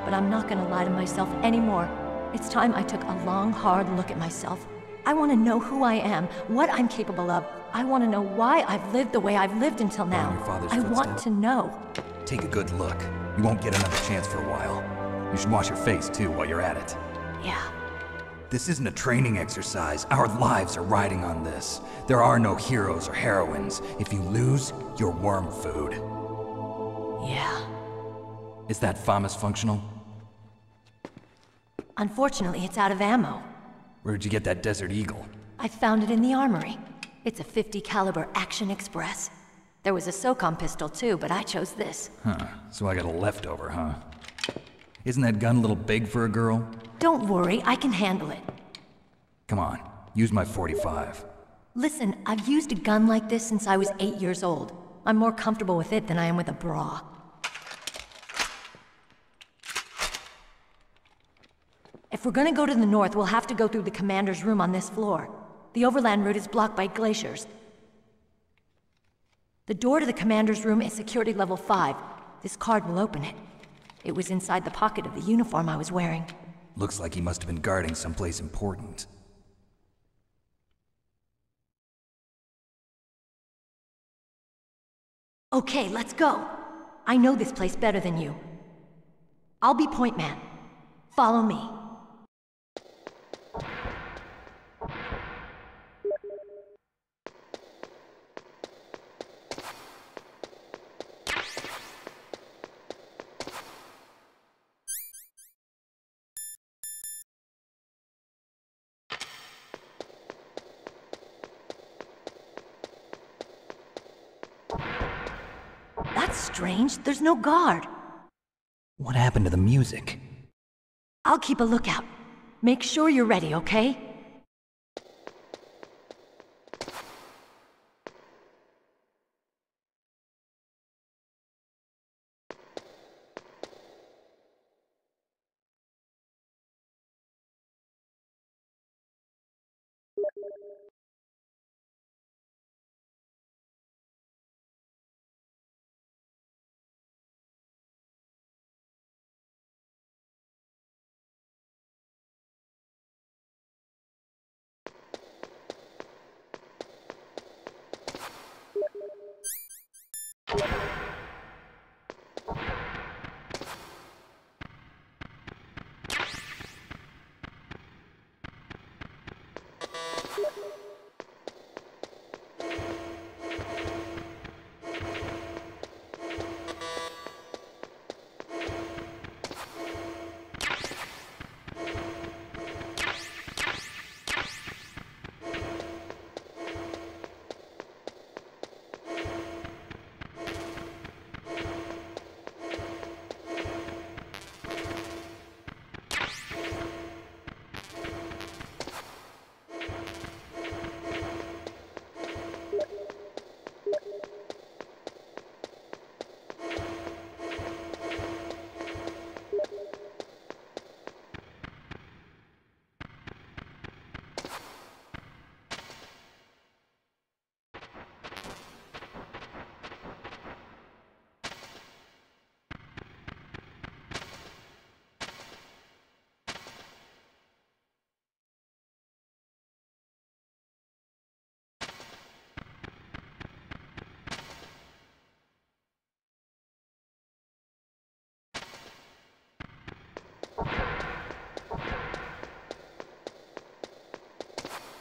But I'm not gonna lie to myself anymore. It's time I took a long, hard look at myself. I want to know who I am, what I'm capable of. I want to know why I've lived the way I've lived until now. Your father's I want to know. Take a good look. You won't get another chance for a while. You should wash your face, too, while you're at it. Yeah. This isn't a training exercise. Our lives are riding on this. There are no heroes or heroines. If you lose, you're worm food. Yeah. Is that FAMAS functional? Unfortunately, it's out of ammo. Where'd you get that Desert Eagle? I found it in the armory. It's a .50 caliber Action Express. There was a SOCOM pistol too, but I chose this. Huh. So I got a leftover, huh? Isn't that gun a little big for a girl? Don't worry, I can handle it. Come on, use my .45. Listen, I've used a gun like this since I was 8 years old. I'm more comfortable with it than I am with a bra. If we're gonna go to the north, we'll have to go through the commander's room on this floor. The overland route is blocked by glaciers. The door to the commander's room is security level 5. This card will open it. It was inside the pocket of the uniform I was wearing. Looks like he must have been guarding someplace important. Okay, let's go. I know this place better than you. I'll be point man. Follow me. That's strange. There's no guard. What happened to the music? I'll keep a lookout. Make sure you're ready, okay?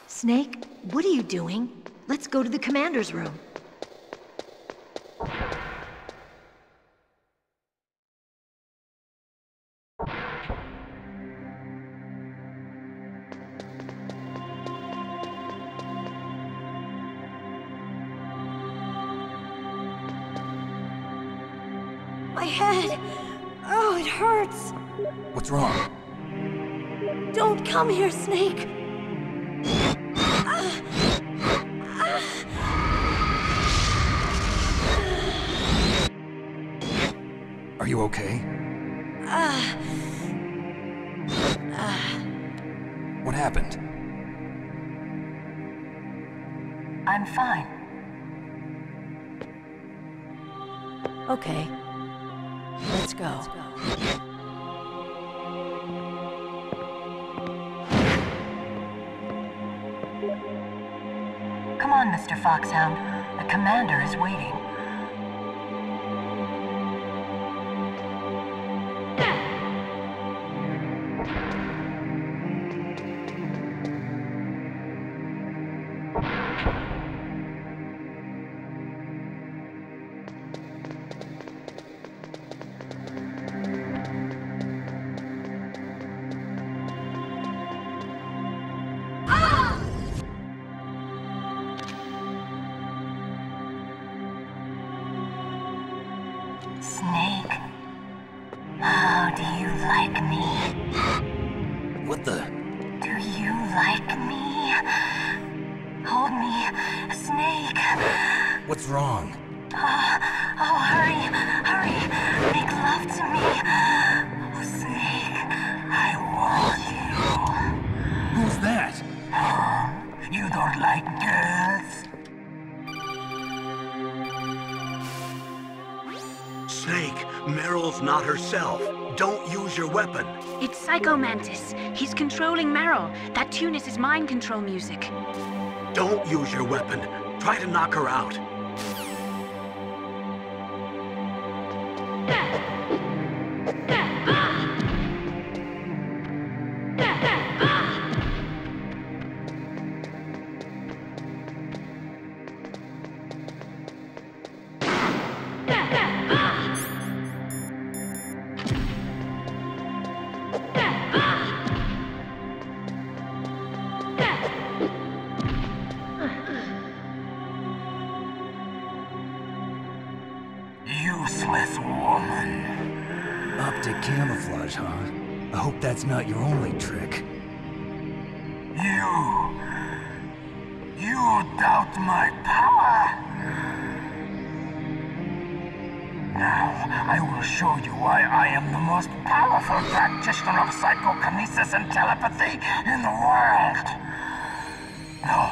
Snake, what are you doing? Let's go to the commander's room. My head! Oh, it hurts! What's wrong? Don't come here, Snake! Are you okay? What happened? I'm fine. Okay. Let's go. Come on, Mr. Foxhound. The commander is waiting. you like me? What the? Do you like me? Hold me, Snake. What's wrong? Oh, hurry, hurry. Make love to me. Oh, Snake, I want you. Who's that? Oh, you don't like girls? Snake, Meryl's not herself. Don't use your weapon. It's Psycho Mantis. He's controlling Meryl. That tune is his mind control music. Don't use your weapon. Try to knock her out. Useless woman. Optic camouflage, huh? I hope that's not your only trick. You doubt my power? Now, I will show you why I am the most powerful practitioner of psychokinesis and telepathy in the world. No,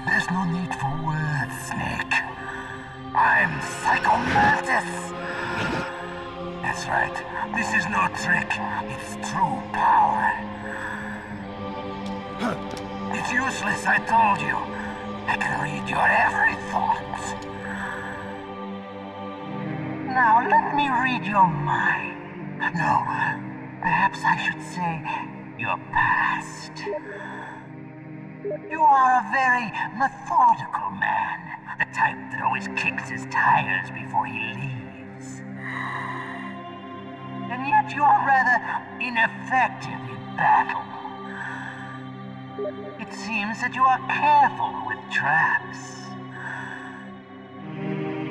there's no need for words, Snake. I'm Psycho Mantis. That's right. This is no trick. It's true power. It's useless, I told you. I can read your every thought. Now, let me read your mind. No, perhaps I should say your past. You are a very methodical man. The type that always kicks his tires before he leaves. And yet you are rather ineffective in battle. It seems that you are careful with traps.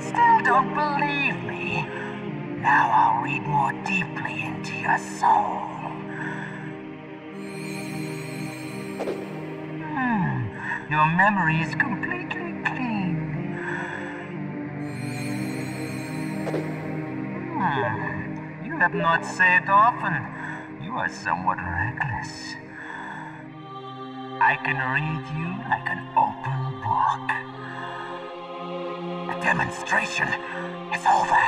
Still don't believe me? Now I'll read more deeply into your soul. Your memory is completely clean. You have not saved often. You are somewhat reckless. I can read you like an open book. The demonstration is over.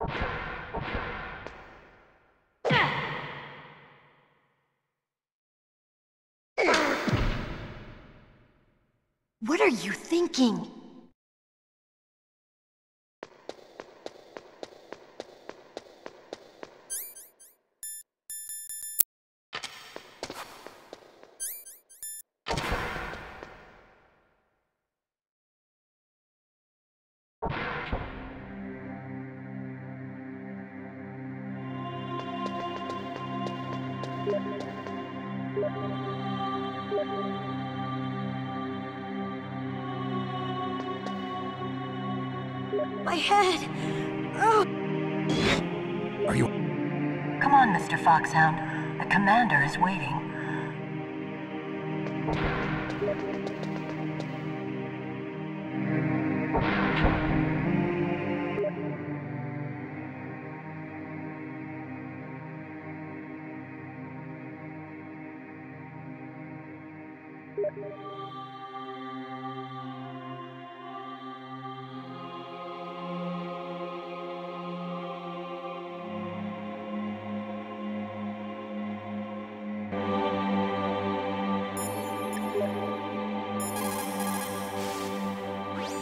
What are you thinking? My head! Oh. Are you... Come on, Mr. Foxhound. The commander is waiting.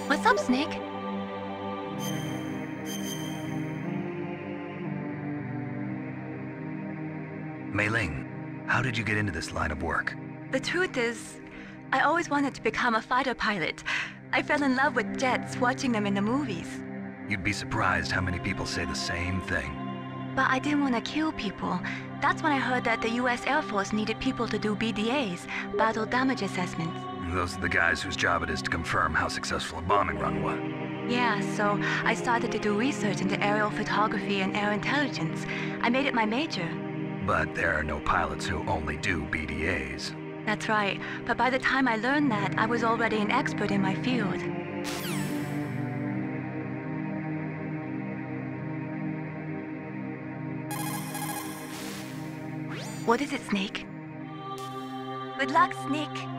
What's up, Snek? Mei Ling, how did you get into this line of work? The truth is, I always wanted to become a fighter pilot. I fell in love with jets watching them in the movies. You'd be surprised how many people say the same thing. But I didn't want to kill people. That's when I heard that the US Air Force needed people to do BDAs, battle damage assessments. Those are the guys whose job it is to confirm how successful a bombing run was. Yeah, so I started to do research into aerial photography and air intelligence. I made it my major. But there are no pilots who only do BDAs. That's right, but by the time I learned that, I was already an expert in my field. What is it, Snek? Good luck, Snek.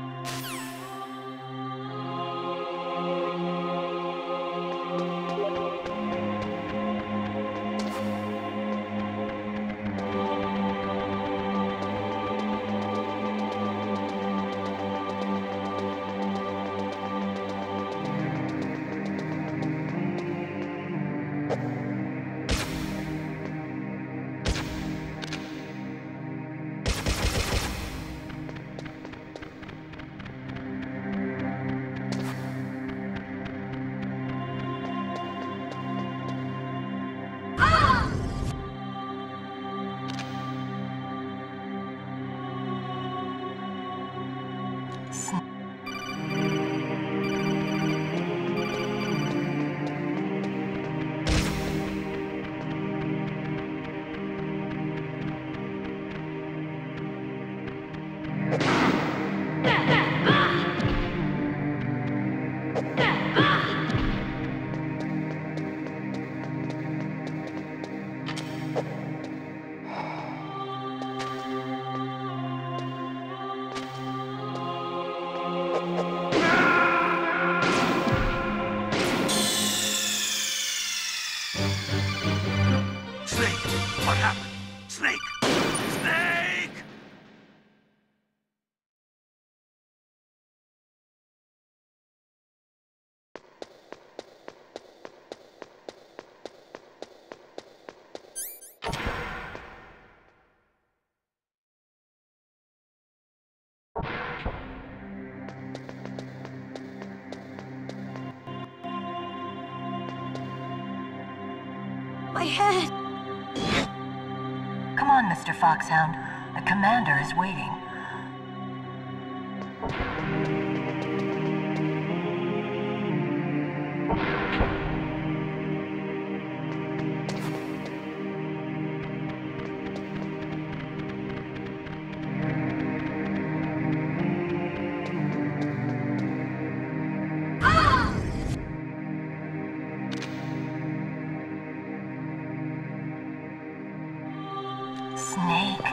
What happened? Snake! Snake! My head! Come on, Mr. Foxhound. The commander is waiting. Snake.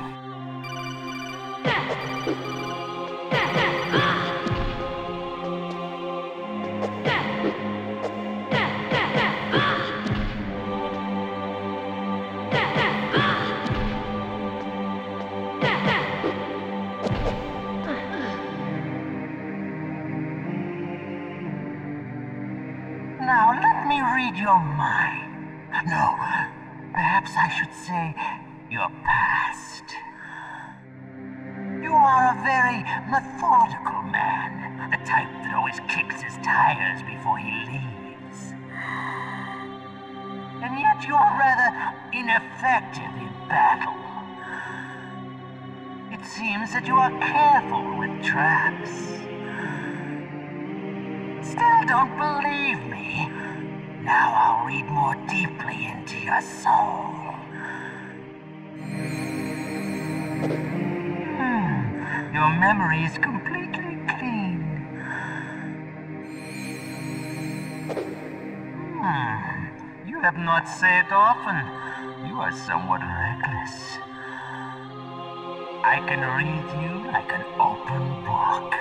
read your mind. No, perhaps I should say your past. You are a very methodical man, the type that always kicks his tires before he leaves. And yet you are rather ineffective in battle. It seems that you are careful with traps. Still don't believe me? Now I'll read more deeply into your soul. Your memory is completely clean. You have not said often. You are somewhat reckless. I can read you like an open book.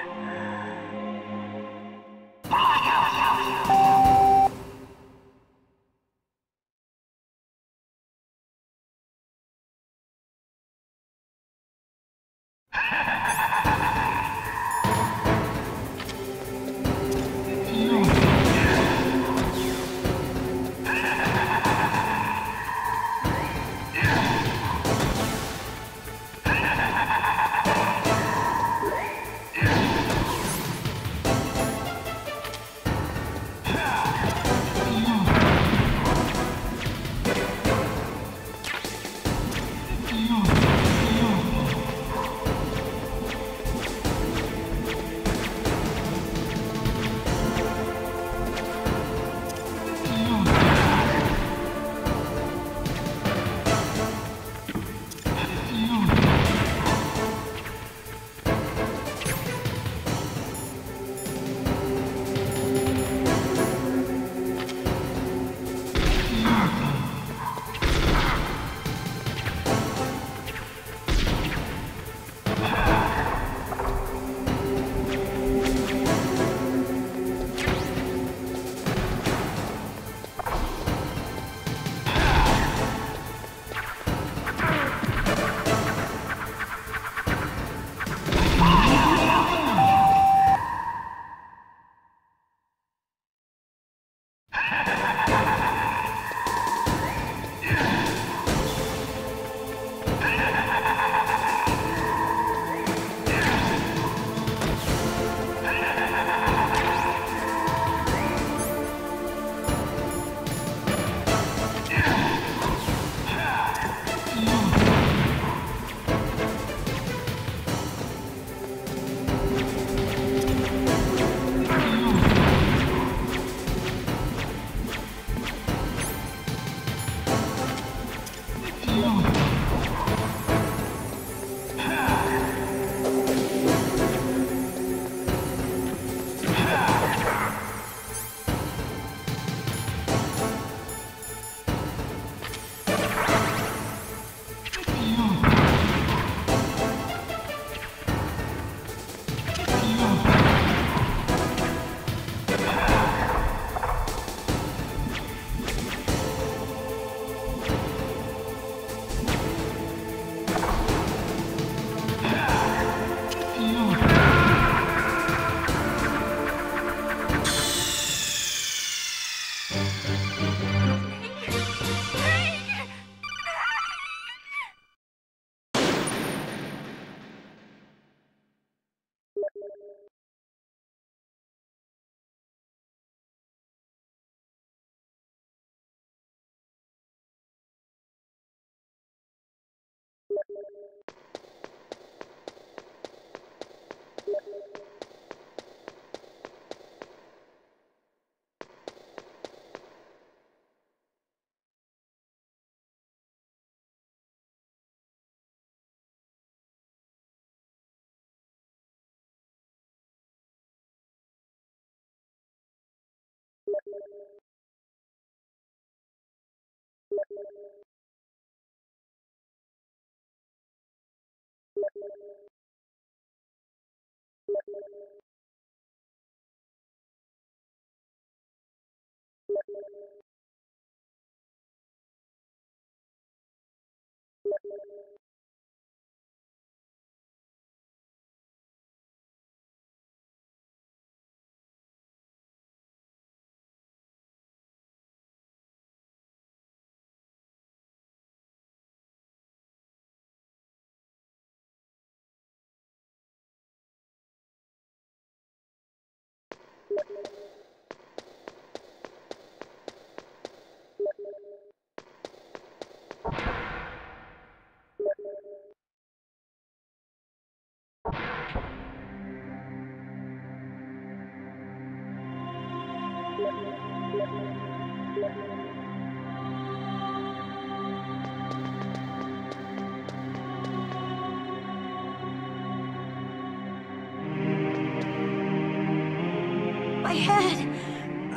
My head!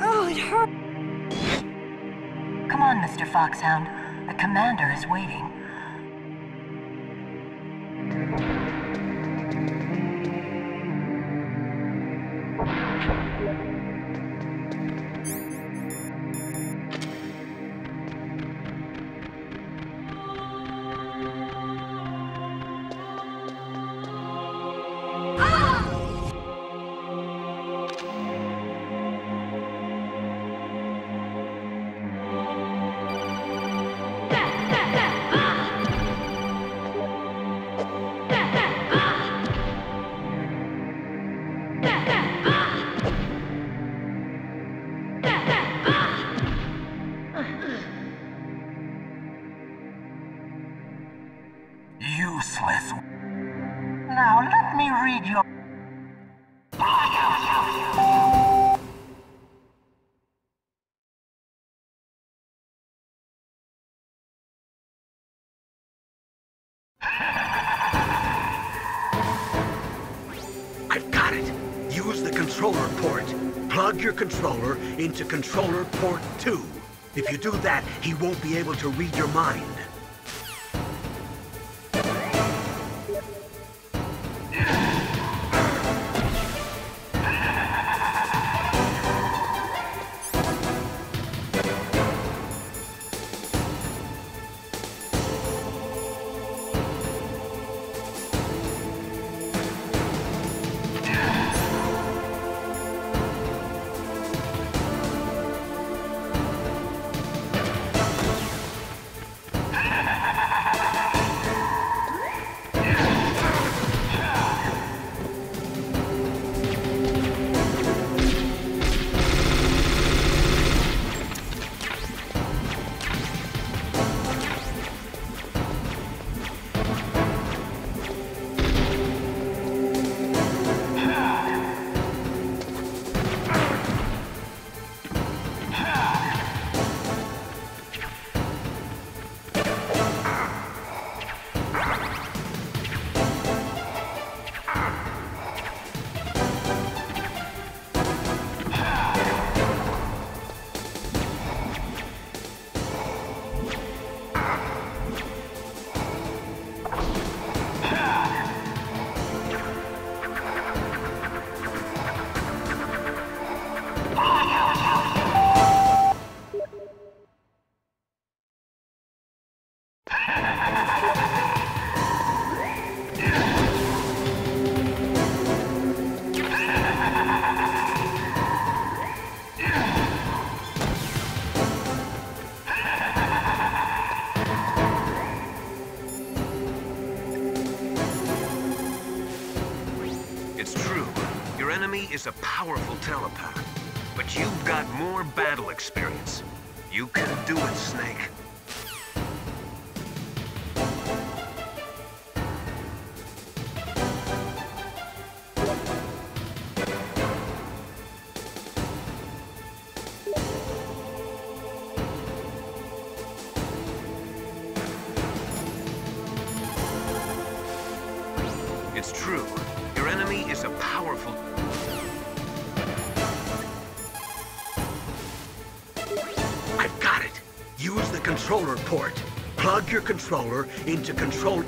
Oh, it hurt! Come on, Mr. Foxhound. The commander is waiting. Useless. Now let me read your... I've got it. Use the controller port. Plug your controller into controller port 2. If you do that, he won't be able to read your mind. Is a powerful telepath, but you've got more battle experience. You can do it, Snake. It's true. Your enemy is a powerful... I've got it. Use the controller port. Plug your controller into control...